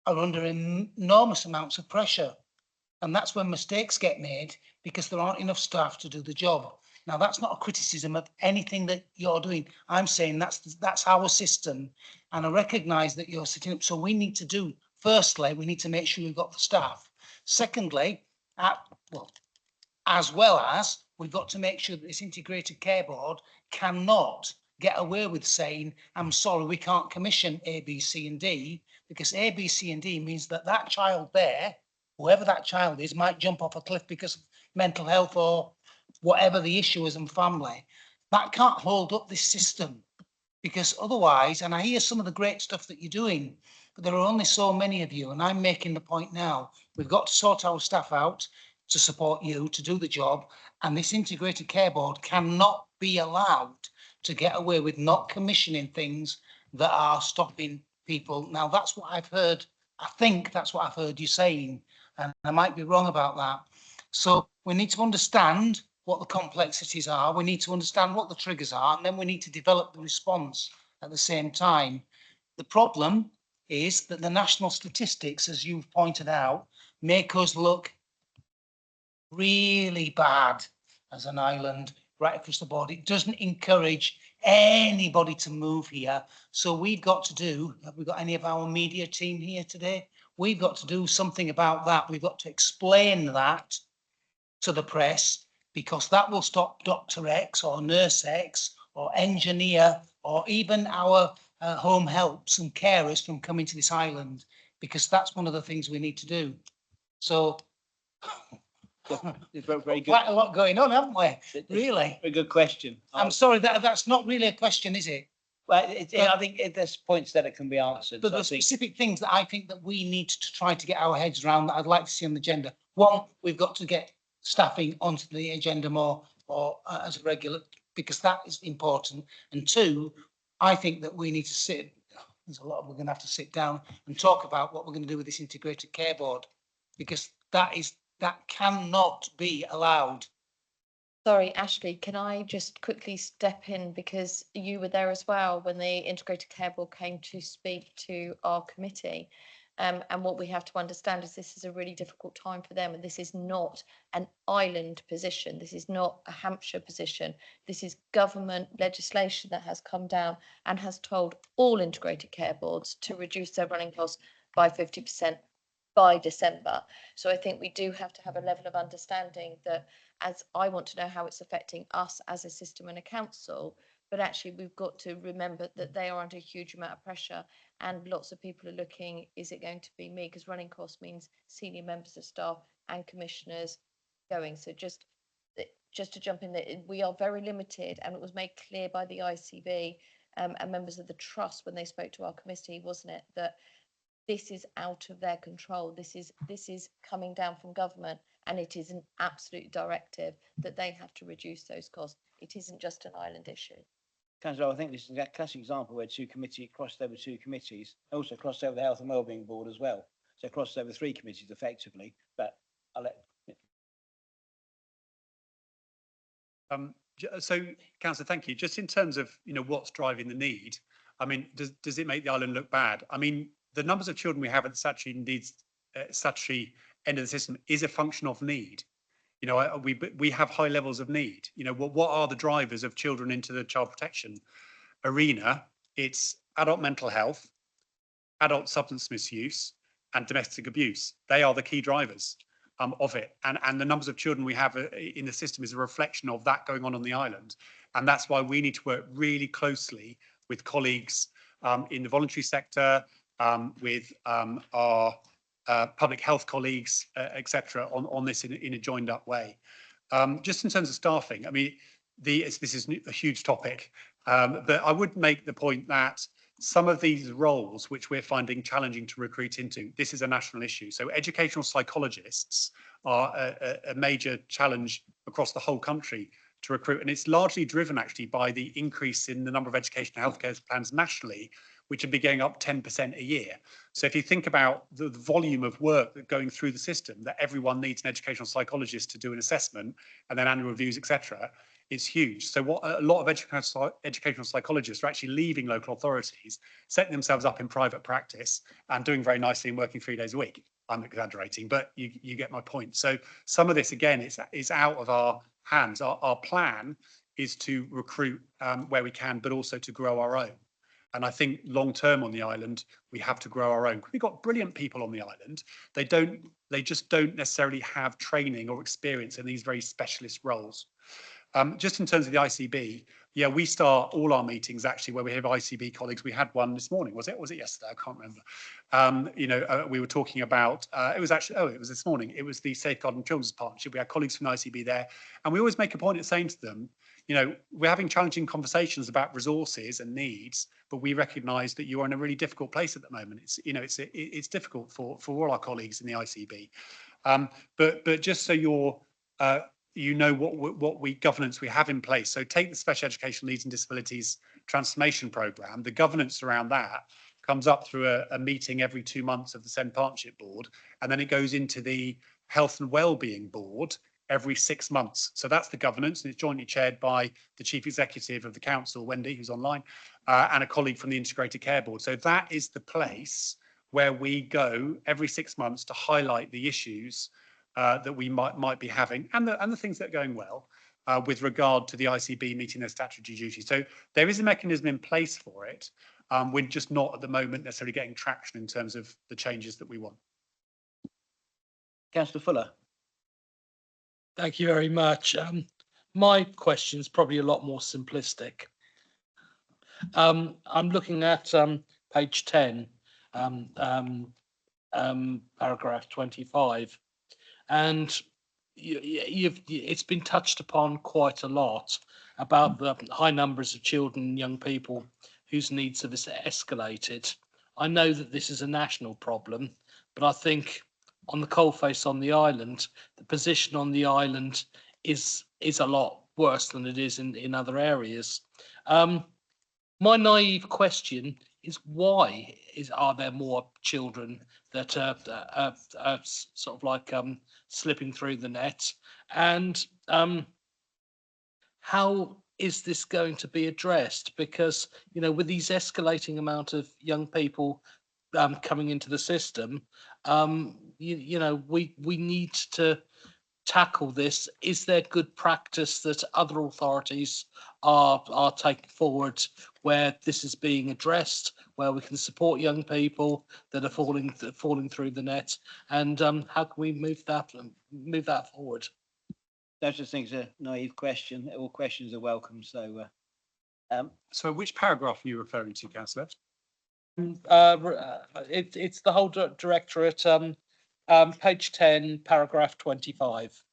are under enormous amounts of pressure. And that's when mistakes get made, because there aren't enough staff to do the job. Now, that's not a criticism of anything that you're doing. I'm saying that's our system. And I recognise that you're sitting up. So we need to do, firstly, we need to make sure we've got the staff. Secondly, as well as we've got to make sure that this Integrated Care Board cannot get away with saying, I'm sorry, we can't commission A, B, C and D, because A, B, C and D means that that child there, whoever that child is, might jump off a cliff because of mental health or whatever the issue is in family. That can't hold up this system, because otherwise, and I hear some of the great stuff that you're doing, but there are only so many of you, and I'm making the point now, we've got to sort our staff out to support you, to do the job, and this Integrated Care Board cannot be allowed to get away with not commissioning things that are stopping people. Now, that's what I've heard. I think that's what I've heard you saying, and I might be wrong about that. So we need to understand what the complexities are. We need to understand what the triggers are, and then we need to develop the response at the same time. The problem is that the national statistics, as you've pointed out, make us look really bad as an island right across the board. It doesn't encourage anybody to move here. So we've got to do, have we got any of our media team here today? We've got to do something about that. We've got to explain that to the press, because that will stop Dr. X or Nurse X or engineer or even our home helps and carers from coming to this island, because that's one of the things we need to do. So Very good. Quite a lot going on, haven't we? Really? Very good question. I'm sorry, that's not really a question, is it? Well, I think there's points that it can be answered. But So I there's think- specific things that I think that we need to try to get our heads around that I'd like to see on the agenda. One, we've got to get staffing onto the agenda more, or as a regular, because that is important. And two, I think that we need to sit, there's a lot, we're going to have to sit down and talk about what we're going to do with this Integrated Care Board, because that is That cannot be allowed. Sorry, Ashley, can I just quickly step in because you were there as well when the Integrated Care Board came to speak to our committee. And what we have to understand is this is a really difficult time for them, and this is not an island position. This is not a Hampshire position. This is government legislation that has come down and has told all integrated care boards to reduce their running costs by 50% by December. So I think we do have to have a level of understanding that, as I want to know how it's affecting us as a system and a council, but actually we've got to remember that they are under a huge amount of pressure, and lots of people are looking, is it going to be me? Because running costs means senior members of staff and commissioners going. So just to jump in there, we are very limited, and it was made clear by the ICB and members of the trust when they spoke to our committee, wasn't it, that this is out of their control. This is coming down from government, and it is an absolute directive that they have to reduce those costs. It isn't just an island issue. Councillor, I think this is a classic example where crossed over two committees, also crossed over the Health and Wellbeing Board as well. So crossed over three committees effectively, but I'll let. So, Councillor, thank you. Just in terms of, what's driving the need, I mean, does it make the island look bad? I mean, the numbers of children we have at the statutory end of the system is a function of need. We have high levels of need. What are the drivers of children into the child protection arena? It's adult mental health, adult substance misuse, and domestic abuse. They are the key drivers of it. And the numbers of children we have in the system is a reflection of that going on the island. And that's why we need to work really closely with colleagues in the voluntary sector, with our public health colleagues, etc., on this in a joined up way. Just in terms of staffing, I mean, this is a huge topic, but I would make the point that some of these roles which we're finding challenging to recruit into, this is a national issue. So educational psychologists are a major challenge across the whole country to recruit, and it's largely driven actually by the increase in the number of educational healthcare plans nationally, which would be going up 10% a year. So if you think about the volume of work that going through the system, that everyone needs an educational psychologist to do an assessment and then annual reviews, etc., it's huge. So what a lot of educational psychologists are actually leaving local authorities, setting themselves up in private practice and doing very nicely and working 3 days a week. I'm exaggerating, but you get my point. So some of this, again, is out of our hands. Our plan is to recruit where we can, but also to grow our own. And I think long term on the island, we have to grow our own. We've got brilliant people on the island. They just don't necessarily have training or experience in these very specialist roles. Just in terms of the ICB, yeah, we start all our meetings actually where we have ICB colleagues. We had one this morning, was it yesterday? I can't remember. We were talking about, it was this morning. It was the Safeguarding Children's Partnership. We had colleagues from the ICB there, and we always make a point of saying to them, we're having challenging conversations about resources and needs, but we recognise that you are in a really difficult place at the moment. It's difficult for all our colleagues in the ICB. But just so you're what governance we have in place. So take the Special Educational Needs and Disabilities Transformation Programme. The governance around that comes up through a meeting every 2 months of the SEND Partnership Board, and then it goes into the Health and Wellbeing Board every 6 months. So that's the governance, and it's jointly chaired by the Chief Executive of the Council, Wendy, who's online, and a colleague from the Integrated Care Board. So that is the place where we go every 6 months to highlight the issues that we might be having, and the things that are going well with regard to the ICB meeting their statutory duties. So there is a mechanism in place for it. We're just not at the moment necessarily getting traction in terms of the changes that we want. Councillor Fuller. Thank you very much. My question is probably a lot more simplistic. I'm looking at page 10, paragraph 25. And it's been touched upon quite a lot about the high numbers of children and young people whose needs have escalated. I know that this is a national problem, but I think on the coalface on the island, the position on the island is a lot worse than it is in other areas. My naive question is why are there more children that are sort of like slipping through the net, and how is this going to be addressed? Because, you know, with these escalating amount of young people coming into the system, you know, we need to tackle this. Is there good practice that other authorities are taking forward where this is being addressed, where we can support young people that are falling through the net, and how can we move that forward? Don't just think it's a naive question. All questions are welcome. So, So which paragraph are you referring to, Councillor? It's the whole directorate, page 10, paragraph 25.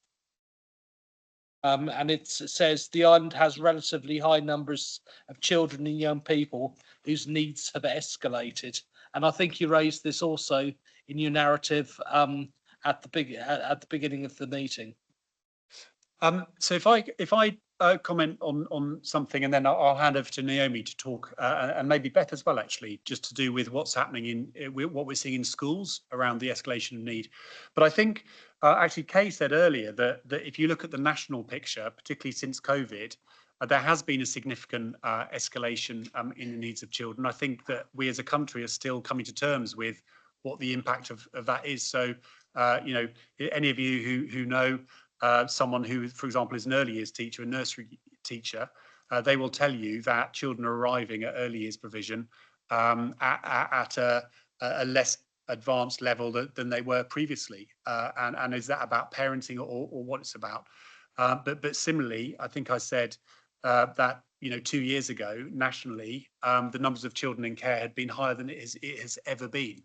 And it says the island has relatively high numbers of children and young people whose needs have escalated. And I think you raised this also in your narrative at the beginning of the meeting. So if I comment on something, and then I'll hand over to Naomi to talk, and maybe Beth as well, actually, just to do with what's happening in what we're seeing in schools around the escalation of need. But I think actually Kay said earlier that if you look at the national picture, particularly since COVID, there has been a significant escalation in the needs of children. I think that we as a country are still coming to terms with what the impact of that is. So, you know, any of you who know someone who, for example, is an early years teacher, a nursery teacher, they will tell you that children are arriving at early years provision at a less advanced level than they were previously. And is that about parenting or what it's about? But similarly, I think I said that, you know, 2 years ago, nationally, the numbers of children in care had been higher than it has ever been.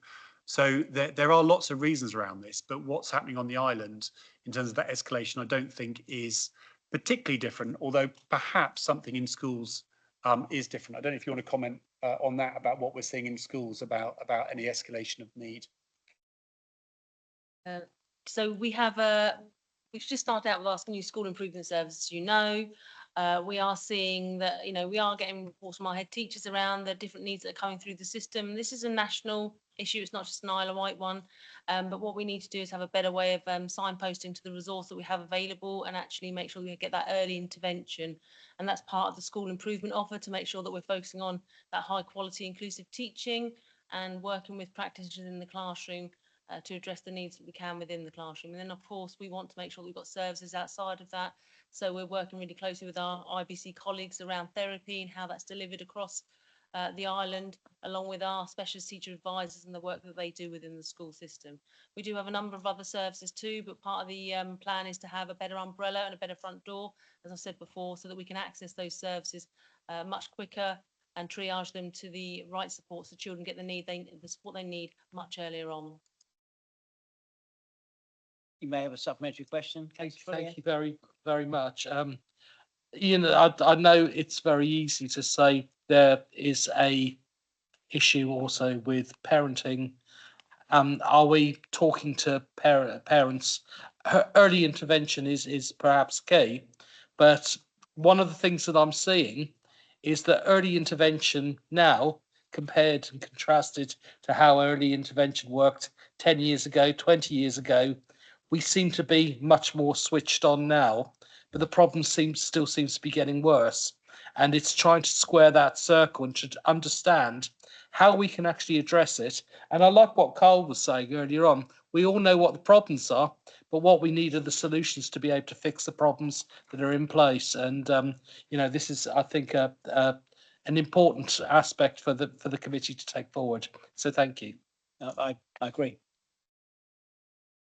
So there are lots of reasons around this, but what's happening on the island in terms of that escalation, I don't think is particularly different, although perhaps something in schools is different. I don't know if you want to comment on that, about what we're seeing in schools about any escalation of need. So we've just started out with our new school improvement services, you know. We are seeing that, you know, we are getting reports from our head teachers around the different needs that are coming through the system. This is a national issue, it's not just an Isle of Wight one, but what we need to do is have a better way of signposting to the resource that we have available, and actually make sure we get that early intervention. And that's part of the school improvement offer, to make sure that we're focusing on that high quality inclusive teaching and working with practitioners in the classroom to address the needs that we can within the classroom. And then of course we want to make sure we've got services outside of that. So we're working really closely with our IBC colleagues around therapy and how that's delivered across the island, along with our specialist teacher advisors and the work that they do within the school system. We do have a number of other services too, but part of the plan is to have a better umbrella and a better front door, as I said before, so that we can access those services much quicker and triage them to the right support, so children get the support they need much earlier on. you may have a supplementary question. Thank you very much. You know, I know it's very easy to say there is a issue also with parenting. Are we talking to parents? Early intervention is perhaps key, but one of the things that I'm seeing is that early intervention now, compared and contrasted to how early intervention worked 10 years ago, 20 years ago, we seem to be much more switched on now, but the problem still seems to be getting worse. And it's trying to square that circle and to understand how we can actually address it. And I like what Carl was saying earlier on. We all know what the problems are, but what we need are the solutions to be able to fix the problems that are in place. And you know, this is, I think, an important aspect for the committee to take forward. So thank you. I agree.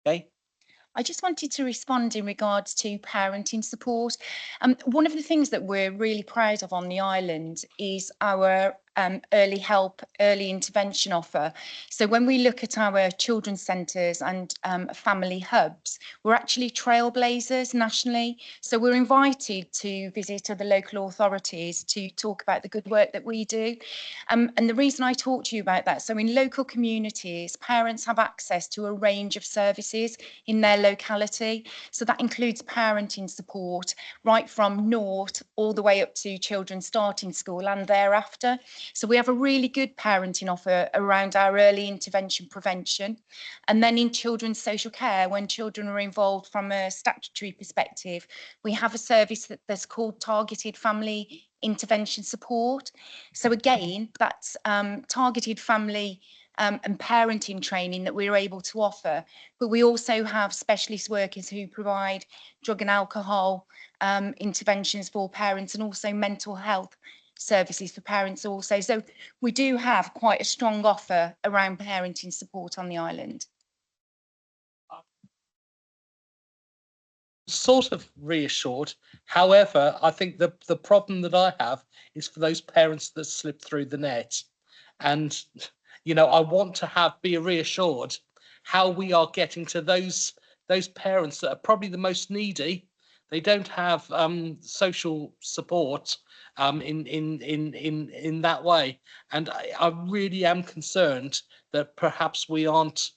Okay. I just wanted to respond in regards to parenting support. One of the things that we're really proud of on the island is our early help, early intervention offer. So when we look at our children's centres and family hubs, we're actually trailblazers nationally. So we're invited to visit other local authorities to talk about the good work that we do. And the reason I talk to you about that, so in local communities, parents have access to a range of services in their locality. So that includes parenting support right from naught all the way up to children starting school and thereafter. So we have a really good parenting offer around our early intervention prevention. And then in children's social care, when children are involved from a statutory perspective, we have a service that's called targeted family intervention support. So again, that's targeted family and parenting training that we're able to offer. But we also have specialist workers who provide drug and alcohol interventions for parents, and also mental health services for parents also. So we do have quite a strong offer around parenting support on the island. Sort of reassured. However, I think the problem that I have is for those parents that slip through the net. And, you know, I want to be reassured how we are getting to those parents that are probably the most needy. They don't have social support in that way. And I really am concerned that perhaps we aren't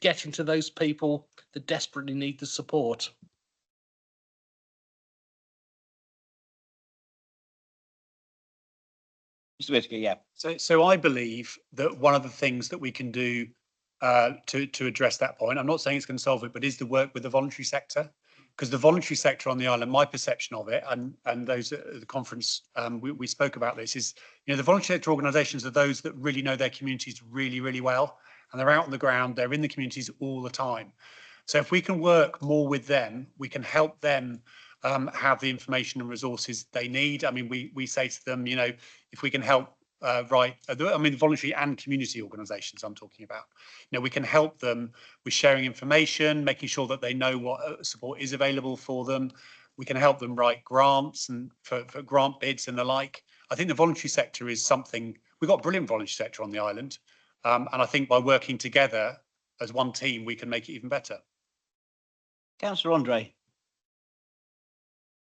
getting to those people that desperately need the support. Mr. Whitaker, yeah. So I believe that one of the things that we can do to address that point, I'm not saying it's going to solve it, but is to work with the voluntary sector. Because the voluntary sector on the island, my perception of it, and those at the conference, we spoke about this, is, you know, the voluntary sector organisations are those that really know their communities really, really well. And they're out on the ground, they're in the communities all the time. So if we can work more with them, we can help them have the information and resources they need. I mean, we say to them, you know, if we can help the voluntary and community organisations I'm talking about, you know, we can help them with sharing information, making sure that they know what support is available for them. We can help them write grants and for grant bids and the like. I think the voluntary sector is something, we've got a brilliant voluntary sector on the island. And I think by working together as one team, we can make it even better. Councillor Andre.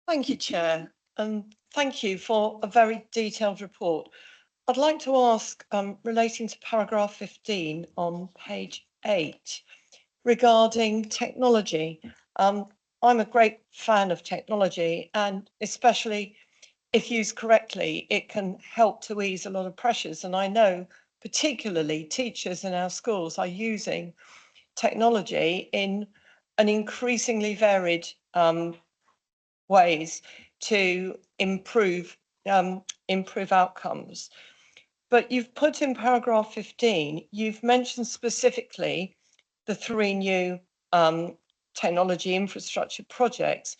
Thank you, Chair, and thank you for a very detailed report. I'd like to ask, relating to paragraph 15 on page 8, regarding technology. I'm a great fan of technology, and especially if used correctly, it can help to ease a lot of pressures. And I know particularly teachers in our schools are using technology in an increasingly varied ways to improve outcomes. But you've put in paragraph 15, you've mentioned specifically the 3 new technology infrastructure projects,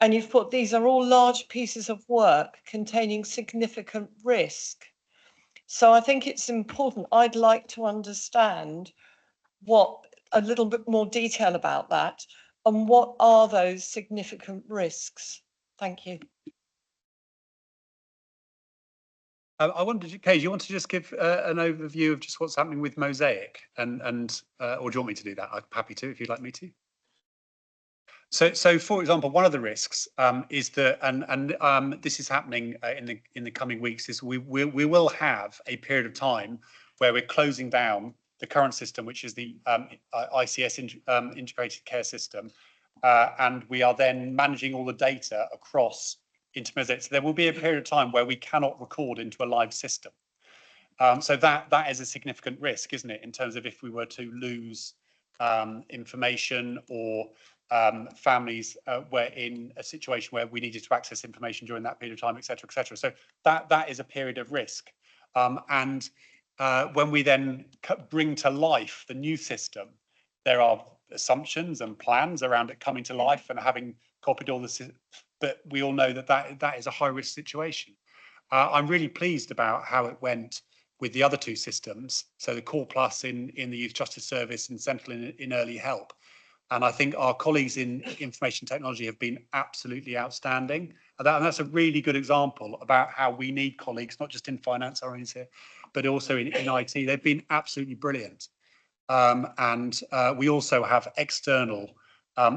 and you've put these are all large pieces of work containing significant risk. So I think it's important. I'd like to understand a little bit more detail about that, and what are those significant risks? Thank you. I wondered, Kay, do you want to just give an overview of just what's happening with Mosaic, or do you want me to do that? I'm happy to, if you'd like me to. So for example, one of the risks is that, and this is happening in the coming weeks, is we will have a period of time where we're closing down the current system, which is the ICS integrated care system, and we are then managing all the data across into Mosaic. So there will be a period of time where we cannot record into a live system. So that is a significant risk, isn't it, in terms of if we were to lose information, or families were in a situation where we needed to access information during that period of time, et cetera, et cetera. So that is a period of risk. And when we then bring to life the new system, there are assumptions and plans around it coming to life and having copied all this, but we all know that is a high risk situation. I'm really pleased about how it went with the other 2 systems. So the Core Plus in the Youth Justice Service and Central in Early Help. And I think our colleagues in information technology have been absolutely outstanding. And that's a really good example about how we need colleagues, not just in finance, but also in IT. They've been absolutely brilliant. And we also have external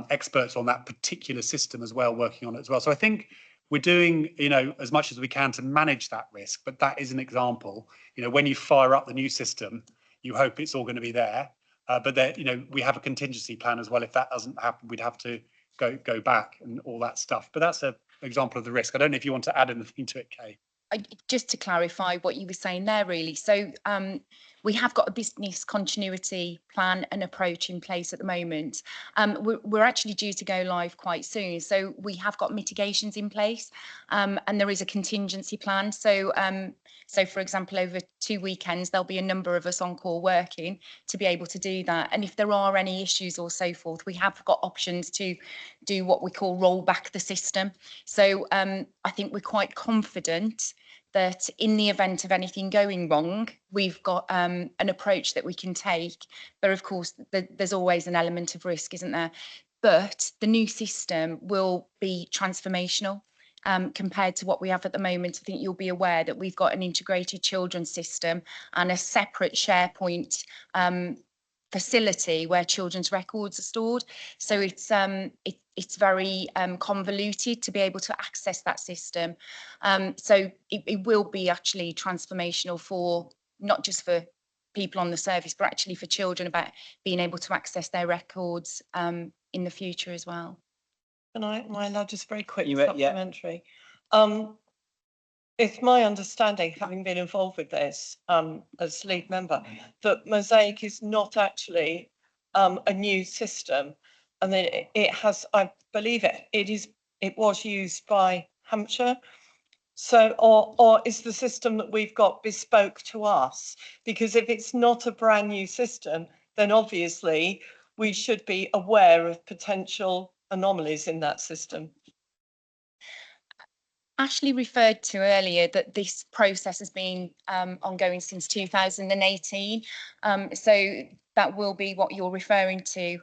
experts on that particular system as well, working on it as well. So I think we're doing, you know, as much as we can to manage that risk, but that is an example. You know, when you fire up the new system, you hope it's all going to be there. But there, you know, we have a contingency plan as well. If that doesn't happen, we'd have to go back and all that stuff. But that's an example of the risk. I don't know if you want to add anything to it, Kay. Just to clarify what you were saying there, really. So we have got a business continuity plan and approach in place at the moment. We're actually due to go live quite soon. So we have got mitigations in place, and there is a contingency plan. So so for example, over 2 weekends, there'll be a number of us on call working to be able to do that. And if there are any issues or so forth, we have got options to do what we call roll back the system. So I think we're quite confident that in the event of anything going wrong, we've got an approach that we can take. But of course, there's always an element of risk, isn't there? But the new system will be transformational compared to what we have at the moment. I think you'll be aware that we've got an integrated children's system and a separate SharePoint facility where children's records are stored. So it's very convoluted to be able to access that system. So it will be actually transformational for not just for people on the service, but actually for children about being able to access their records in the future as well. Can I allow just very quick Yeah. supplementary? It's my understanding, having been involved with this as lead member, that Mosaic is not actually a new system, and then it has, I believe it was used by Hampshire. So, or is the system that we've got bespoke to us? Because if it's not a brand new system, then obviously we should be aware of potential anomalies in that system. Ashley referred to earlier that this process has been ongoing since 2018. So that will be what you're referring to,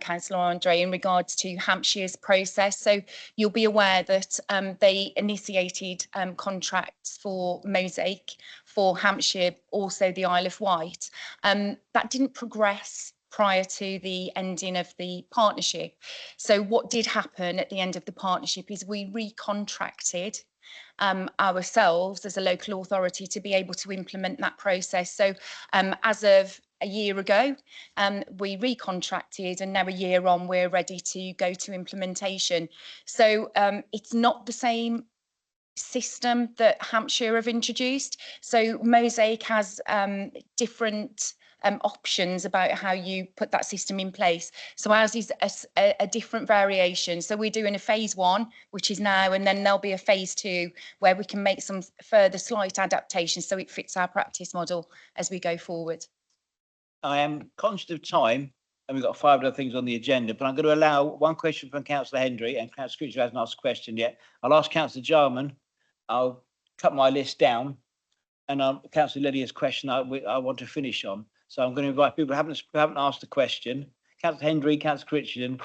Councillor Andre, in regards to Hampshire's process. So you'll be aware that they initiated contracts for Mosaic for Hampshire, also the Isle of Wight. That didn't progress prior to the ending of the partnership. So what did happen at the end of the partnership is we recontracted ourselves as a local authority to be able to implement that process. So as of a year ago, we recontracted, and now a year on, we're ready to go to implementation. So it's not the same system that Hampshire have introduced. So Mosaic has different options about how you put that system in place. So ours is a different variation. So we're doing a phase 1, which is now, and then there'll be a phase 2 where we can make some further slight adaptations so it fits our practice model as we go forward. I am conscious of time, and we've got 5 other things on the agenda, but I'm going to allow one question from Councillor Hendry, and Councillor Critchley hasn't asked a question yet. I'll ask Councillor Jarman. I'll cut my list down, and Councillor Lydia's question I want to finish on. So I'm going to invite people who haven't asked a question. Councillor Hendry, Councillor Critchley,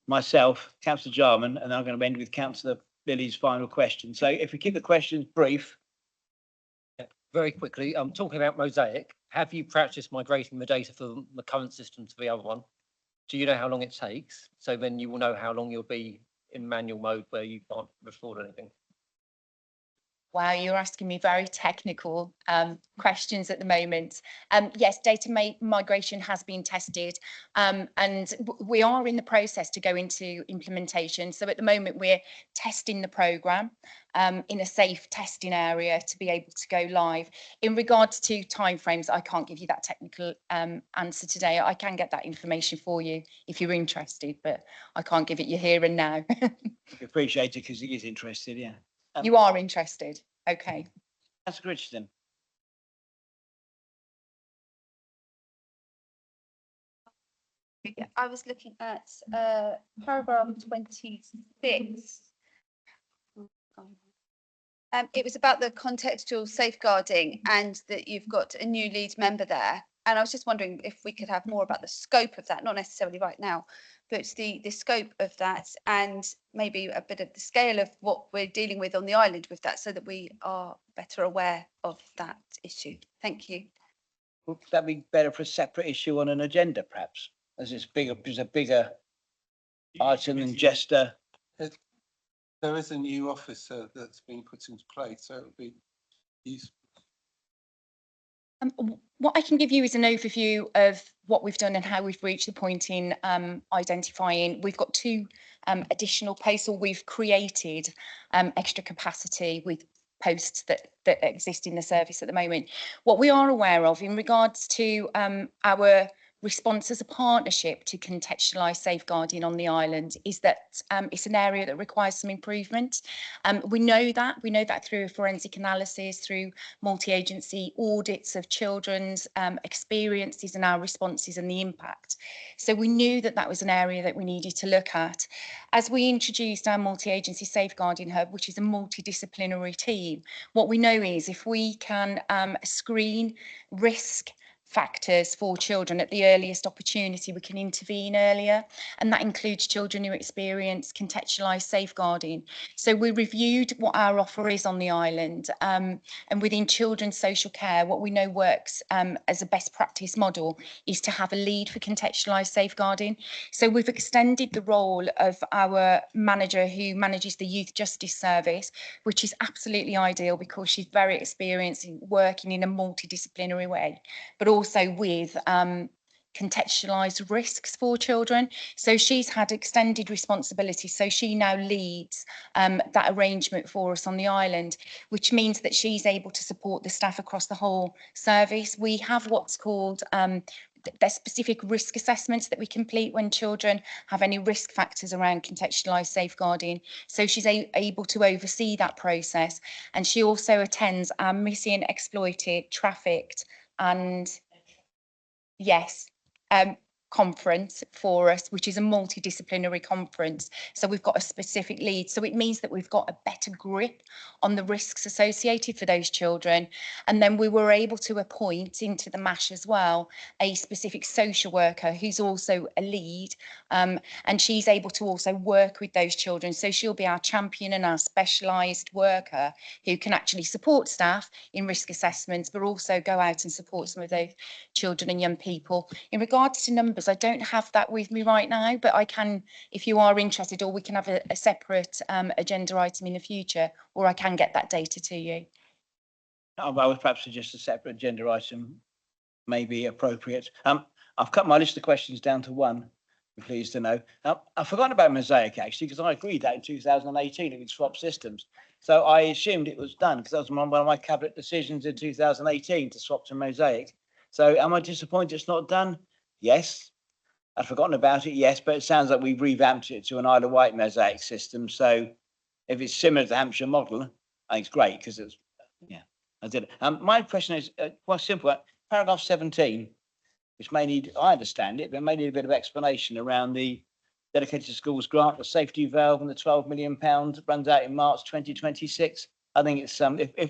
myself, Councillor Jarman, and then I'm going to end with Councillor Lily's final question. So if we keep the questions brief. Very quickly, I'm talking about Mosaic. Have you practiced migrating the data from the current system to the other one? Do you know how long it takes? So then you will know how long you'll be in manual mode where you can't record anything. Wow, you're asking me very technical questions at the moment. Yes, data migration has been tested, and we are in the process to go into implementation. So at the moment, we're testing the programme in a safe testing area to be able to go live. In regards to timeframes, I can't give you that technical answer today. I can get that information for you if you're interested, but I can't give it you here and now. Appreciate it because he is interested, yeah. You are interested, okay. Councillor Richardson. Yeah, I was looking at paragraph 26. It was about the contextual safeguarding and that you've got a new lead member there. And I was just wondering if we could have more about the scope of that, not necessarily right now, but the scope of that and maybe a bit of the scale of what we're dealing with on the island with that so that we are better aware of that issue. Thank you. Would that be better for a separate issue on an agenda, perhaps? As it's a bigger item than just a... There is a new officer that's been put into place, so it would be useful. What I can give you is an overview of what we've done and how we've reached the point in identifying. We've got 2 additional posts, or we've created extra capacity with posts that exist in the service at the moment. What we are aware of in regards to our response as a partnership to contextualise safeguarding on the island is that it's an area that requires some improvement. We know that through a forensic analysis, through multi-agency audits of children's experiences and our responses and the impact. So we knew that that was an area that we needed to look at. As we introduced our multi-agency safeguarding hub, which is a multidisciplinary team, what we know is if we can screen risk factors for children at the earliest opportunity, we can intervene earlier, and that includes children who experience contextualised safeguarding. So we reviewed what our offer is on the island, and within children's social care, what we know works as a best practice model is to have a lead for contextualised safeguarding. So we've extended the role of our manager who manages the Youth Justice Service, which is absolutely ideal because she's very experienced in working in a multidisciplinary way, but also with contextualised risks for children. So she's had extended responsibility. So she now leads that arrangement for us on the island, which means that she's able to support the staff across the whole service. We have what's called there's specific risk assessments that we complete when children have any risk factors around contextualised safeguarding. So she's able to oversee that process. And she also attends our missing, exploited, trafficked and conference for us, which is a multidisciplinary conference. So we've got a specific lead. So it means that we've got a better grip on the risks associated for those children. And then we were able to appoint into the MASH as well a specific social worker who's also a lead, and she's able to also work with those children. So she'll be our champion and our specialised worker who can actually support staff in risk assessments, but also go out and support some of those children and young people. In regards to numbers, I don't have that with me right now, but I can, if you are interested, or we can have a separate agenda item in the future, or I can get that data to you. I would perhaps suggest a separate agenda item may be appropriate. I've cut my list of questions down to one, I'm pleased to know. I've forgotten about Mosaic actually, because I agreed that in 2018 it would swap systems. So I assumed it was done because that was one of my cabinet decisions in 2018 to swap to Mosaic. So am I disappointed it's not done? Yes. I'd forgotten about it, yes, but it sounds like we've revamped it to an Isle of Wight Mosaic system. So if it's similar to the Hampshire model, I think it's great because it's, yeah, I did it. My question is quite simple. Paragraph 17, which may need, I understand it, but may need a bit of explanation around the dedicated schools grant, the safety valve and the £12 million runs out in March 2026. I think it's,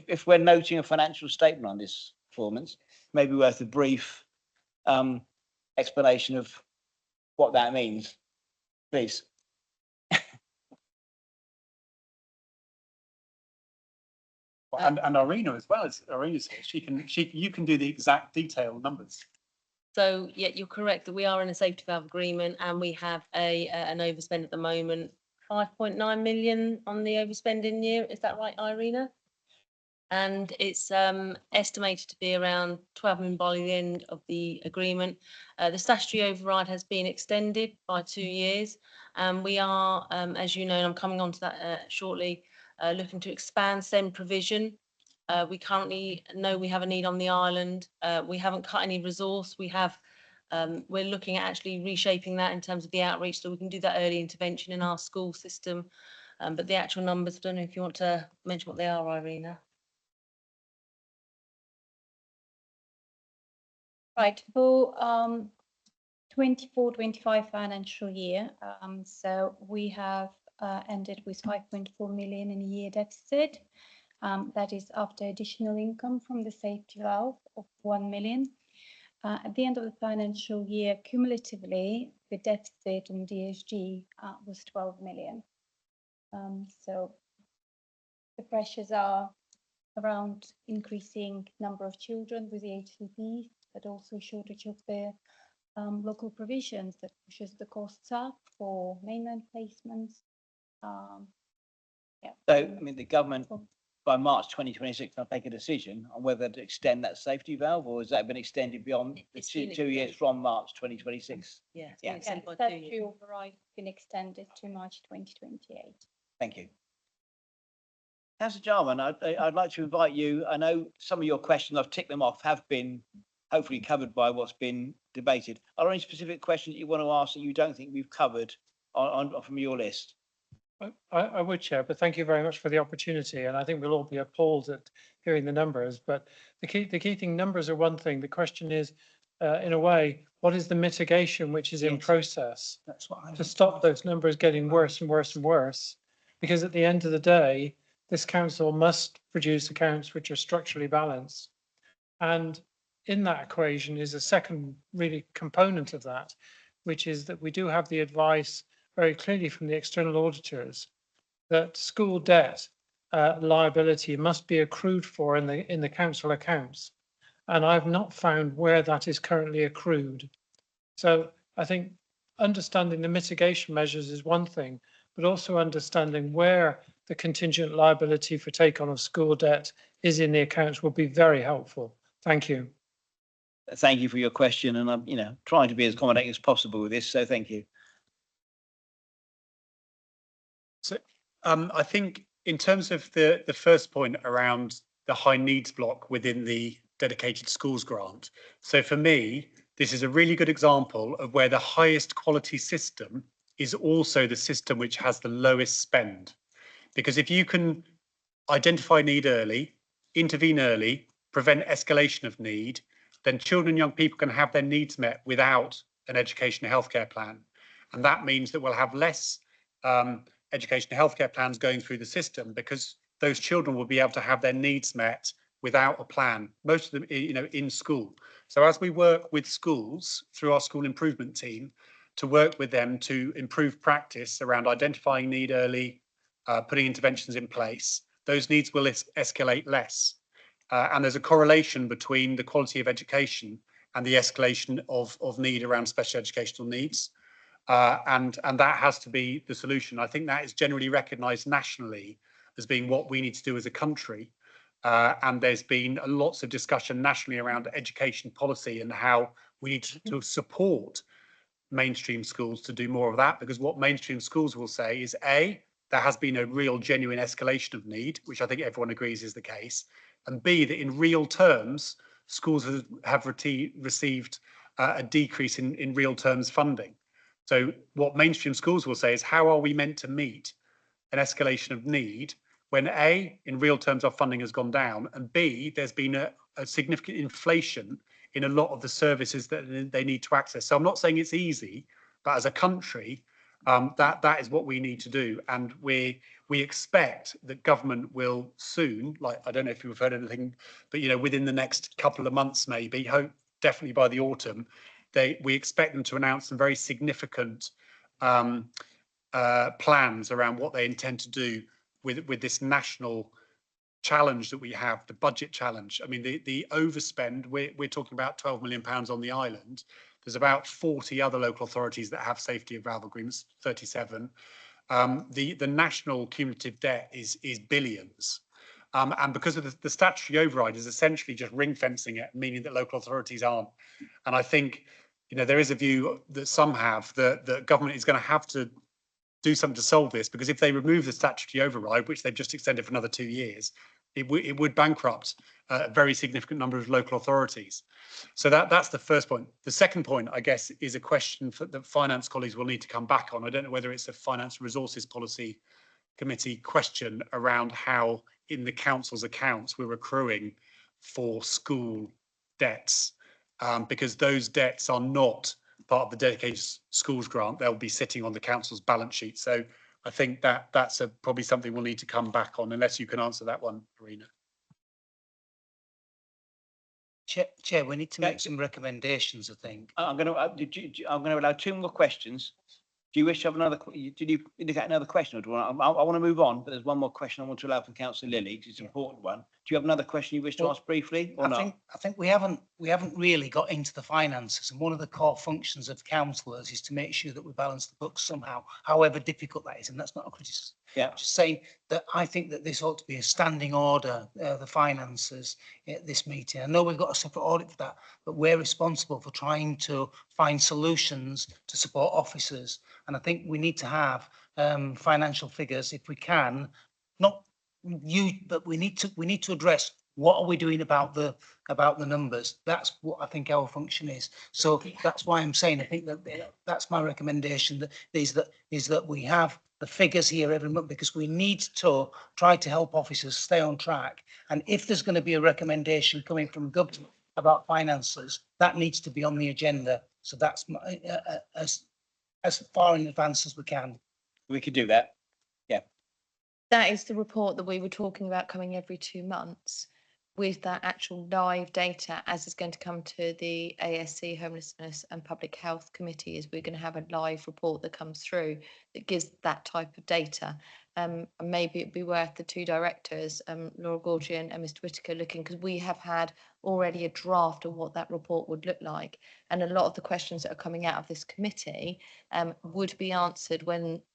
if we're noting a financial statement on this performance, maybe worth a brief explanation of what that means, please. And Irina as well, as Irina's here, you can do the exact detail numbers. So yeah, you're correct that we are in a safety valve agreement and we have an overspend at the moment, 5.9 million on the overspending year. Is that right, Irina? And it's estimated to be around 12 million by the end of the agreement. The statutory override has been extended by 2 years, and we are, as you know, and I'm coming on to that shortly, looking to expand SEND provision. We currently know we have a need on the island. We haven't cut any resource. We're looking at actually reshaping that in terms of the outreach so we can do that early intervention in our school system. But the actual numbers, I don't know if you want to mention what they are, Irina. Right, for 24-25 financial year, so we have ended with 5.4 million in a year deficit. That is after additional income from the safety valve of 1 million. At the end of the financial year, cumulatively, the deficit on DSG was 12 million. So the pressures are around increasing number of children with the HCP, but also shortage of the local provisions that pushes the costs up for mainland placements. So, I mean, the government by March 2026 will take a decision on whether to extend that safety valve, or has that been extended beyond the two years from March 2026? Yeah, Yeah, statutory override been extended to March 2028. Thank you. Councillor Jarman, I'd like to invite you. I know some of your questions, I've ticked them off, have been hopefully covered by what's been debated. Are there any specific questions that you want to ask that you don't think we've covered from your list? I would, Chair, but thank you very much for the opportunity. And I think we'll all be appalled at hearing the numbers. But the key thing, numbers are one thing. The question is, in a way, what is the mitigation which is in process That's what to stop those numbers getting worse and worse and worse? Because at the end of the day, this council must produce accounts which are structurally balanced. And in that equation is a second really component of that, which is that we do have the advice very clearly from the external auditors that school debt liability must be accrued for in the council accounts. And I've not found where that is currently accrued. So I think understanding the mitigation measures is one thing, but also understanding where the contingent liability for take on of school debt is in the accounts will be very helpful. Thank you. Thank you for your question, and I'm, trying to be as accommodating as possible with this. So thank you. So I think in terms of the first point around the high needs block within the dedicated schools grant. So for me, this is a really good example of where the highest quality system is also the system which has the lowest spend. Because if you can identify need early, intervene early, prevent escalation of need, then children and young people can have their needs met without an education and healthcare plan. And that means that we'll have less education and healthcare plans going through the system because those children will be able to have their needs met without a plan, most of them, in school. So as we work with schools through our school improvement team to work with them to improve practice around identifying need early, putting interventions in place, those needs will escalate less. And there's a correlation between the quality of education and the escalation of need around special educational needs. And that has to be the solution. I think that is generally recognised nationally as being what we need to do as a country. And there's been lots of discussion nationally around education policy and how we need to support mainstream schools to do more of that, because what mainstream schools will say is A, there has been a real genuine escalation of need, which I think everyone agrees is the case, and B, that in real terms, schools have received a decrease in real terms funding. So what mainstream schools will say is, how are we meant to meet an escalation of need when A, in real terms, our funding has gone down, and B, there's been a significant inflation in a lot of the services that they need to access. So I'm not saying it's easy, but as a country, that is what we need to do. And we expect that government will soon, like, I don't know if you've heard anything, but within the next couple of months, maybe, hope definitely by the autumn, we expect them to announce some very significant plans around what they intend to do with this national challenge that we have, the budget challenge. I mean, the overspend, we're talking about £12 million on the island. There's about 40 other local authorities that have safety of valve agreements, 37. The national cumulative debt is billions. And because of the statutory override is essentially just ring fencing it, meaning that local authorities aren't. And I think, there is a view that some have that government is going to have to do something to solve this, because if they remove the statutory override, which they've just extended for another 2 years, it would bankrupt a very significant number of local authorities. So that's the first point. The second point, I guess, is a question that finance colleagues will need to come back on. I don't know whether it's a finance resources policy committee question around how in the council's accounts we're accruing for school debts, because those debts are not part of the dedicated schools grant. They'll be sitting on the council's balance sheet. So I think that's probably something we'll need to come back on, unless you can answer that one, Marina. Chair, we need to make some recommendations, I think. I'm going to allow 2 more questions. Do you wish to have another? Did you indicate another question? Or do I want to move on, but there's one more question I want to allow from Councillor Lilly, because it's an important one. Do you have another question you wish to ask briefly, or not? I think we haven't really got into the finances, and one of the core functions of councillors is to make sure that we balance the books somehow, however difficult that is, and that's not a criticism. Yeah. Just saying that I think that this ought to be a standing order, the finances at this meeting. I know we've got a separate audit for that, but we're responsible for trying to find solutions to support officers. And I think we need to have financial figures, if we can, not but we need to address what are we doing about the numbers. That's what I think our function is. So that's why I'm saying I think that's my recommendation, that is that we have the figures here every month, because we need to try to help officers stay on track. And if there's going to be a recommendation coming from government about finances, that needs to be on the agenda. So that's as far in advance as we can. We could do that. That is the report that we were talking about coming every 2 months with that actual live data, as is going to come to the ASC Homelessness and Public Health Committee, is we're going to have a live report that comes through that gives that type of data. And maybe it'd be worth the two directors, Laura Gorgian and Mr. Whitaker, looking, because we have had already a draft of what that report would look like. And a lot of the questions that are coming out of this committee would be answered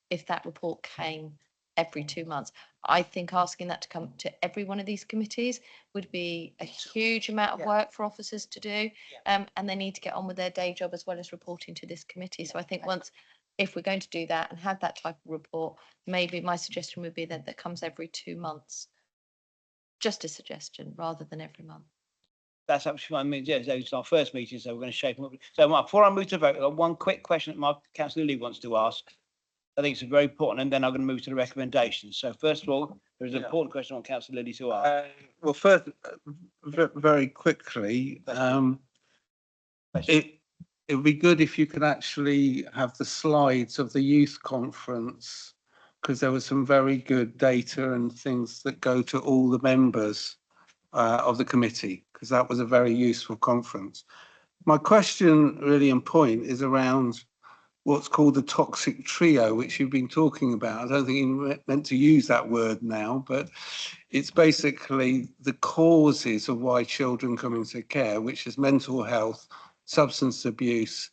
if that report came every 2 months. I think asking that to come to every one of these committees would be a huge amount of work for officers to do. And they need to get on with their day job as well as reporting to this committee. So I think if we're going to do that and have that type of report, maybe my suggestion would be that comes every 2 months. Just a suggestion rather than every month. That's absolutely fine. I mean, yeah, it's our first meeting, so we're going to shape them up. So Mark, before I move to vote, I've got one quick question that my Councillor Lilly wants to ask. I think it's very important, and then I'm going to move to the recommendations. So first of all, there is an important question on Councillor Lilly to ask. Well, first, very quickly, it would be good if you could actually have the slides of the youth conference, because there was some very good data and things that go to all the members of the committee, because that was a very useful conference. My question really and point is around what's called the toxic trio, which you've been talking about. I don't think you meant to use that word now, but it's basically the causes of why children come into care, which is mental health, substance abuse,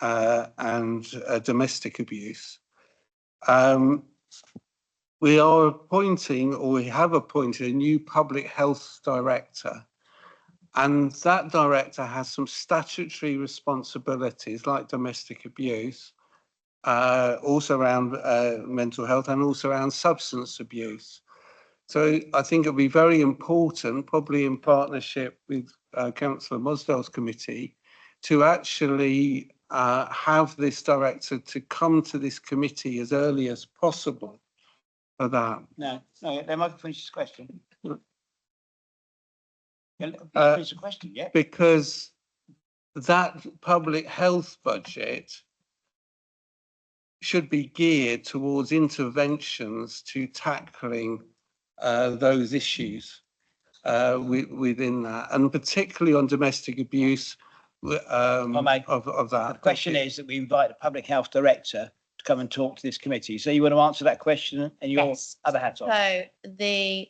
and domestic abuse. We are appointing, or we have appointed, a new public health director. And that director has some statutory responsibilities like domestic abuse, also around mental health, and also around substance abuse. So I think it'll be very important, probably in partnership with Councillor Mosdell's committee, to actually have this director to come to this committee as early as possible for that. No, let Michael finish his question. Finish the question, yeah. Because that public health budget should be geared towards interventions to tackling those issues within that, and particularly on domestic abuse of that. The question is that we invite the public health director to come and talk to this committee. So you want to answer that question and your other hat on? So the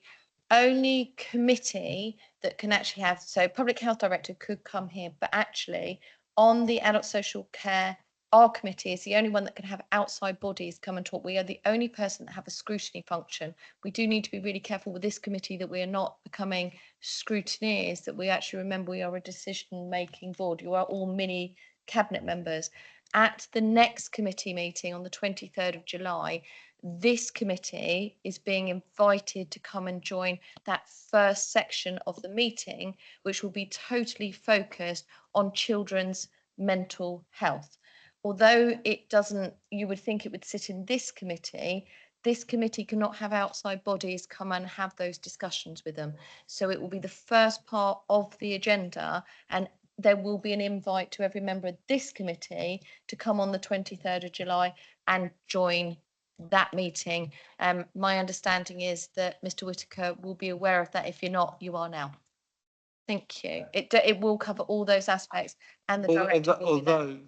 only committee that can actually have, so public health director could come here, but actually on the adult social care, our committee is the only one that can have outside bodies come and talk. We are the only person that have a scrutiny function. We do need to be really careful with this committee that we are not becoming scrutineers, that we actually remember we are a decision-making board. You are all mini cabinet members. At the next committee meeting on the 23rd of July, this committee is being invited to come and join that first section of the meeting, which will be totally focused on children's mental health. Although it doesn't, you would think it would sit in this committee cannot have outside bodies come and have those discussions with them. So it will be the first part of the agenda, and there will be an invite to every member of this committee to come on the 23rd of July and join that meeting. My understanding is that Mr. Whitaker will be aware of that. If you're not, you are now. Thank you. It will cover all those aspects, and the director will be there. Although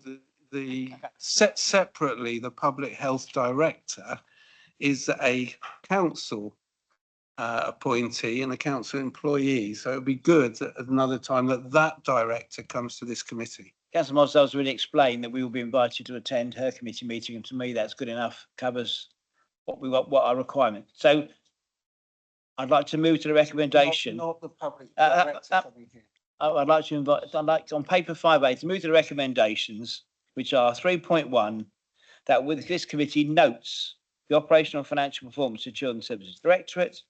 the set separately, the public health director is a council appointee and a council employee. So it'd be good at another time that director comes to this committee. Councillor Mosdell's already explained that we will be invited to attend her committee meeting, and to me that's good enough, covers what our requirement. So I'd like to move to the recommendation. Not the public director coming here. I'd like on paper 5A to move to the recommendations, which are 3.1, that with this committee notes the operational and financial performance of Children's Services Directorate,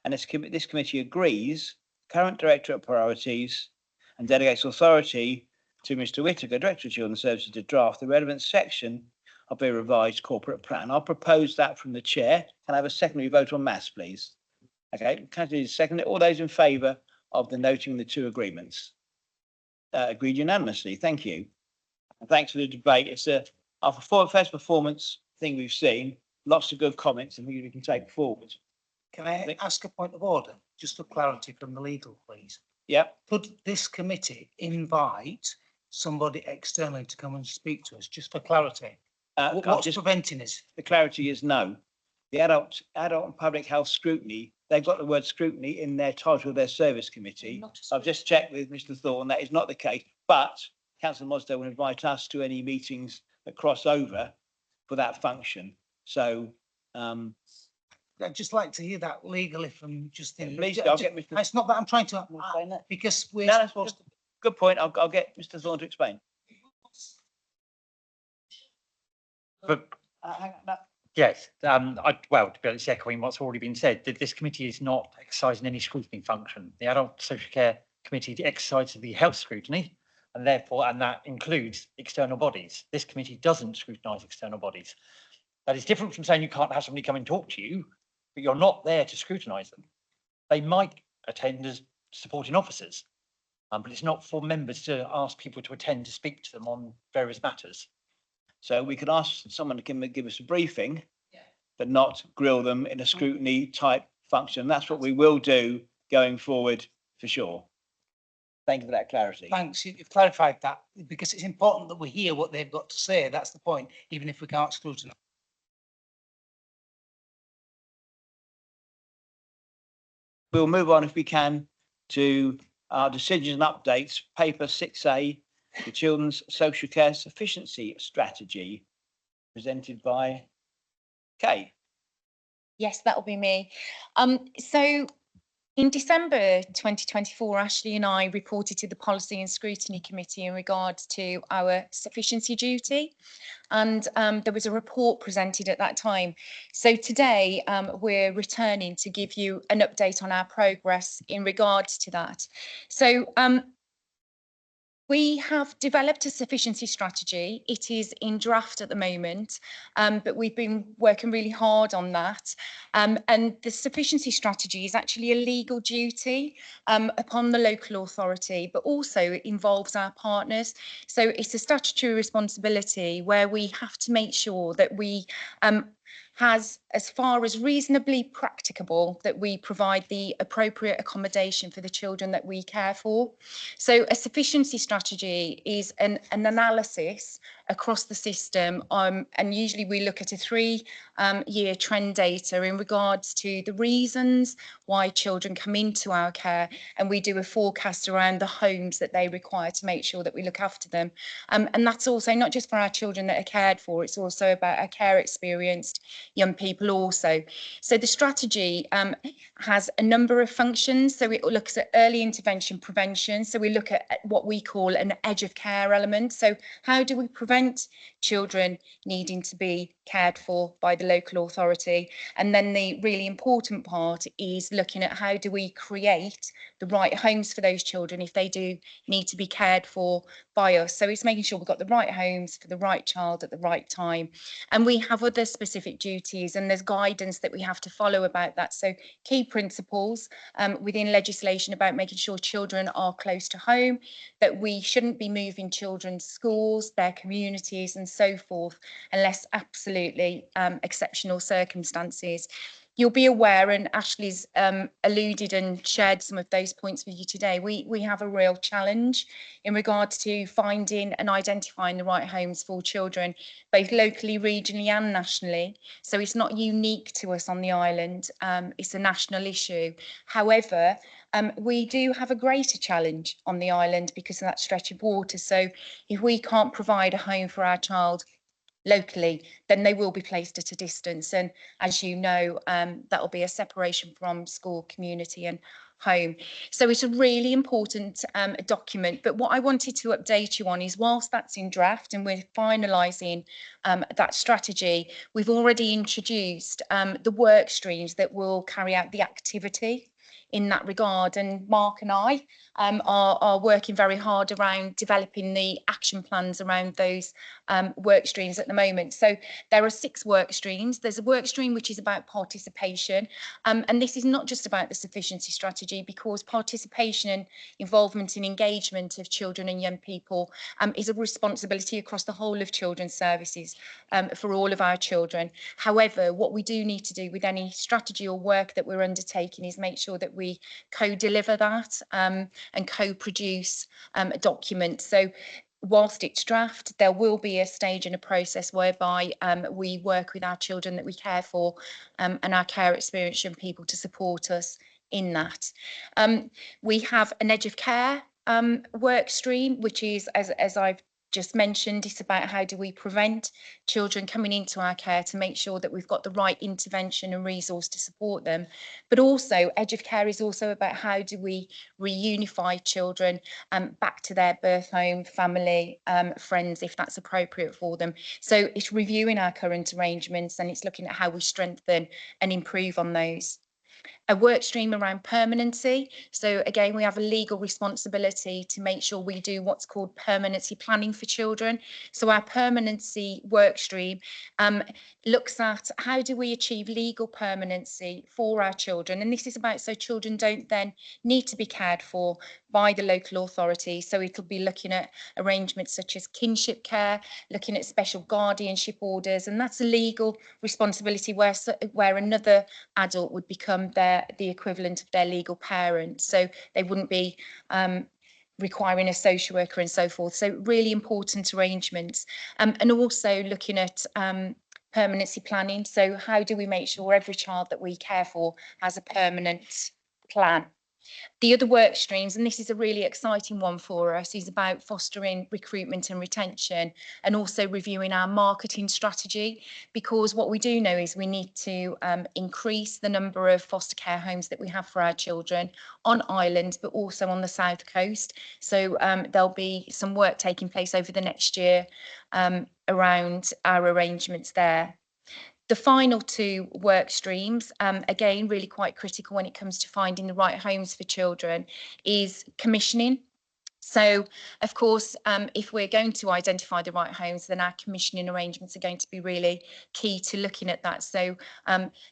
and this committee agrees current Directorate priorities and delegates authority to Mr. Whittaker, Director of Children's Services, to draft the relevant section of a revised corporate plan. I'll propose that from the chair. Can I have a secondary vote on mass, please? Okay, can I do the second? All those in favour of the noting the two agreements? Agreed unanimously. Thank you. And thanks for the debate. It's our first performance thing we've seen. Lots of good comments and we can take forward. Can I ask a point of order, just for clarity from the legal, please? Yeah. Could this committee invite somebody externally to come and speak to us, just for clarity? What's preventing us? The clarity is no. The adult and public health scrutiny, they've got the word scrutiny in their title of their service committee. I've just checked with Mr. Thorne, that is not the case, but Councillor Mosdale will invite us to any meetings that cross over for that function. So I'd just like to hear that legally from Justin. Please, I'll get Mr. It's not that I'm trying to, because we're No, supposed to. Good point. I'll get Mr. Thorne to explain. But yes, well, to be honest, echoing what's already been said, that this committee is not exercising any scrutiny function. The Adult Social Care Committee exercises the health scrutiny, and therefore, and that includes external bodies. This committee doesn't scrutinise external bodies. That is different from saying you can't have somebody come and talk to you, but you're not there to scrutinise them. They might attend as supporting officers, but it's not for members to ask people to attend to speak to them on various matters. So we could ask someone to give us a briefing, but not grill them in a scrutiny type function. That's what we will do going forward for sure. Thank you for that clarity. Thanks, you've clarified that, because it's important that we hear what they've got to say. That's the point, even if we can't scrutinise. We'll move on, if we can, to our decisions and updates, paper 6A, the Children's Social Care Sufficiency Strategy, presented by Kay. Yes, that'll be me. So in December 2024, Ashley and I reported to the Policy and Scrutiny Committee in regards to our sufficiency duty. And there was a report presented at that time. So today we're returning to give you an update on our progress in regards to that. So we have developed a sufficiency strategy. It is in draft at the moment, but we've been working really hard on that. And the sufficiency strategy is actually a legal duty upon the local authority, but also involves our partners. So it's a statutory responsibility where we have to make sure that we has, as far as reasonably practicable, that we provide the appropriate accommodation for the children that we care for. So a sufficiency strategy is an analysis across the system, and usually we look at a 3-year trend data in regards to the reasons why children come into our care, and we do a forecast around the homes that they require to make sure that we look after them. And that's also not just for our children that are cared for, it's also about our care experienced young people also. So the strategy has a number of functions. So it looks at early intervention prevention. So we look at what we call an edge of care element. So how do we prevent children needing to be cared for by the local authority? And then the really important part is looking at how do we create the right homes for those children if they do need to be cared for by us. So it's making sure we've got the right homes for the right child at the right time. And we have other specific duties, and there's guidance that we have to follow about that. So key principles within legislation about making sure children are close to home, that we shouldn't be moving children's schools, their communities and so forth, unless absolutely exceptional circumstances. You'll be aware, and Ashley's alluded and shared some of those points with you today, we have a real challenge in regards to finding and identifying the right homes for children, both locally, regionally and nationally. So it's not unique to us on the island, it's a national issue. However, we do have a greater challenge on the island because of that stretch of water. So if we can't provide a home for our child locally, then they will be placed at a distance. And as you know, that will be a separation from school, community and home. So it's a really important document. But what I wanted to update you on is, whilst that's in draft and we're finalising that strategy, we've already introduced the work streams that will carry out the activity in that regard. And Mark and I are working very hard around developing the action plans around those work streams at the moment. So there are 6 work streams. There's a work stream which is about participation. And this is not just about the sufficiency strategy, because participation and involvement and engagement of children and young people is a responsibility across the whole of children's services for all of our children. However, what we do need to do with any strategy or work that we're undertaking is make sure that we co-deliver that and co-produce a document. So whilst it's draft, there will be a stage and a process whereby we work with our children that we care for and our care experience young people to support us in that. We have an edge of care work stream, which is, as I've just mentioned, it's about how do we prevent children coming into our care to make sure that we've got the right intervention and resource to support them. But also, edge of care is also about how do we reunify children back to their birth home, family, friends, if that's appropriate for them. So it's reviewing our current arrangements and it's looking at how we strengthen and improve on those. A work stream around permanency. So again, we have a legal responsibility to make sure we do what's called permanency planning for children. So our permanency work stream looks at how do we achieve legal permanency for our children. And this is about so children don't then need to be cared for by the local authority. So it'll be looking at arrangements such as kinship care, looking at special guardianship orders, and that's a legal responsibility where another adult would become the equivalent of their legal parent. So they wouldn't be requiring a social worker and so forth. So really important arrangements. And also looking at permanency planning. So how do we make sure every child that we care for has a permanent plan? The other work streams, and this is a really exciting one for us, is about fostering recruitment and retention and also reviewing our marketing strategy, because what we do know is we need to increase the number of foster care homes that we have for our children on islands, but also on the south coast. So there'll be some work taking place over the next year around our arrangements there. The final 2 work streams, again, really quite critical when it comes to finding the right homes for children, is commissioning. So, of course, if we're going to identify the right homes, then our commissioning arrangements are going to be really key to looking at that. So,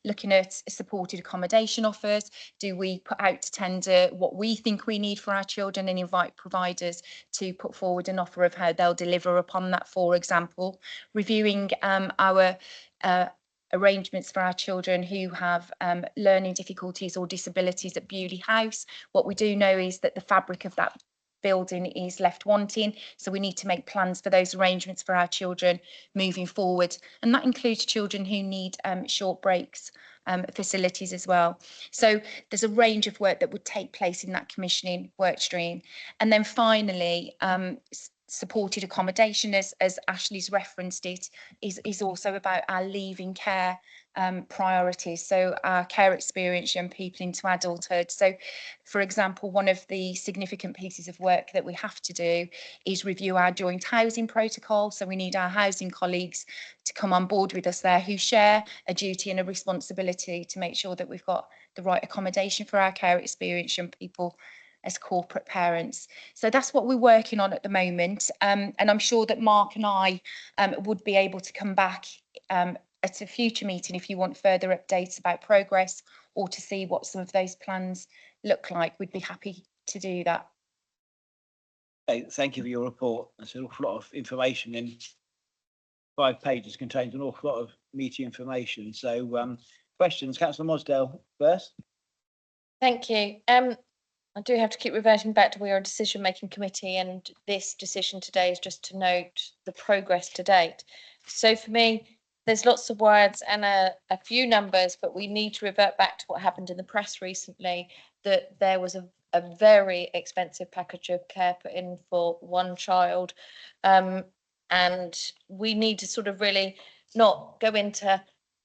looking at supported accommodation offers, do we put out to tender what we think we need for our children and invite providers to put forward an offer of how they'll deliver upon that, for example, reviewing our arrangements for our children who have learning difficulties or disabilities at Bewley House. What we do know is that the fabric of that building is left wanting, so we need to make plans for those arrangements for our children moving forward, and that includes children who need short breaks facilities as well. So there's a range of work that would take place in that commissioning work stream. And then finally, supported accommodation, as Ashley's referenced it, is also about our leaving care priorities. So our care experience young people into adulthood. So, for example, one of the significant pieces of work that we have to do is review our joint housing protocol. So we need our housing colleagues to come on board with us there, who share a duty and a responsibility to make sure that we've got the right accommodation for our care experience young people as corporate parents. So that's what we're working on at the moment. And I'm sure that Mark and I would be able to come back at a future meeting if you want further updates about progress or to see what some of those plans look like. We'd be happy to do that. Okay, thank you for your report. That's an awful lot of information in 5 pages, contains an awful lot of meaty information. So questions, Councillor Mosdale first. Thank you. I do have to keep reverting back to we are a decision-making committee, and this decision today is just to note the progress to date. So for me, there's lots of words and a few numbers, but we need to revert back to what happened in the press recently, that there was a very expensive package of care put in for one child. And we need to sort of really not go into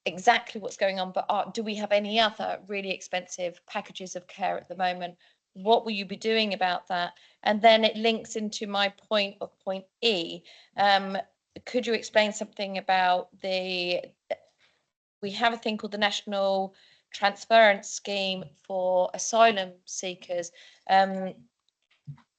exactly what's going on, but do we have any other really expensive packages of care at the moment? What will you be doing about that? And then it links into my point of point E. Could you explain something about we have a thing called the National Transference Scheme for asylum seekers.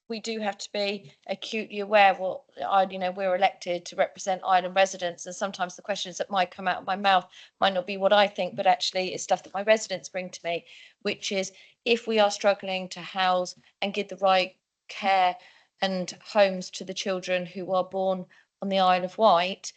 We do have to be acutely aware we're elected to represent island residents, and sometimes the questions that might come out of my mouth might not be what I think, but actually it's stuff that my residents bring to me, which is if we are struggling to house and give the right care and homes to the children who are born on the Isle of Wight,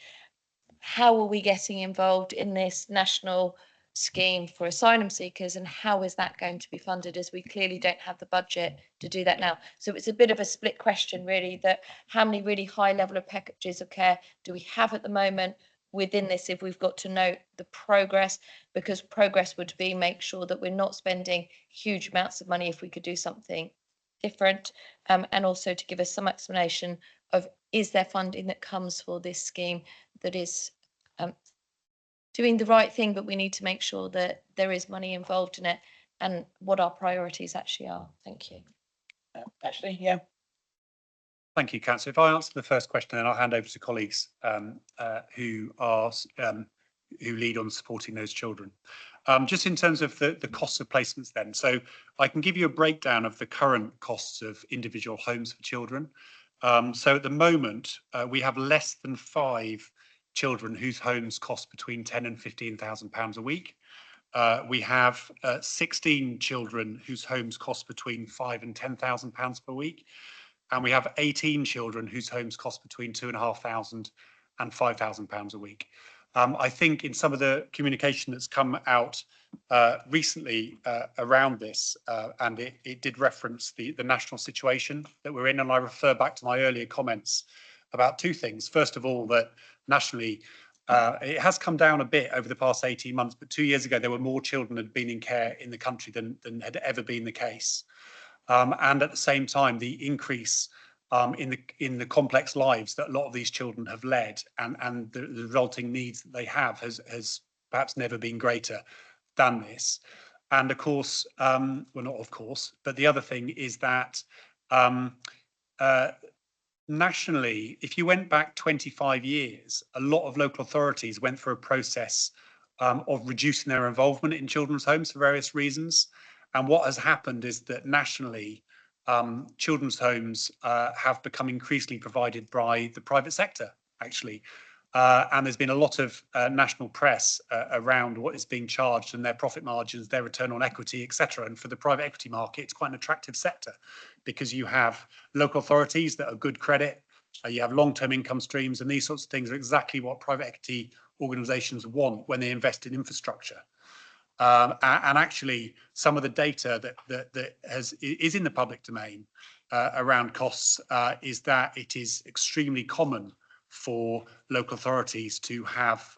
how are we getting involved in this national scheme for asylum seekers, and how is that going to be funded, as we clearly don't have the budget to do that now? So it's a bit of a split question, really, that how many really high level of packages of care do we have at the moment within this, if we've got to note the progress, because progress would be make sure that we're not spending huge amounts of money if we could do something different, and also to give us some explanation of, is there funding that comes for this scheme that is doing the right thing, but we need to make sure that there is money involved in it, and what our priorities actually are. Thank you. Ashley, yeah. Thank you, Councillor. If I answer the first question, then I'll hand over to colleagues who lead on supporting those children. Just in terms of the costs of placements then, so I can give you a breakdown of the current costs of individual homes for children. So at the moment, we have less than 5 children whose homes cost between £10,000 and £15,000 a week. We have 16 children whose homes cost between £5,000 and £10,000 per week. And we have 18 children whose homes cost between £2,500 and £5,000 a week. I think in some of the communication that's come out recently around this, and it did reference the national situation that we're in, and I refer back to my earlier comments about 2 things. First of all, that nationally, it has come down a bit over the past 18 months, but 2 years ago, there were more children that had been in care in the country than had ever been the case. And at the same time, the increase in the complex lives that a lot of these children have led, and the resulting needs that they have has perhaps never been greater than this. And of course, well, not of course, but the other thing is that nationally, if you went back 25 years, a lot of local authorities went through a process of reducing their involvement in children's homes for various reasons. And what has happened is that nationally, children's homes have become increasingly provided by the private sector, actually. And there's been a lot of national press around what is being charged and their profit margins, their return on equity, etc. And for the private equity market, it's quite an attractive sector because you have local authorities that are good credit, you have long-term income streams, and these sorts of things are exactly what private equity organisations want when they invest in infrastructure. And actually, some of the data that is in the public domain around costs is that it is extremely common for local authorities to have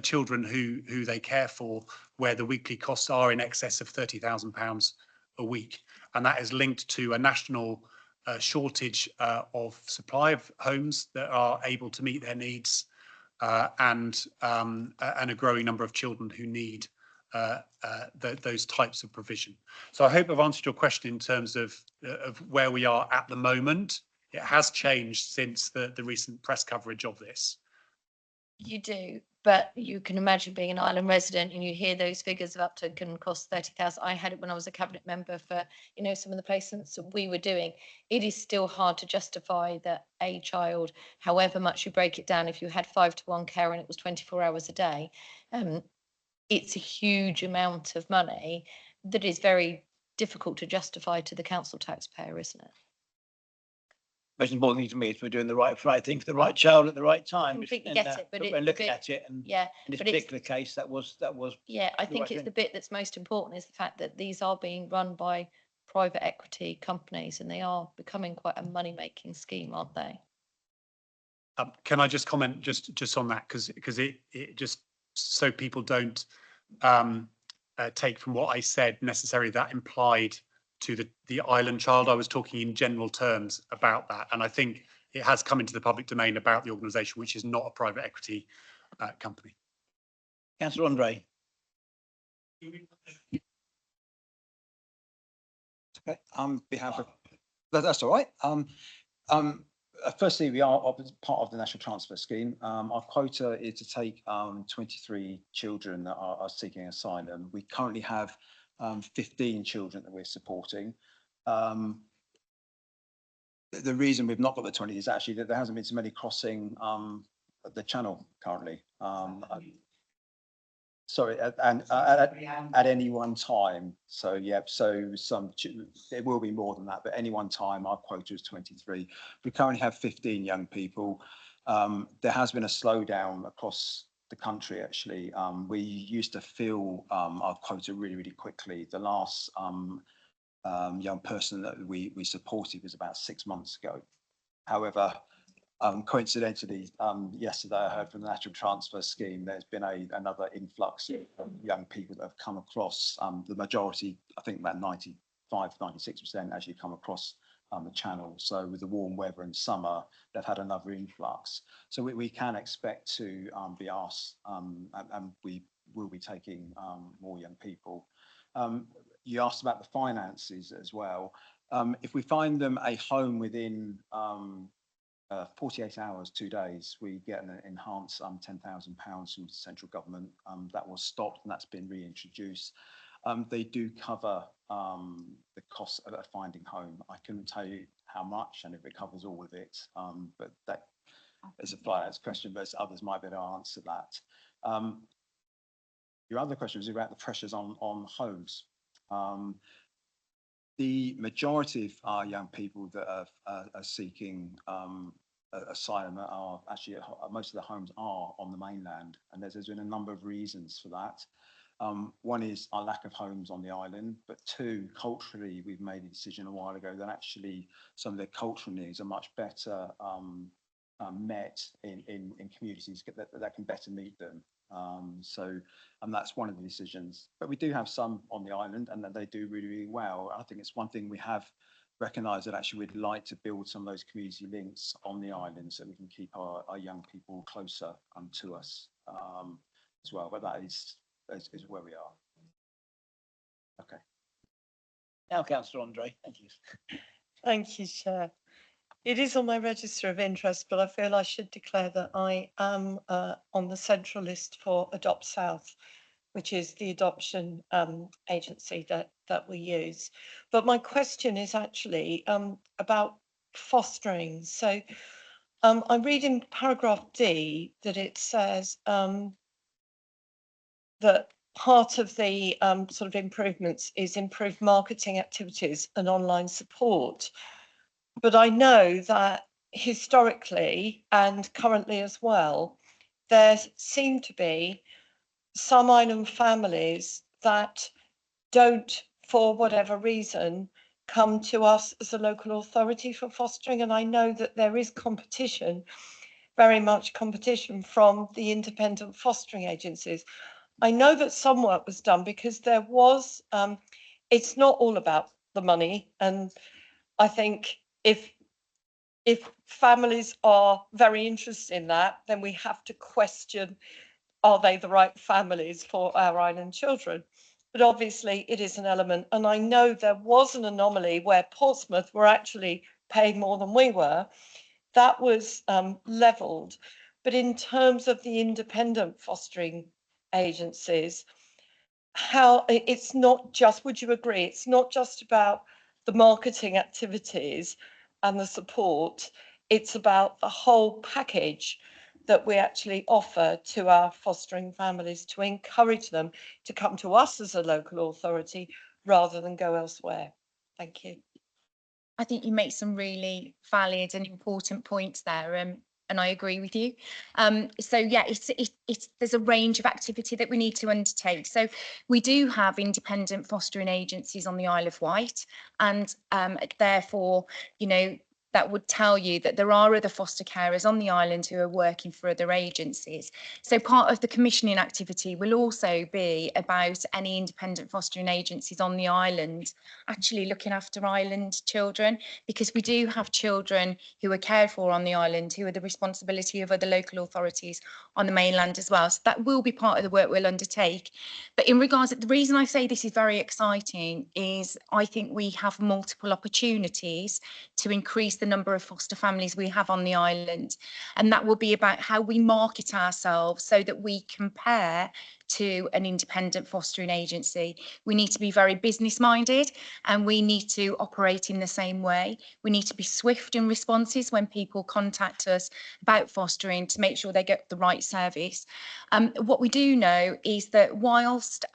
children who they care for, where the weekly costs are in excess of £30,000 a week, and that is linked to a national shortage of supply of homes that are able to meet their needs. And a growing number of children who need those types of provision. So I hope I've answered your question in terms of where we are at the moment. It has changed since the recent press coverage of this. You do, but you can imagine being an island resident and you hear those figures of up to can cost 30,000. I had it when I was a cabinet member for, some of the placements that we were doing. It is still hard to justify that a child, however much you break it down, if you had 5-to-1 care and it was 24 hours a day, it's a huge amount of money that is very difficult to justify to the council taxpayer, isn't it? Most important thing to me is we're doing the right thing for the right child at the right time. Completely get it, but we're looking at it, and yeah, in this particular case, that was. Yeah, I think it's the bit that's most important is the fact that these are being run by private equity companies, and they are becoming quite a money-making scheme, aren't they? Can I just comment just on that, because it just so people don't take from what I said necessarily that implied to the island child. I was talking in general terms about that, and I think it has come into the public domain about the organisation, which is not a private equity company. Councillor Andre. Okay, on behalf of, that's all right. Firstly, we are part of the National Transfer Scheme. Our quota is to take 23 children that are seeking asylum. We currently have 15 children that we're supporting. The reason we've not got the 20 is actually that there hasn't been so many crossing the channel currently. Sorry, at any one time. So yeah, so it will be more than that, but any one time our quota is 23. We currently have 15 young people. There has been a slowdown across the country actually. We used to fill our quota really, really quickly. The last young person that we supported was about 6 months ago. However, coincidentally, yesterday I heard from the National Transfer Scheme, there's been another influx of young people that have come across. The majority, I think about 95–96% actually come across the channel. So with the warm weather and summer, they've had another influx. So we can expect to be asked, and we will be taking more young people. You asked about the finances as well. If we find them a home within 48 hours, 2 days, we get an enhanced £10,000 from the central government. That was stopped and that's been reintroduced. They do cover the cost of finding home. I couldn't tell you how much and if it covers all of it, but that is a finance question, but others might be able to answer that. Your other question was about the pressures on homes. The majority of our young people that are seeking asylum are actually, most of the homes are on the mainland, and there's been a number of reasons for that. One is our lack of homes on the island, but two, culturally, we've made a decision a while ago that actually some of their cultural needs are much better met in communities that can better meet them. And that's one of the decisions. But we do have some on the island and that they do really, really well. I think it's one thing we have recognised that actually we'd like to build some of those community links on the island so we can keep our young people closer to us as well. But that is where we are. Okay. Now, Councillor Andre, thank you. Thank you, Chair. It is on my register of interest, but I feel I should declare that I am on the central list for Adopt South, which is the adoption agency that we use. But my question is actually about fostering. So I read in paragraph D that it says that part of the sort of improvements is improved marketing activities and online support. But I know that historically and currently as well, there seem to be some island families that don't, for whatever reason, come to us as a local authority for fostering. And I know that there is competition, very much competition from the independent fostering agencies. I know that some work was done because there was, it's not all about the money. And I think if families are very interested in that, then we have to question, are they the right families for our island children? But obviously it is an element. And I know there was an anomaly where Portsmouth were actually paying more than we were. That was levelled. But in terms of the independent fostering agencies, how it's not just, would you agree, it's not just about the marketing activities and the support, it's about the whole package that we actually offer to our fostering families to encourage them to come to us as a local authority rather than go elsewhere. Thank you. I think you make some really valid and important points there, and I agree with you. So yeah, there's a range of activity that we need to undertake. So we do have independent fostering agencies on the Isle of Wight, and therefore, you know, that would tell you that there are other foster carers on the island who are working for other agencies. So part of the commissioning activity will also be about any independent fostering agencies on the island actually looking after island children, because we do have children who are cared for on the island who are the responsibility of other local authorities on the mainland as well. So that will be part of the work we'll undertake. But in regards, the reason I say this is very exciting is I think we have multiple opportunities to increase the number of foster families we have on the island. And that will be about how we market ourselves so that we compare to an independent fostering agency. We need to be very business minded and we need to operate in the same way. We need to be swift in responses when people contact us about fostering to make sure they get the right service. What we do know is that whilst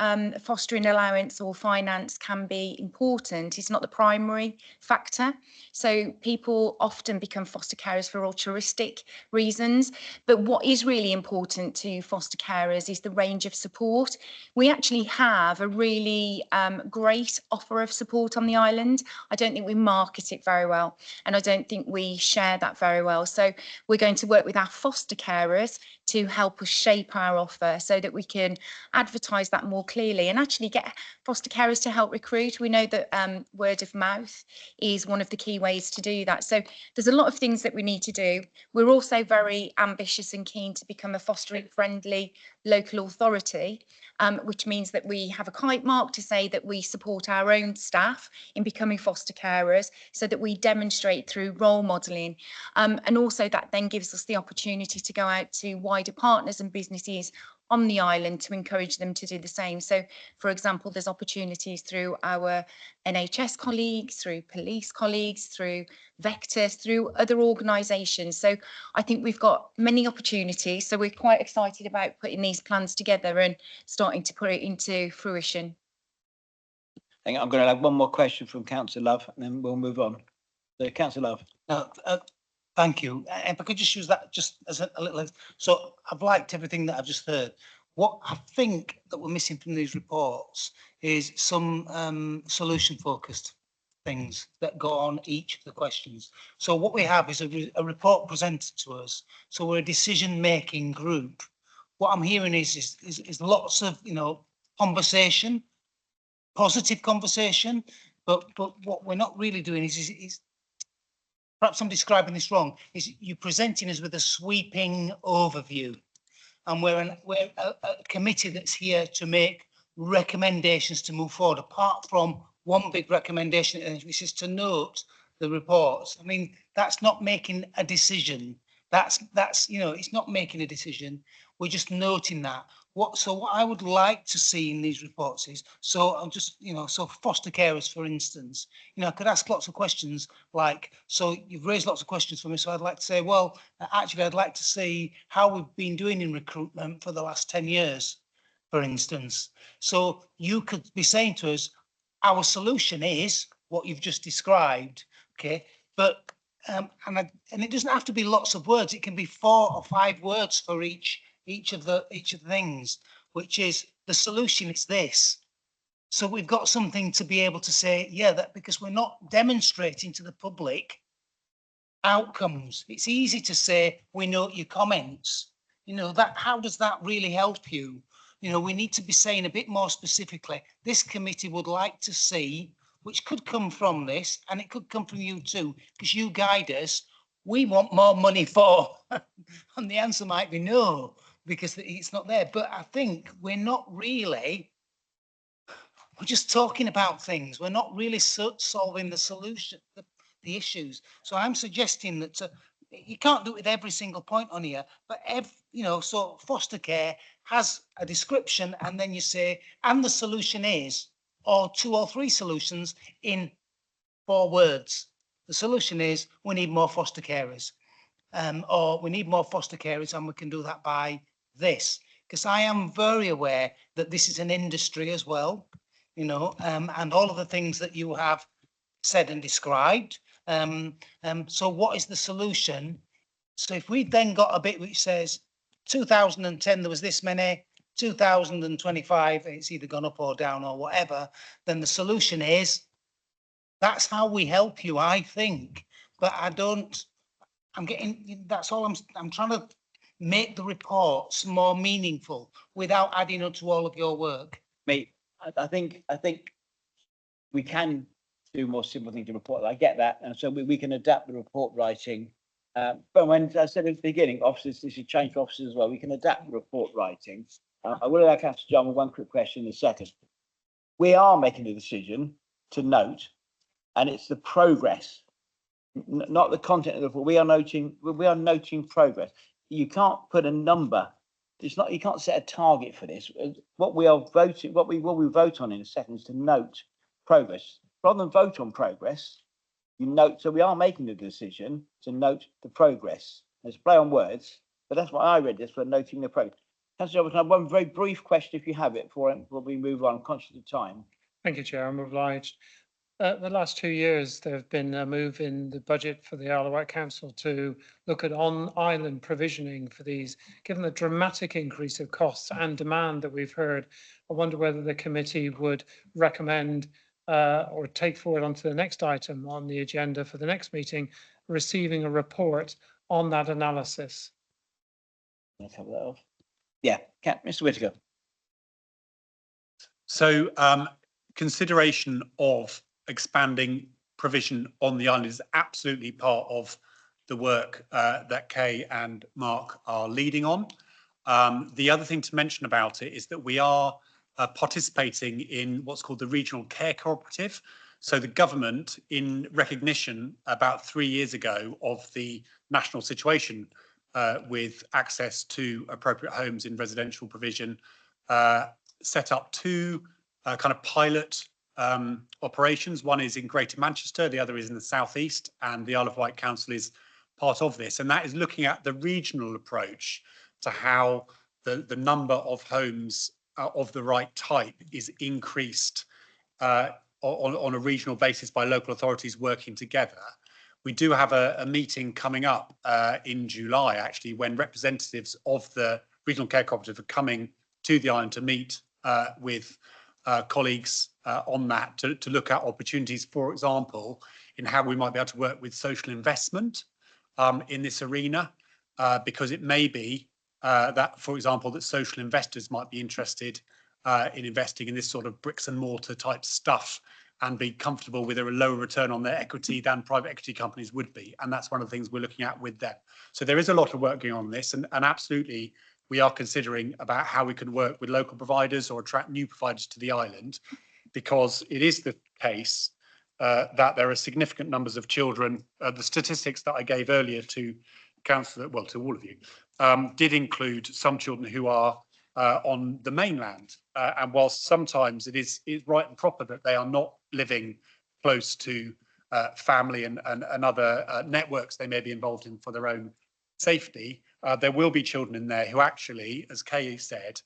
fostering allowance or finance can be important, it's not the primary factor. So people often become foster carers for altruistic reasons. But what is really important to foster carers is the range of support. We actually have a really great offer of support on the island. I don't think we market it very well, and I don't think we share that very well. So we're going to work with our foster carers to help us shape our offer so that we can advertise that more clearly and actually get foster carers to help recruit. We know that word of mouth is one of the key ways to do that. So there's a lot of things that we need to do. We're also very ambitious and keen to become a fostering friendly local authority, which means that we have a kite mark to say that we support our own staff in becoming foster carers so that we demonstrate through role modelling. And also that then gives us the opportunity to go out to wider partners and businesses on the island to encourage them to do the same. So, for example, there's opportunities through our NHS colleagues, through police colleagues, through Vectors, through other organisations. So I think we've got many opportunities. So we're quite excited about putting these plans together and starting to put it into fruition. Hang on, I'm going to have one more question from Councillor Love and then we'll move on. So, Councillor Love. No, thank you. If I could just use that just as a little, so I've liked everything that I've just heard. What I think that we're missing from these reports is some solution focused things that go on each of the questions. So what we have is a report presented to us. So we're a decision making group. What I'm hearing is lots of, you know, conversation, positive conversation, but what we're not really doing is perhaps I'm describing this wrong, is you're presenting us with a sweeping overview. And we're a committee that's here to make recommendations to move forward, apart from one big recommendation, which is to note the reports. I mean, that's not making a decision. That's you know, it's not making a decision. We're just noting that. What I would like to see in these reports is, so I'm just, you know, so foster carers, for instance, you know, I could ask lots of questions like, so you've raised lots of questions for me. So I'd like to say, well, actually, I'd like to see how we've been doing in recruitment for the last 10 years, for instance. So you could be saying to us, our solution is what you've just described, okay? But and it doesn't have to be lots of words. It can be 4 or 5 words for each of the things, which is the solution is this. So we've got something to be able to say, yeah, that because we're not demonstrating to the public outcomes. It's easy to say we note your comments. You know, that how does that really help you? You know, we need to be saying a bit more specifically, this committee would like to see, which could come from this, and it could come from you too, because you guide us. We want more money for, and the answer might be no, because it's not there. But I think we're not really, we're just talking about things. We're not really solving the solution, the issues. So I'm suggesting that you can't do it with every single point on here, but you know, so foster care has a description, and then you say, and the solution is, or 2 or 3 solutions in 4 words. The solution is we need more foster carers, or we need more foster carers, and we can do that by this. Because I am very aware that this is an industry as well, you know, and all of the things that you have said and described. So what is the solution? So if we then got a bit which says 2010 there was this many, 2025 it's either gone up or down or whatever, then the solution is, that's how we help you, I think. but I'm getting, that's all I'm trying to make the reports more meaningful without adding up to all of your work. Mate, I think we can do more simple things to report. I get that, and so we can adapt the report writing. But when I said at the beginning, officers, this should change for officers as well. We can adapt the report writing. I will like ask John one quick question in a second. We are making a decision to note, and it's the progress, not the content of the report. We are noting progress. You can't put a number. It's not. You can't set a target for this. What we are voting, what we vote on in a second is to note progress rather than vote on progress. You note. So we are making the decision to note the progress. There's a play on words, but that's what I read this for, noting the progress. Councillor Robertson, I have one very brief question if you have it before we move on. I'm conscious of time. Thank you, Chair. I'm obliged. The last 2 years, there have been a move in the budget for the Isle of Wight Council to look at on-island provisioning for these. Given the dramatic increase of costs and demand that we've heard, I wonder whether the committee would recommend or take forward onto the next item on the agenda for the next meeting, receiving a report on that analysis. Let's have that off. Yeah, Mr. Whittaker. So consideration of expanding provision on the island is absolutely part of the work that Kay and Mark are leading on. The other thing to mention about it is that we are participating in what's called the Regional Care Cooperative. So the government, in recognition about 3 years ago of the national situation with access to appropriate homes in residential provision, set up two kind of pilot operations. One is in Greater Manchester, the other is in the southeast, and the Isle of Wight Council is part of this. And that is looking at the regional approach to how the number of homes of the right type is increased on a regional basis by local authorities working together. We do have a meeting coming up in July, actually, when representatives of the Regional Care Cooperative are coming to the island to meet with colleagues on that to look at opportunities, for example, in how we might be able to work with social investment in this arena, because it may be that, for example, that social investors might be interested in investing in this sort of bricks and mortar type stuff and be comfortable with a lower return on their equity than private equity companies would be. And that's one of the things we're looking at with them. So there is a lot of work going on this, and absolutely we are considering about how we can work with local providers or attract new providers to the island, because it is the case that there are significant numbers of children. The statistics that I gave earlier to Councillor, well, to all of you, did include some children who are on the mainland. And whilst sometimes it is right and proper that they are not living close to family and other networks they may be involved in for their own safety, there will be children in there who actually, as Kay said,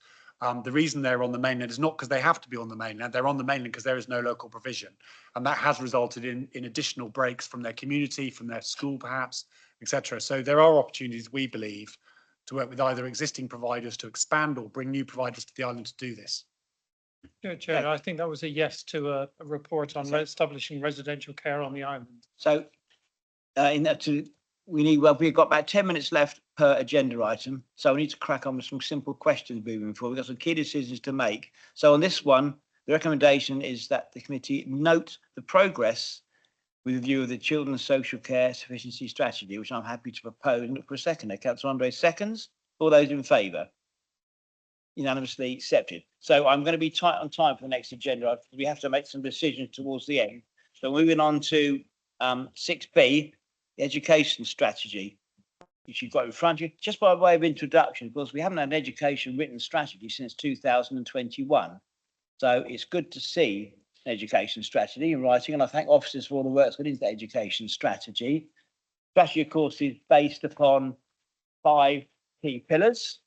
the reason they're on the mainland is not because they have to be on the mainland. They're on the mainland because there is no local provision. And that has resulted in additional breaks from their community, from their school perhaps, etc. So there are opportunities, we believe, to work with either existing providers to expand or bring new providers to the island to do this. Chair, I think that was a yes to a report on establishing residential care on the island. So in that we've got about 10 minutes left per agenda item. So we need to crack on with some simple questions moving forward. We've got some key decisions to make. So on this one, the recommendation is that the committee note the progress with a view of the Children's Social Care Sufficiency Strategy, which I'm happy to propose and look for a second. Councillor Andre seconds. All those in favour? Unanimously accepted. So I'm going to be tight on time for the next agenda because we have to make some decisions towards the end. So moving on to 6B, the education strategy, which you've got in front of you. Just by way of introduction, because we haven't had an education written strategy since 2021. So it's good to see an education strategy in writing, and I thank officers for all the work that's gone into the education strategy. Strategy, of course, is based upon 5 key pillars.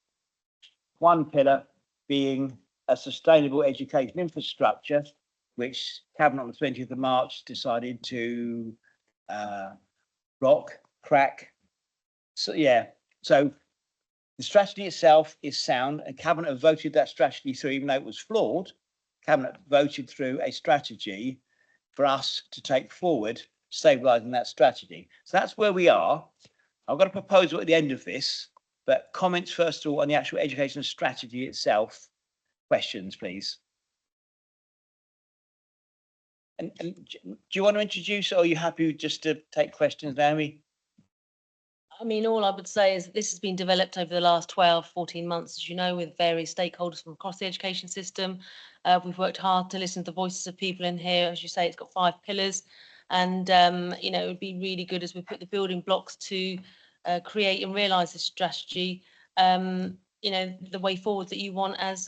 One pillar being a sustainable education infrastructure, which Cabinet on the 20th of March decided to crack. So so the strategy itself is sound, and Cabinet have voted that strategy through, even though it was flawed. Cabinet voted through a strategy for us to take forward stabilising that strategy. So that's where we are. I've got a proposal at the end of this, but comments first of all on the actual education strategy itself. Questions, please. And do you want to introduce, or are you happy just to take questions, Naomi? I mean, all I would say is that this has been developed over the last 12, 14 months, as you know, with various stakeholders from across the education system. We've worked hard to listen to the voices of people in here. As you say, it's got 5 pillars. And, you know, it would be really good as we put the building blocks to create and realise this strategy, you know, the way forward that you want as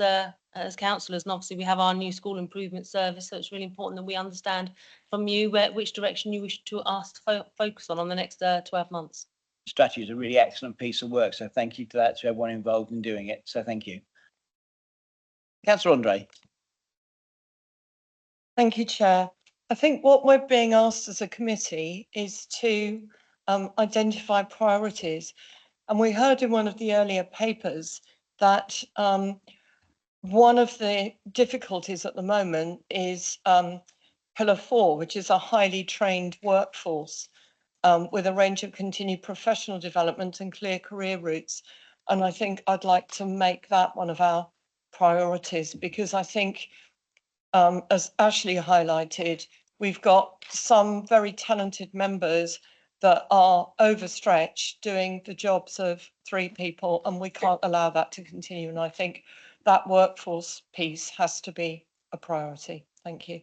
councillors. And obviously we have our new school improvement service, so it's really important that we understand from you which direction you wish to us to focus on the next 12 months. Strategy is a really excellent piece of work, so thank you to that, to everyone involved in doing it. So thank you. Councillor Andre. Thank you, Chair. I think what we're being asked as a committee is to identify priorities. And we heard in one of the earlier papers that one of the difficulties at the moment is Pillar 4, which is a highly trained workforce with a range of continued professional development and clear career routes. And I think I'd like to make that one of our priorities, because I think, as Ashley highlighted, we've got some very talented members that are overstretched doing the jobs of 3 people, and we can't allow that to continue. And I think that workforce piece has to be a priority. Thank you.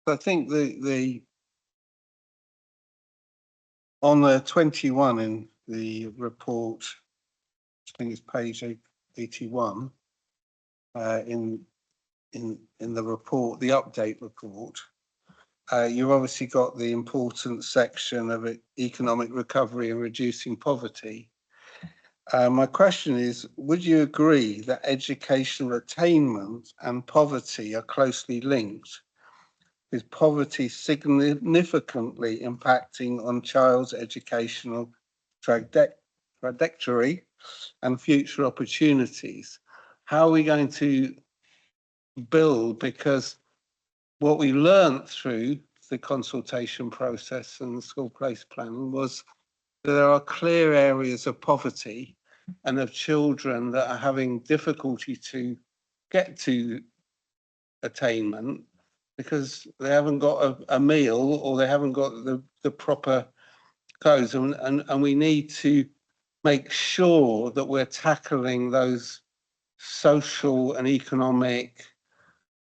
I think on the 21 in the report, I think it's page 81, in the report, the update report, you've obviously got the important section of it, economic recovery and reducing poverty. My question is, would you agree that educational attainment and poverty are closely linked, with poverty significantly impacting on child's educational trajectory and future opportunities? How are we going to build? Because what we learned through the consultation process and the school place planning was that there are clear areas of poverty and of children that are having difficulty to get to attainment because they haven't got a meal or they haven't got the proper clothes. And we need to make sure that we're tackling those social and economic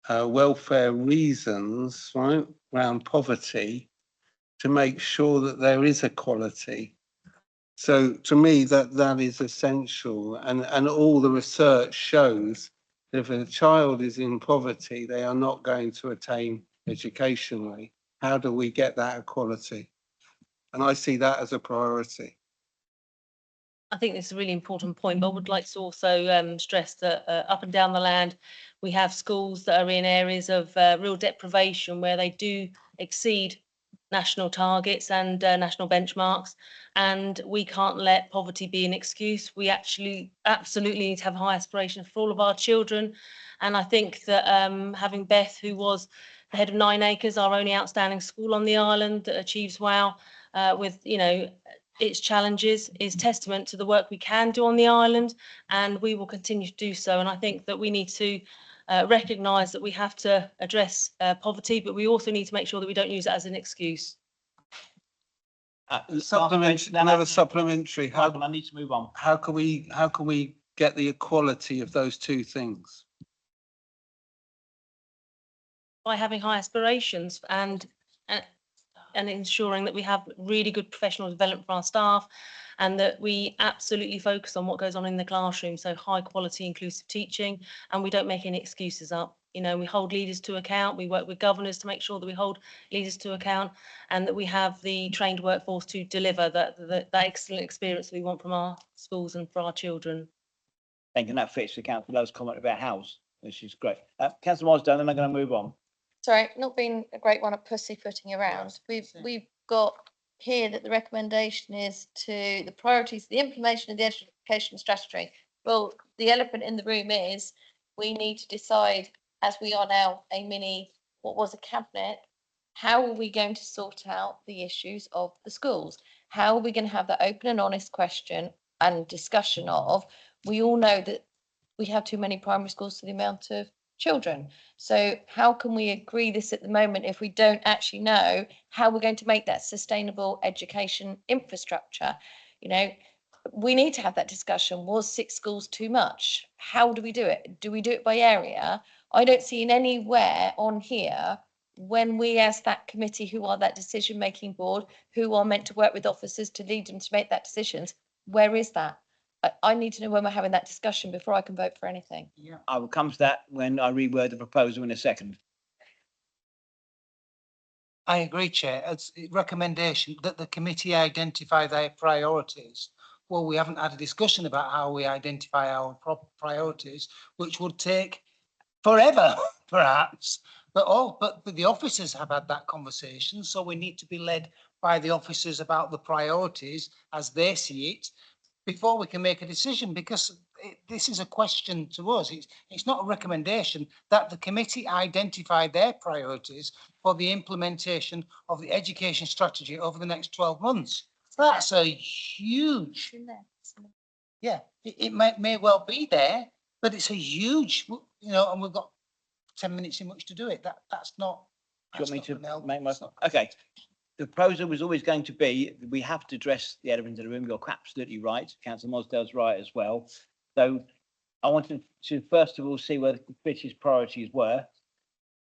welfare reasons, right, around poverty, to make sure that there is equality. So to me, that is essential, and all the research shows that if a child is in poverty, they are not going to attain educationally. How do we get that equality? And I see that as a priority. I think it's a really important point, but I would like to also stress that up and down the land, we have schools that are in areas of real deprivation where they do exceed national targets and national benchmarks, and we can't let poverty be an excuse. We actually absolutely need to have high aspirations for all of our children, and I think that having Beth, who was the head of 9 Acres, our only outstanding school on the island that achieves WOW with, you know, its challenges, is testament to the work we can do on the island, and we will continue to do so. And I think that we need to recognise that we have to address poverty, but we also need to make sure that we don't use it as an excuse. Another supplementary. Michael, I need to move on. How can we get the equality of those two things? By having high aspirations and ensuring that we have really good professional development for our staff, and that we absolutely focus on what goes on in the classroom. So high quality inclusive teaching, and we don't make any excuses up. You know, we hold leaders to account. We work with governors to make sure that we hold leaders to account, and that we have the trained workforce to deliver that excellent experience we want from our schools and for our children. Thank you. And that fits with Councillor Lowe's comment about house, which is great. Councillor Mosdale, then I'm going to move on. Sorry, not being a great one at pussyfooting around. We've got hear that the recommendation is to the priorities, the implementation of the education strategy. Well, the elephant in the room is we need to decide, as we are now a mini, what was a cabinet, how are we going to sort out the issues of the schools? How are we going to have that open and honest question and discussion of, we all know that we have too many primary schools for the amount of children. So how can we agree this at the moment if we don't actually know how we're going to make that sustainable education infrastructure? You know, we need to have that discussion. Was 6 schools too much? How do we do it? Do we do it by area? I don't see in anywhere on here when we as that committee, who are that decision making board, who are meant to work with officers to lead them to make that decisions, where is that? I need to know when we're having that discussion before I can vote for anything. Yeah, I will come to that when I reword the proposal in a second. I agree, Chair. It's a recommendation that the committee identify their priorities. Well, we haven't had a discussion about how we identify our priorities, which would take forever, perhaps. But the officers have had that conversation, so we need to be led by the officers about the priorities as they see it before we can make a decision, because this is a question to us. It's not a recommendation that the committee identify their priorities for the implementation of the education strategy over the next 12 months. That's a huge, yeah, it may well be there, but it's a huge, you know, and we've got 10 minutes in which to do it. That's not. Do you want me to make my, okay. The proposal was always going to be, we have to address the elephant in the room. You're absolutely right. Councillor Mosdale's right as well. So I wanted to first of all see where the British priorities were.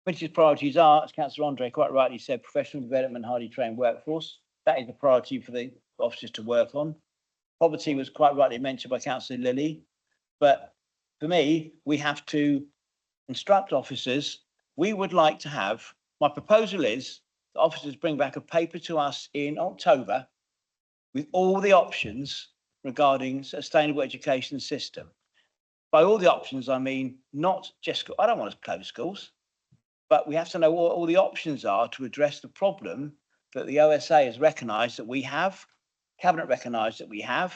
British priorities are, as Councillor Andre quite rightly said, professional development, highly trained workforce. That is a priority for the officers to work on. Poverty was quite rightly mentioned by Councillor Lilly. But for me, we have to instruct officers. We would like to have, my proposal is, the officers bring back a paper to us in October with all the options regarding sustainable education system. By all the options, I mean not just, I don't want to close schools, but we have to know what all the options are to address the problem that the OSA has recognised that we have, Cabinet recognised that we have.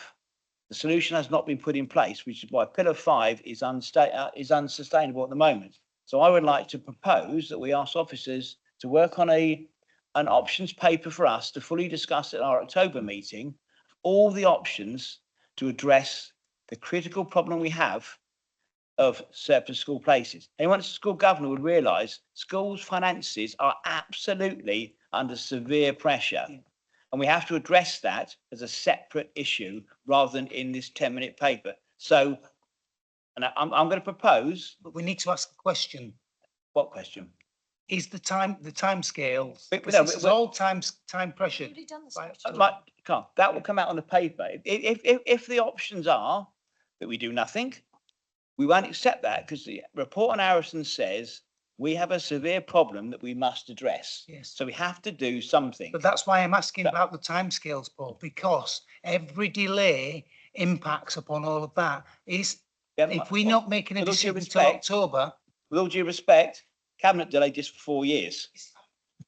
The solution has not been put in place, which is why Pillar 5 is unsustainable at the moment. So I would like to propose that we ask officers to work on an options paper for us to fully discuss at our October meeting, all the options to address the critical problem we have of surplus school places. Anyone that's a school governor would realise schools' finances are absolutely under severe pressure. And we have to address that as a separate issue rather than in this 10-minute paper. So, and I'm going to propose. But we need to ask the question. What question? Is the time scale? This is all time pressure. That will come out on the paper. If the options are that we do nothing, we won't accept that, because the report on Harrison says we have a severe problem that we must address. Yes. So we have to do something. But that's why I'm asking about the timescales, Paul, because every delay impacts upon all of that. If we're not making a decision until October. With all due respect, Cabinet delayed this for 4 years.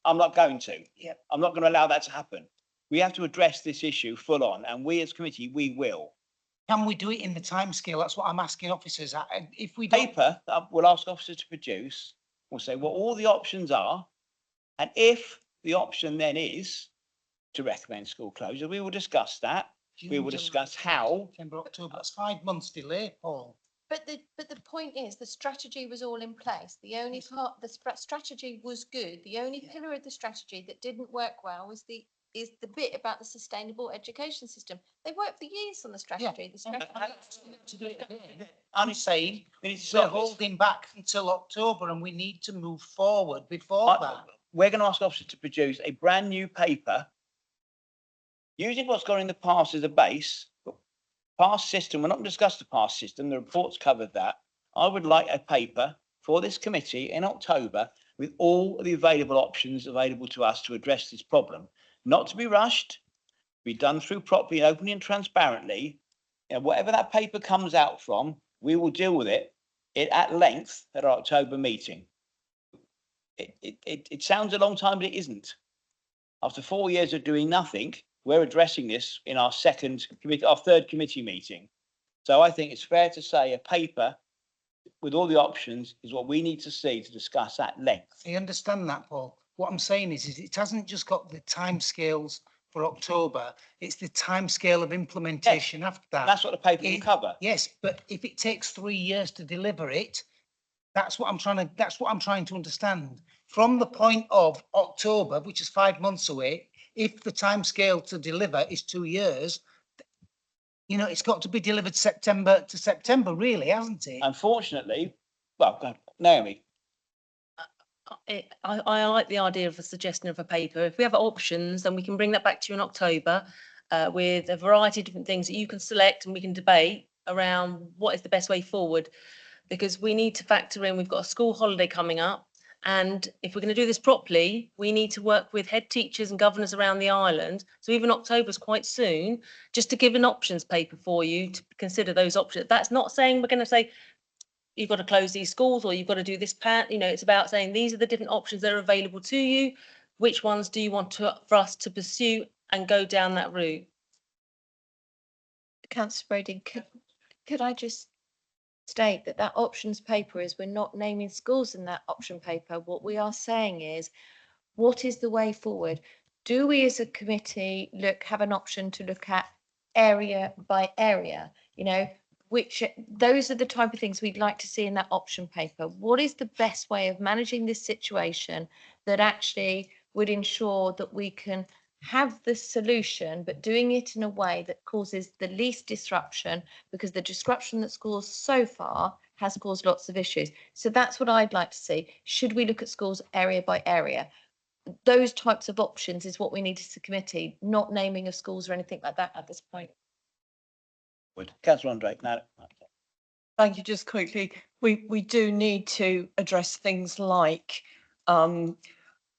I'm not going to. Yep. I'm not going to allow that to happen. We have to address this issue full on, and we as committee, we will. Can we do it in the timescale? That's what I'm asking officers. If we don't... Paper that we'll ask officers to produce, we'll say what all the options are, and if the option then is to recommend school closure, we will discuss that. We will discuss how. September, October. That's 5 months delay, Paul. But the point is, the strategy was all in place. The only part, the strategy was good. The only pillar of the strategy that didn't work well was the bit about the sustainable education system. They worked for years on the strategy. The strategy. I'm saying we're holding back until October, and we need to move forward before that. We're going to ask officers to produce a brand new paper using what's gone in the past as a base. Past system, we're not going to discuss the past system, the report's covered that. I would like a paper for this committee in October with all the available options available to us to address this problem. Not to be rushed, be done through properly, openly and transparently. And whatever that paper comes out from, we will deal with it at length at our October meeting. It sounds a long time, but it isn't. After 4 years of doing nothing, we're addressing this in our third committee meeting. So I think it's fair to say a paper with all the options is what we need to see to discuss at length. I understand that, Paul. What I'm saying is it hasn't just got the timescales for October, it's the timescale of implementation after that. That's what the paper will cover. Yes, but if it takes 3 years to deliver it, that's what I'm trying to understand. From the point of October, which is 5 months away, if the timescale to deliver is 2 years, you know, it's got to be delivered September to September, really, hasn't it? Unfortunately, well, Naomi. I like the idea of a suggestion of a paper. If we have options, then we can bring that back to you in October with a variety of different things that you can select and we can debate around what is the best way forward. Because we need to factor in, we've got a school holiday coming up. And if we're going to do this properly, we need to work with head teachers and governors around the island. So even October is quite soon, just to give an options paper for you to consider those options. That's not saying we're going to say, you've got to close these schools or you've got to do this part. You know, it's about saying these are the different options that are available to you. Which ones do you want for us to pursue and go down that route? Councillor Brady, could I just state that options paper is, we're not naming schools in that option paper. What we are saying is, what is the way forward? Do we as a committee have an option to look at area by area? You know, those are the type of things we'd like to see in that option paper. What is the best way of managing this situation that actually would ensure that we can have the solution, but doing it in a way that causes the least disruption, because the disruption that's caused so far has caused lots of issues. So that's what I'd like to see. Should we look at schools area by area? Those types of options is what we need as a committee, not naming of schools or anything like that at this point. Councillor Andrade, no. Thank you. Just quickly, we do need to address things like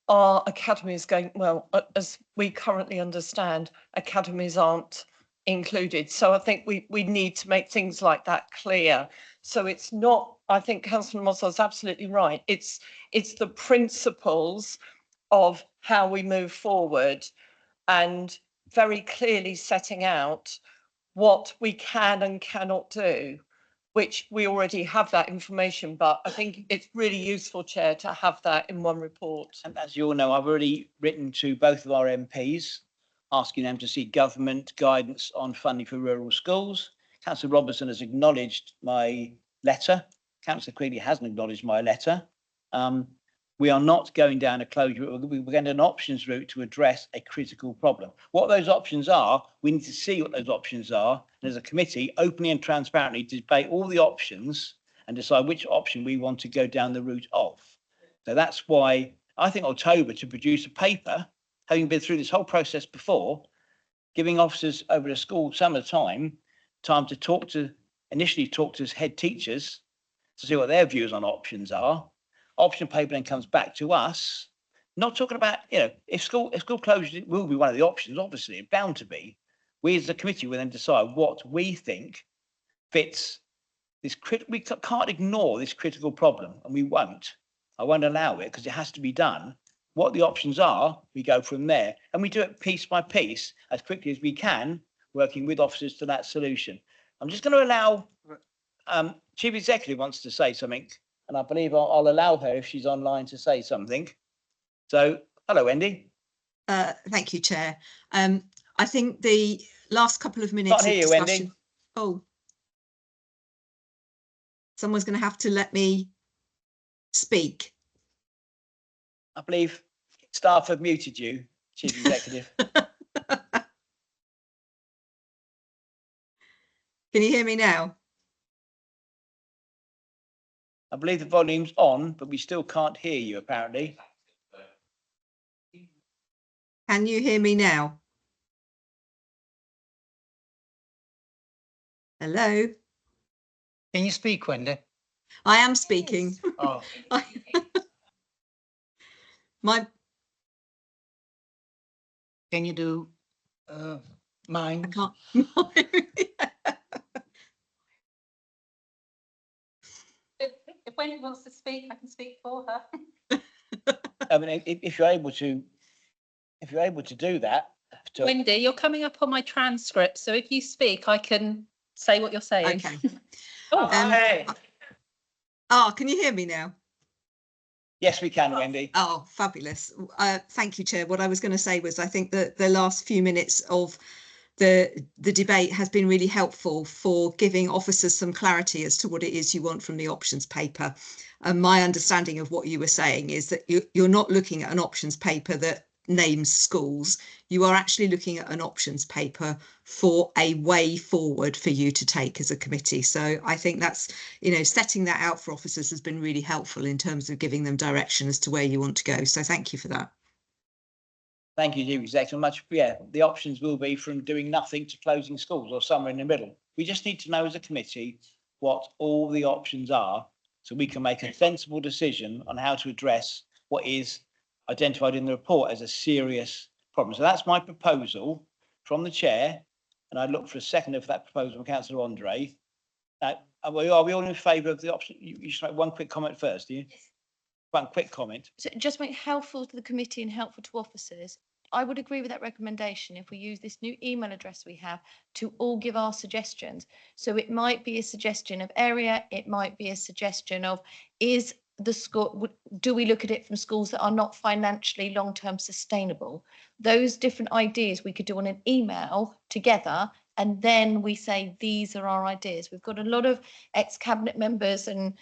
our academies going, well, as we currently understand, academies aren't included. So I think we need to make things like that clear. So it's not, I think Councillor Mossel is absolutely right. It's the principles of how we move forward and very clearly setting out what we can and cannot do, which we already have that information, but I think it's really useful, Chair, to have that in one report. And as you all know, I've already written to both of our MPs, asking them to see government guidance on funding for rural schools. Councillor Robertson has acknowledged my letter. Councillor Creeley hasn't acknowledged my letter. We are not going down a closure route. We're going down an options route to address a critical problem. What those options are, we need to see what those options are. And as a committee, openly and transparently debate all the options and decide which option we want to go down the route of. So that's why I think October to produce a paper, having been through this whole process before, giving officers over the school summer time to initially talk to head teachers to see what their views on options are. Option paper then comes back to us, not talking about, you know, if school closure will be one of the options, obviously, it's bound to be. We as a committee will then decide what we think fits this we can't ignore this critical problem, and we won't. I won't allow it because it has to be done. What the options are, we go from there, and we do it piece by piece as quickly as we can, working with officers to that solution. I'm just going to allow Chief Executive wants to say something. And I believe I'll allow her, if she's online, to say something. So, hello, Wendy. Thank you, Chair. I think the last couple of minutes Can't hear you, Wendy. Oh, someone's going to have to let me speak. I believe staff have muted you, Chief Executive. Can you hear me now? I believe the volume's on, but we still can't hear you, apparently. Can you hear me now? Hello? Can you speak, Wendy? I am speaking. Oh. Can you do mine? I can't. If Wendy wants to speak, I can speak for her. I mean, if you're able to if you're able to do that. Wendy, you're coming up on my transcript, so if you speak, I can say what you're saying. Okay. Oh, Can you hear me now? Yes, we can, Wendy. Oh, fabulous. Thank you, Chair. What I was going to say was I think that the last few minutes of the debate has been really helpful for giving officers some clarity as to what it is you want from the options paper. And my understanding of what you were saying is that you're not looking at an options paper that names schools. You are actually looking at an options paper for a way forward for you to take as a committee. So I think that's, setting that out for officers has been really helpful in terms of giving them direction as to where you want to go. So thank you for that. Thank you, Chief Executive. Much, the options will be from doing nothing to closing schools or somewhere in the middle. We just need to know as a committee what all the options are so we can make a sensible decision on how to address what is identified in the report as a serious problem. So that's my proposal from the chair, and I'd look for a seconder for that proposal from Councillor Andre. Are we all in favour of the option? You should make one quick comment first, do you? One quick comment. So just make helpful to the committee and helpful to officers. I would agree with that recommendation if we use this new email address we have to all give our suggestions. So it might be a suggestion of area, it might be a suggestion of is the school, do we look at it from schools that are not financially long-term sustainable? Those different ideas we could do on an email together, and then we say these are our ideas. We've got a lot of ex-cabinet members and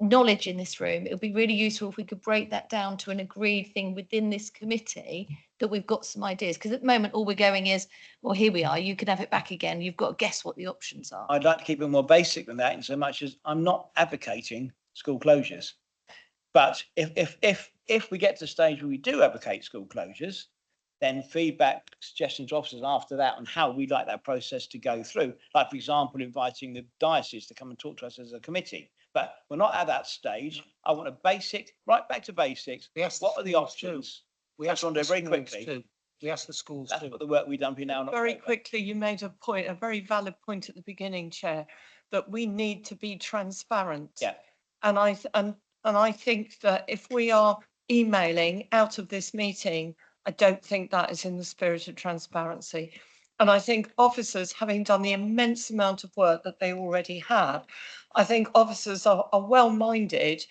knowledge in this room. It would be really useful if we could break that down to an agreed thing within this committee, that we've got some ideas, because at the moment all we're going is, well, here we are, you can have it back again, you've got to guess what the options are. I'd like to keep it more basic than that, in so much as I'm not advocating school closures. But if we get to the stage where we do advocate school closures, then feedback, suggestions to officers after that on how we'd like that process to go through. Like, for example, inviting the diocese to come and talk to us as a committee. But we're not at that stage. I want a basic, right back to basics. What are the options? We have to do very quickly. We ask the schools. That's what the work we've done for now. Very quickly, you made a point, a very valid point at the beginning, Chair, that we need to be transparent. Yeah. And I think that if we are emailing out of this meeting, I don't think that is in the spirit of transparency. And I think officers, having done the immense amount of work that they already have, I think officers are well-minded.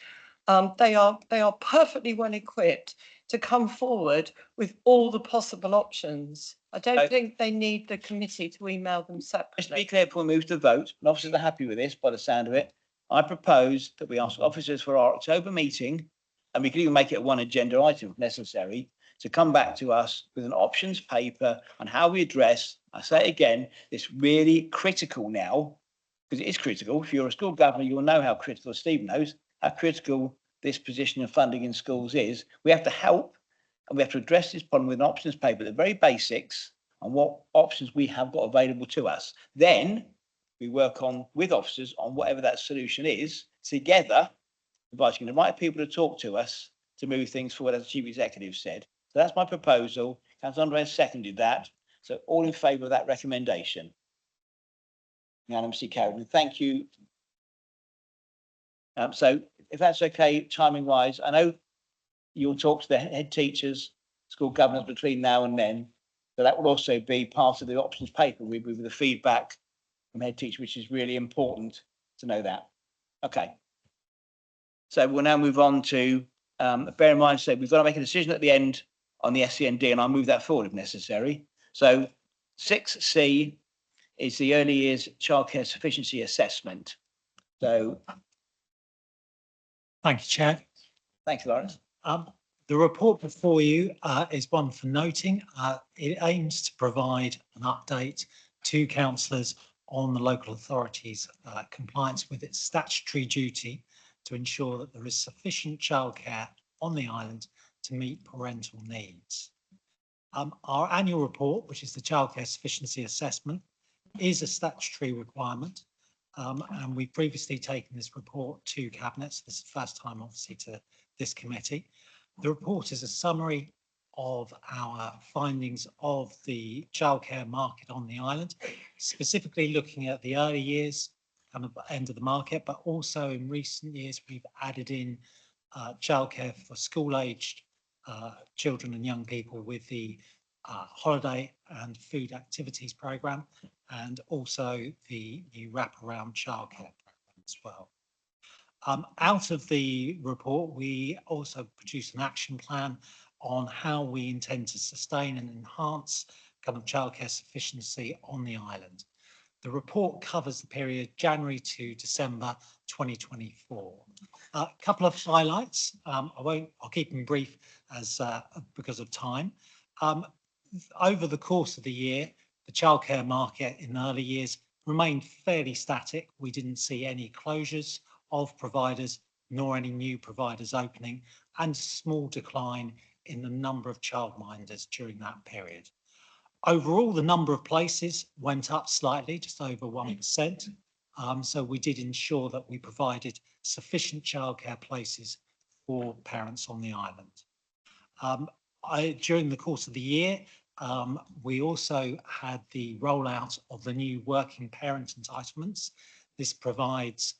They are perfectly well equipped to come forward with all the possible options. I don't think they need the committee to email them separately. Just to be clear, before we move to the vote, and officers are happy with this by the sound of it, I propose that we ask officers for our October meeting, and we can even make it one agenda item if necessary, to come back to us with an options paper on how we address, I say it again, this really critical now, because it is critical. If you're a school governor, you'll know how critical, Steve knows, how critical this position of funding in schools is. We have to help, and we have to address this problem with an options paper, the very basics on what options we have got available to us. Then we work on with officers on whatever that solution is together, inviting the right people to talk to us to move things forward, as the Chief Executive said. So that's my proposal. Councillor Andre has seconded that. So all in favour of that recommendation? Unanimously carried. And thank you. So if that's okay, timing wise, I know you'll talk to the head teachers, school governors between now and then. So that will also be part of the options paper with the feedback from head teacher, which is really important to know that. Okay. So we'll now move on to, bear in mind, so we've got to make a decision at the end on the SEND, and I'll move that forward if necessary. So 6C is the early years childcare sufficiency assessment. So. Thank you, Chair. Thanks, Lawrence. The report before you is one for noting. It aims to provide an update to councillors on the local authority's compliance with its statutory duty to ensure that there is sufficient childcare on the island to meet parental needs. Our annual report, which is the Childcare Sufficiency Assessment, is a statutory requirement, and we've previously taken this report to Cabinet, so this is the first time obviously to this committee. The report is a summary of our findings of the childcare market on the island, specifically looking at the early years, kind of end of the market, but also in recent years we've added in childcare for school-aged children and young people with the holiday and food activities programme, and also the new Wraparound Childcare programme as well. Out of the report, we also produced an action plan on how we intend to sustain and enhance kind of childcare sufficiency on the island. The report covers the period January to December 2024. A couple of highlights. I'll keep them brief as because of time. Over the course of the year, the childcare market in the early years remained fairly static. We didn't see any closures of providers nor any new providers opening, and a small decline in the number of childminders during that period. Overall, the number of places went up slightly, just over 1%. So we did ensure that we provided sufficient childcare places for parents on the island. During the course of the year, we also had the rollout of the new working parent entitlements. This provides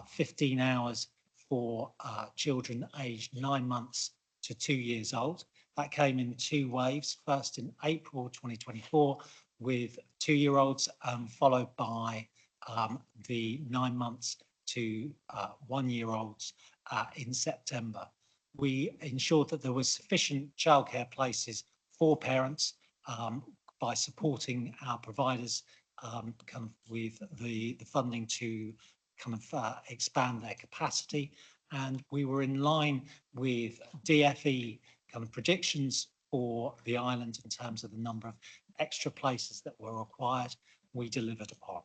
15 hours for children aged 9 months to 2 years old. That came in 2 waves, first in April 2024 with 2-year-olds, followed by the 9 months to 1-year-olds in September. We ensured that there was sufficient childcare places for parents by supporting our providers kind of with the funding to kind of expand their capacity, and we were in line with DFE kind of predictions for the island in terms of the number of extra places that were required. We delivered upon.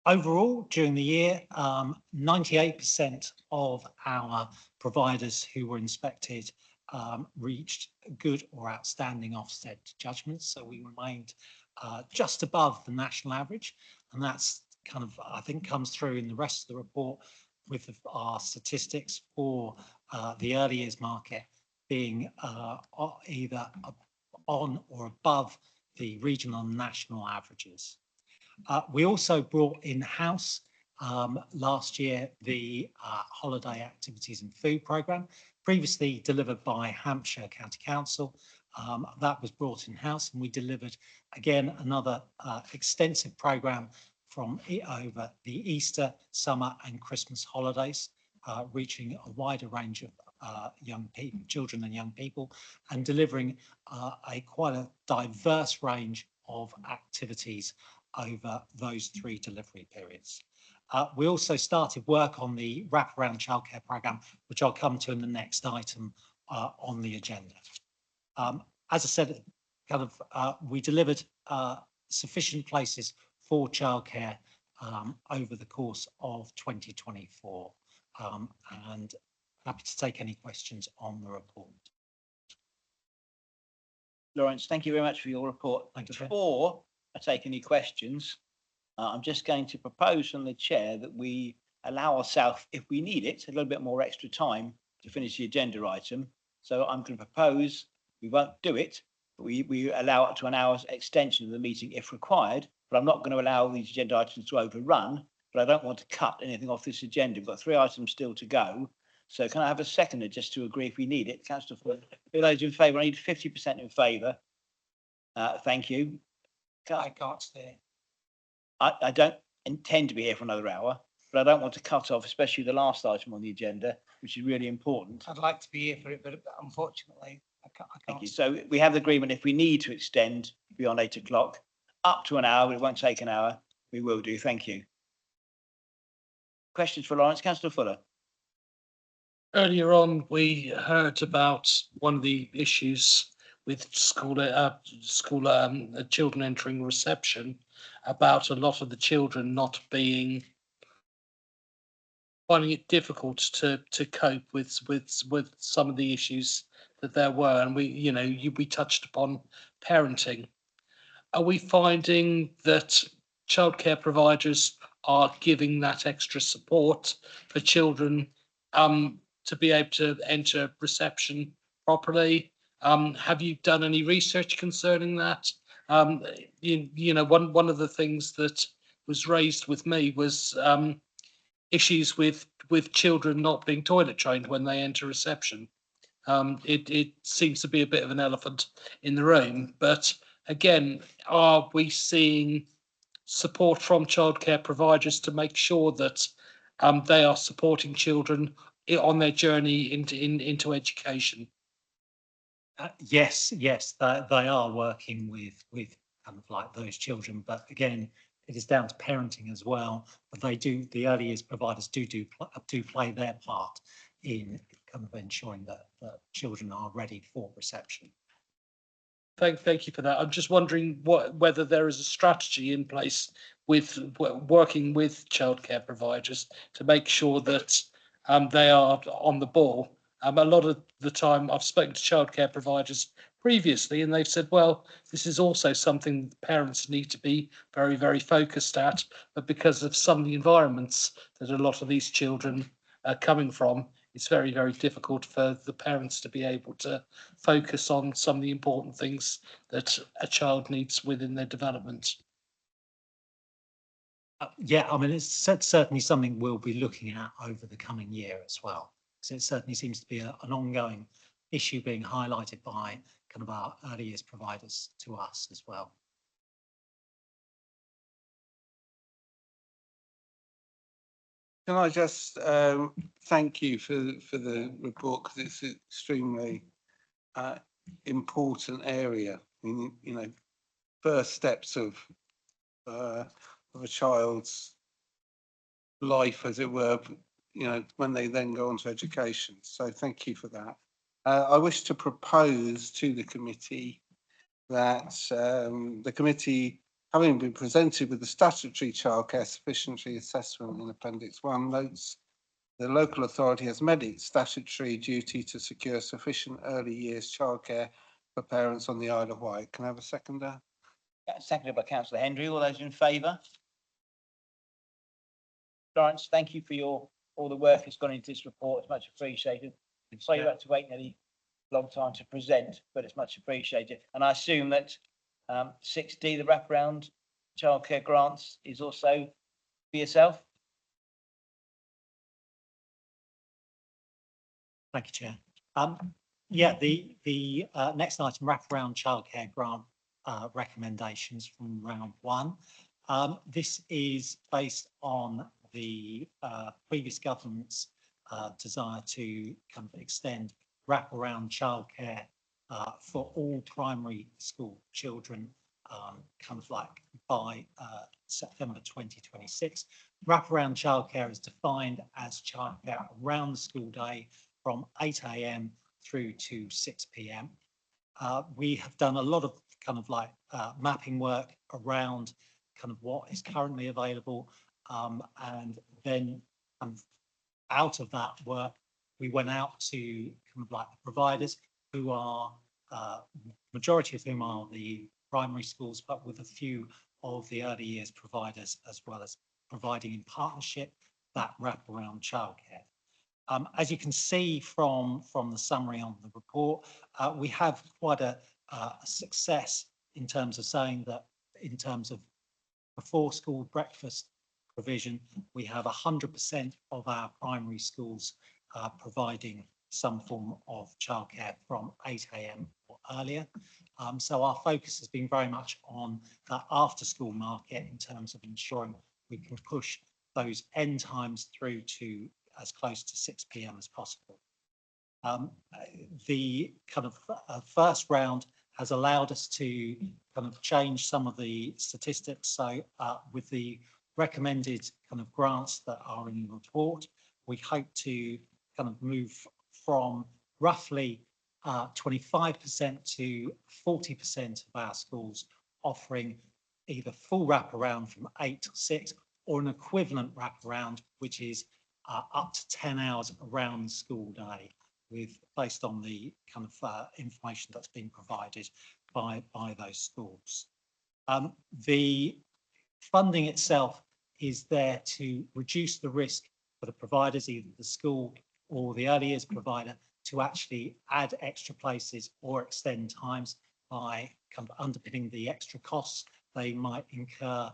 Overall, during the year, 98% of our providers who were inspected reached good or outstanding Ofsted judgments, so we remained just above the national average, and that's kind of, I think, comes through in the rest of the report with our statistics for the early years market being either on or above the regional and national averages. We also brought in-house last year the holiday activities and food programme, previously delivered by Hampshire County Council. That was brought in-house, and we delivered again another extensive programme from over the Easter, summer and Christmas holidays, reaching a wider range of young people, children and young people, and delivering quite a diverse range of activities over those 3 delivery periods. We also started work on the Wraparound Childcare programme, which I'll come to in the next item on the agenda. As I said, kind of we delivered sufficient places for childcare over the course of 2024, and happy to take any questions on the report. Lawrence, thank you very much for your report. Before I take any questions, I'm just going to propose from the chair that we allow ourselves, if we need it, a little bit more extra time to finish the agenda item. So I'm going to propose, we won't do it, but we allow up to an hour's extension of the meeting if required, but I'm not going to allow these agenda items to overrun, but I don't want to cut anything off this agenda. We've got 3 items still to go. So can I have a seconder just to agree if we need it? Councillor Ford, all those in favour, I need 50% in favour. Thank you. I can't stay. I don't intend to be here for another hour, but I don't want to cut off, especially the last item on the agenda, which is really important. I'd like to be here for it, but unfortunately, I can't. Thank you. So we have the agreement, if we need to extend beyond 8 o'clock, up to an hour, but it won't take an hour, we will do. Thank you. Questions for Lawrence? Councillor Fuller. Earlier on, we heard about one of the issues with children entering reception, about a lot of the children not finding it difficult to cope with some of the issues that there were, and we touched upon parenting. Are we finding that childcare providers are giving that extra support for children to be able to enter reception properly? Have you done any research concerning that? One of the things that was raised with me was issues with children not being toilet trained when they enter reception. It seems to be a bit of an elephant in the room, but again, are we seeing support from childcare providers to make sure that they are supporting children on their journey into education? Yes, they are working with kind of like those children, but again, it is down to parenting as well. But the early years providers do play their part in kind of ensuring that children are ready for reception. Thank you for that. I'm just wondering whether there is a strategy in place with working with childcare providers to make sure that they are on the ball. A lot of the time I've spoken to childcare providers previously and they've said, well, this is also something parents need to be very, very focused at, but because of some of the environments that a lot of these children are coming from, it's very, very difficult for the parents to be able to focus on some of the important things that a child needs within their development. Yeah, I mean, it's certainly something we'll be looking at over the coming year as well. So it certainly seems to be an ongoing issue being highlighted by kind of our early years providers to us as well. Can I just thank you for the report, because it's an extremely important area. You know, first steps of a child's life, as it were, you know, when they then go on to education. So thank you for that. I wish to propose to the committee that the committee, having been presented with the statutory childcare sufficiency assessment in Appendix 1, notes the local authority has met its statutory duty to secure sufficient early years childcare for parents on the Isle of Wight. Can I have a seconder? Yeah, seconded by Councillor Hendry. All those in favour? Florence, thank you for all the work that's gone into this report. It's much appreciated. Sorry you had to wait nearly a long time to present, but it's much appreciated. And I assume that 6D, the wraparound childcare grants, is also for yourself? Thank you, Chair. Yeah, the next item, wraparound childcare grant recommendations from round 1. This is based on the previous government's desire to kind of extend wraparound childcare for all primary school children, kind of like by September 2026. Wraparound childcare is defined as childcare around the school day from 8 AM through to 6 PM. We have done a lot of kind of like mapping work around kind of what is currently available, and then out of that work we went out to kind of like the providers, who are majority of whom are the primary schools, but with a few of the early years providers, as well as providing in partnership that wraparound childcare. As you can see from the summary on the report, we have quite a success in terms of saying that in terms of before school breakfast provision, we have 100% of our primary schools providing some form of childcare from 8 AM or earlier. So our focus has been very much on that after school market in terms of ensuring we can push those end times through to as close to 6 PM as possible. The kind of first round has allowed us to kind of change some of the statistics. So with the recommended kind of grants that are in the report, we hope to kind of move from roughly 25% to 40% of our schools offering either full wraparound from 8 to 6, or an equivalent wraparound, which is up to 10 hours around the school day, based on the kind of information that's been provided by those schools. The funding itself is there to reduce the risk for the providers, either the school or the early years provider, to actually add extra places or extend times by kind of underpinning the extra costs they might incur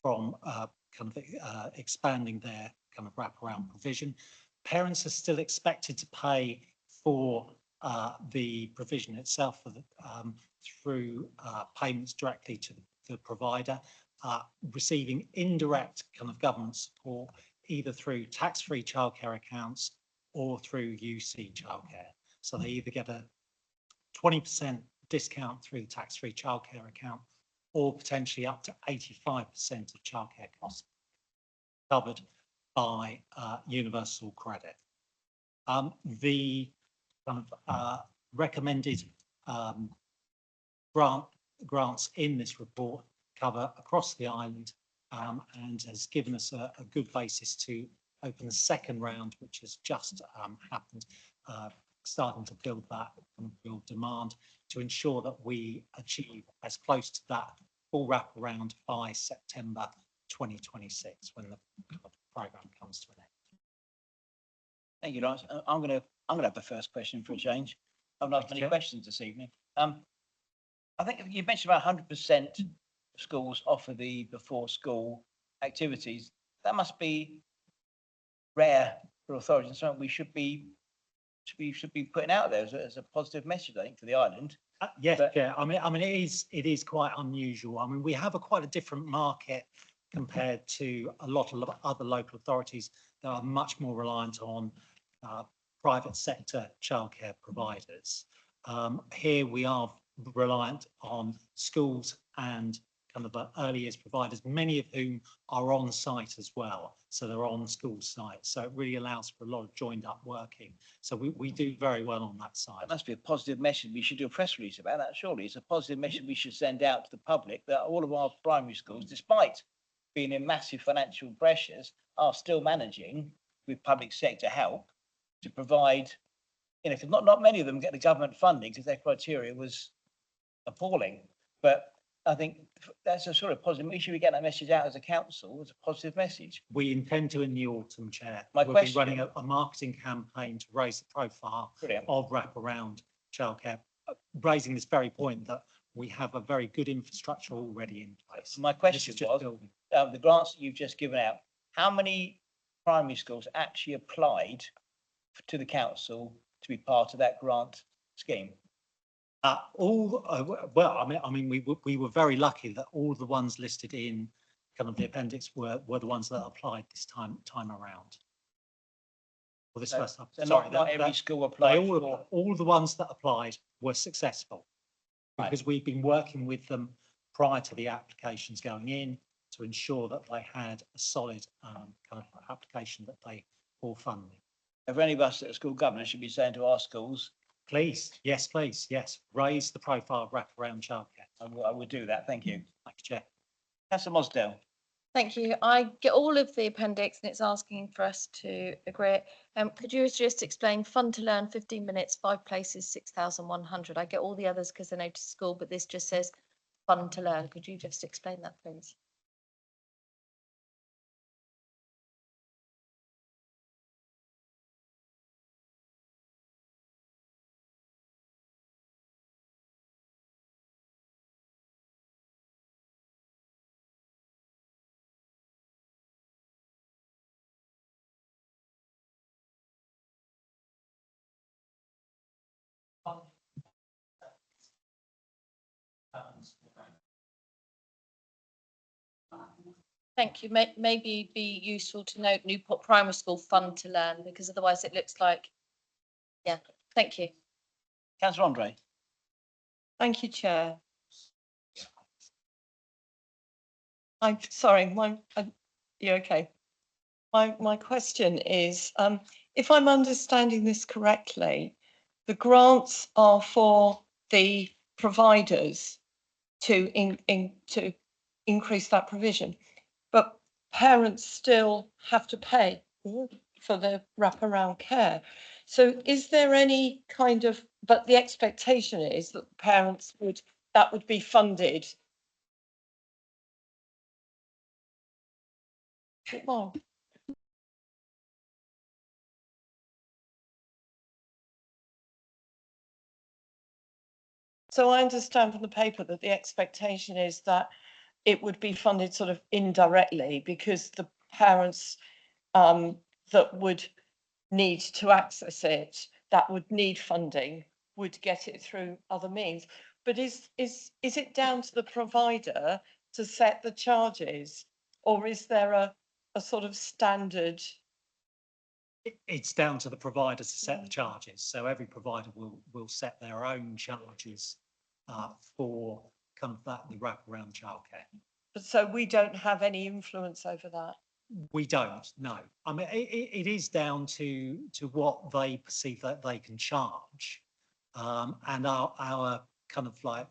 from kind of expanding their kind of wraparound provision. Parents are still expected to pay for the provision itself for the, through payments directly to the provider, receiving indirect kind of government support either through tax-free childcare accounts or through UC childcare. So they either get a 20% discount through the tax-free childcare account or potentially up to 85% of childcare costs covered by universal credit. The kind of recommended grants in this report cover across the island and has given us a good basis to open the second round, which has just happened, starting to build that and build demand to ensure that we achieve as close to that full wraparound by September 2026 when the programme comes to an end. Thank you, Lawrence. I'm gonna have the first question for a change. I've not asked many questions this evening. I think you mentioned about 100% of schools offer the before school activities. That must be rare for authorities and something we should be putting out there as a positive message, I think, for the island. Yes, yeah. I mean, it is quite unusual. I mean, we have quite a different market compared to a lot of other local authorities that are much more reliant on private sector childcare providers. Here we are reliant on schools and kind of early years providers, many of whom are on site as well. So they're on school sites. So it really allows for a lot of joined up working. So we do very well on that side. That must be a positive message. We should do a press release about that, surely. It's a positive message we should send out to the public that all of our primary schools, despite being in massive financial pressures, are still managing with public sector help to provide, you know, 'cause not many of them get the government funding because their criteria was appalling. But I think that's a sort of positive. We should get that message out as a council as a positive message. We intend to in the autumn, Chair. My We'll question, be running a marketing campaign to raise the profile Brilliant. of wraparound childcare, raising this very point that we have a very good infrastructure already in place. My This question is just was, building. the grants that you've just given out, how many primary schools actually applied to the council to be part of that grant scheme? Well, I mean, we were very lucky that all the ones listed in kind of the appendix were the ones that applied this time around. Well, this first time. So Sorry, not every school applied for. all the ones that applied were successful Right. because we've been working with them prior to the applications going in to ensure that they had a solid kind of application that they for funding. If any of us at school governors should be saying to our schools, please, yes, raise the profile of wraparound childcare. I will do that. Thank you. Thank you, Chair. Councillor Mosdale. Thank you. I get all of the appendix and it's asking for us to agree. Could you just explain fun to learn 15 minutes, 5 places, 6,100? I get all the others because they're noted to school, but this just says fun to learn. Could you just explain that, please? Thank you. Maybe it'd be useful to note Newport Primary School fun to learn because otherwise it looks like, yeah, thank you. Councillor Andre. Thank you, Chair. I'm sorry, you okay? My question is, if I'm understanding this correctly, the grants are for the providers to increase that provision, but parents still have to pay for the wraparound care. So is there any kind of, but the expectation is that parents that would be funded. Well, so I understand from the paper that the expectation is that it would be funded sort of indirectly because the parents that would need to access it, that would need funding, would get it through other means. But is it down to the provider to set the charges, or is there a sort of standard? It's down to the provider to set the charges. So every provider will set their own charges for kind of the wraparound childcare. But so we don't have any influence over that. We don't, no. I mean, it is down to what they perceive that they can charge. And our kind of like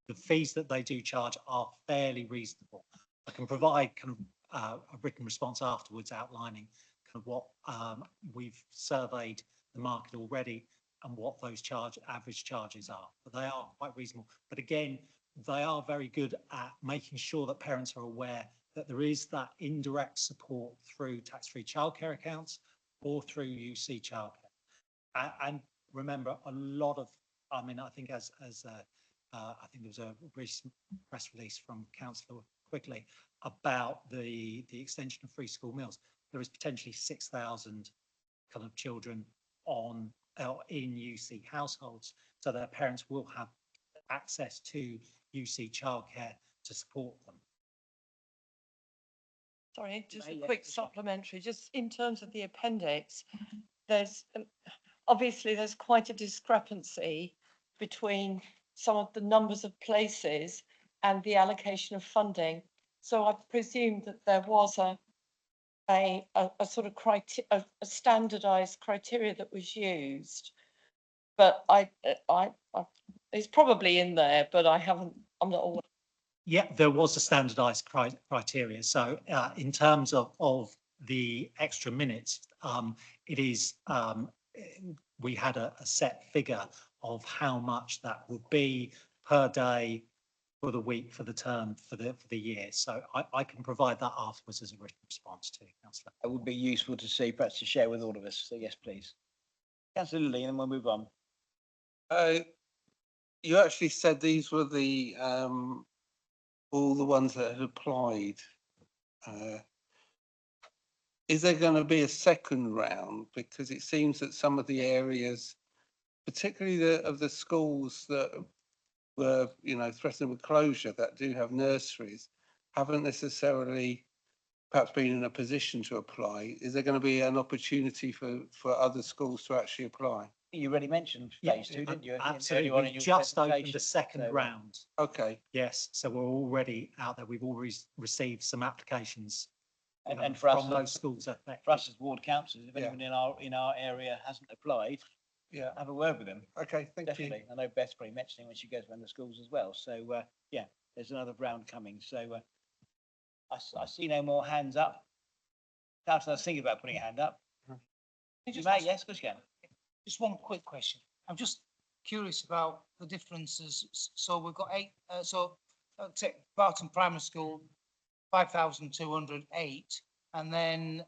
the fees that they do charge are fairly reasonable. I can provide kind of a written response afterwards outlining kind of what we've surveyed the market already and what those average charges are. But they are quite reasonable. But again, they are very good at making sure that parents are aware that there is that indirect support through tax-free childcare accounts or through UC childcare. And remember, a lot of, I mean, I think as I think there was a recent press release from Councillor Quigley about the extension of free school meals. There is potentially 6,000 kind of children in UC households, so their parents will have access to UC childcare to support them. Sorry, just a quick supplementary, just in terms of the appendix, there's obviously there's quite a discrepancy between some of the numbers of places and the allocation of funding. So I presume that there was a sort of a standardized criteria that was used, but it's probably in there, but I'm not aware. Yeah, there was a standardized criteria. So in terms of the extra minutes, it is we had a set figure of how much that would be per day for the week, for the term, for the year. So I can provide that afterwards as a written response to Councillor. It would be useful to see, perhaps to share with all of us. So yes, please. Councillor Lilly, and then we'll move on. You actually said these were the all the ones that had applied. Is there going to be a second round? Because it seems that some of the areas, particularly of the schools that were, threatened with closure, that do have nurseries, haven't necessarily perhaps been in a position to apply. Is there going to be an opportunity for other schools to actually apply? You already mentioned phase two, didn't you? Absolutely. We've just opened the second round. Okay. Yes, so we're already out there. We've already received some applications and for us, from those schools affected. For us as ward councillors, if anyone in our area hasn't applied, have a word with them. Okay, thank you. I know Beth's probably mentioning when she goes around the schools as well. So yeah, there's another round coming. So I see no more hands up. Councillor, I was thinking about putting a hand up. You may, yes, of course you can. Just one quick question. I'm just curious about the differences. So we've got take Barton Primary School, 5,208, and then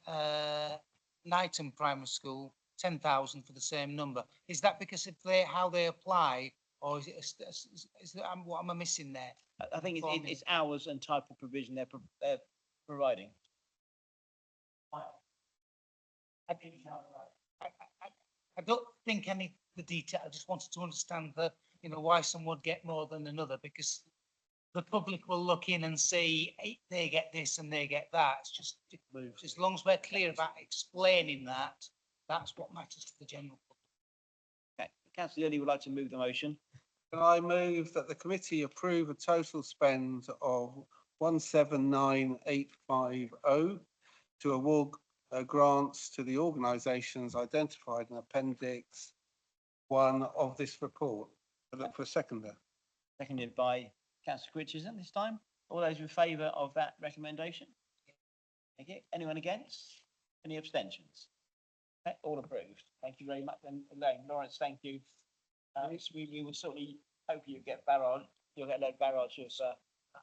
Knighton Primary School, 10,000 for the same number. Is that because of how they apply, or is it what am I missing there? I think it's hours and type of provision they're providing. I don't think any of the detail. I just wanted to understand why some would get more than another, because the public will look in and see they get this and they get that. It's just as long as we're clear about explaining that, that's what matters to the general public. Okay, Councillor Lilly would like to move the motion. Can I move that the committee approve a total spend of 179,850 to award grants to the organisations identified in Appendix 1 of this report? I look for a seconder. Seconded by Councillor Critchism this time. All those in favour of that recommendation? Thank you. Anyone against? Any abstentions? Okay, all approved. Thank you very much. And Elaine, Lawrence, thank you. We will certainly hope you get barrage. You'll get that barrage of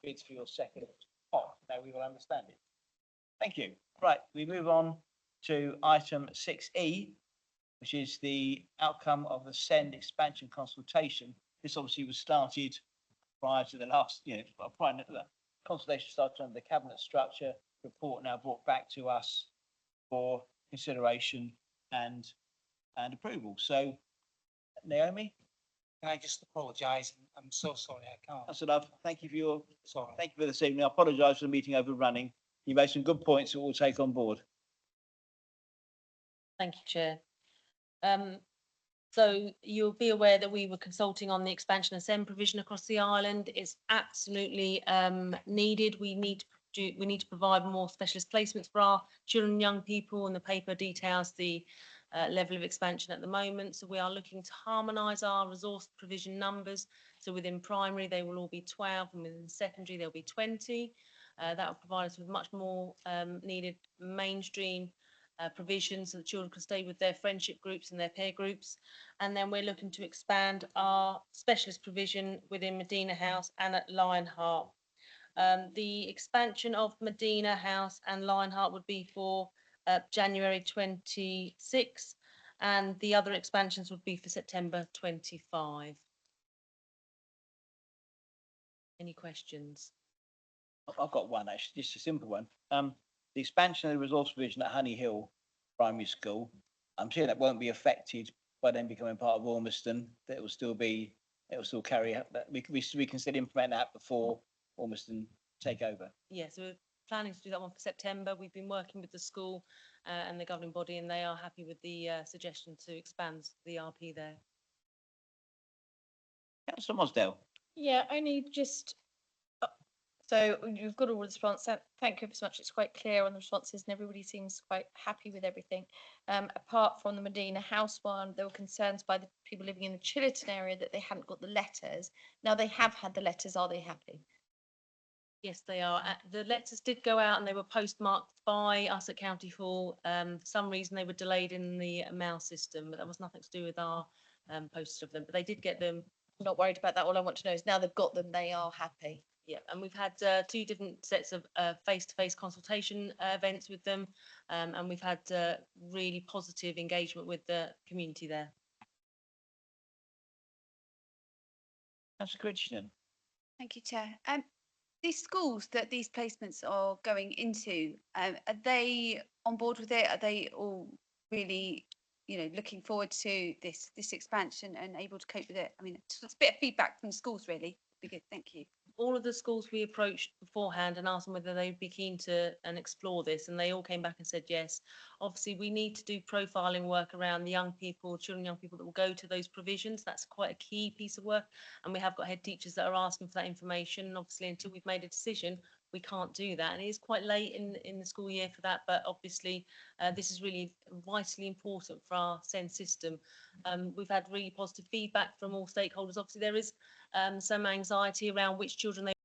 bids for your second pot. Now we will understand it. Thank you. Right, we move on to item 6E, which is the outcome of the SEND expansion consultation. This obviously was started prior to the last, prior to the consultation started under the cabinet structure. Report now brought back to us for consideration and approval. So, Naomi, Can I just apologise? I'm so sorry, I can't. That's enough. Thank you for your, Sorry. thank you for this evening. I apologise for the meeting overrunning. You made some good points that we'll take on board. Thank you, Chair. So you'll be aware that we were consulting on the expansion of SEND provision across the island. It's absolutely needed. We need to provide more specialist placements for our children and young people, and the paper details the level of expansion at the moment. So we are looking to harmonise our resource provision numbers. So within primary, they will all be 12, and within secondary, there'll be 20. That will provide us with much more needed mainstream provision, so the children can stay with their friendship groups and their peer groups. And then we're looking to expand our specialist provision within Medina House and at Lionheart. The expansion of Medina House and Lionheart would be for January 26, and the other expansions would be for September 25. Any questions? I've got one actually, just a simple one. The expansion of the resource provision at Honey Hill Primary School, I'm sure that won't be affected by them becoming part of Ormiston. That it will still carry out, that we can still implement that before Ormiston take over. Yeah, so we're planning to do that one for September. We've been working with the school and the governing body, and they are happy with the suggestion to expand the RP there. Councillor Mosdale. Yeah, only just, so you've got all the response. Thank you so much. It's quite clear on the responses and everybody seems quite happy with everything. Apart from the Medina House one, there were concerns by the people living in the Chillerton area that they hadn't got the letters. Now they have had the letters. Are they happy? Yes, they are. The letters did go out and they were postmarked by us at County Hall. For some reason, they were delayed in the mail system, but that was nothing to do with our postage of them. But they did get them. I'm not worried about that. All I want to know is now they've got them, they are happy. Yeah, and we've had 2 different sets of face-to-face consultation events with them, and we've had really positive engagement with the community there. Councillor Crichton. Thank you, Chair. These schools that these placements are going into, are they on board with it? Are they all really, looking forward to this expansion and able to cope with it? I mean, it's a bit of feedback from the schools, really. Be good. Thank you. All of the schools we approached beforehand and asked them whether they'd be keen to explore this, and they all came back and said yes. Obviously, we need to do profiling work around the young people, children, young people that will go to those provisions. That's quite a key piece of work, and we have got head teachers that are asking for that information. And obviously, until we've made a decision, we can't do that, and it is quite late in the school year for that. But obviously, this is really vitally important for our SEND system. We've had really positive feedback from all stakeholders. Obviously, there is some anxiety around which children they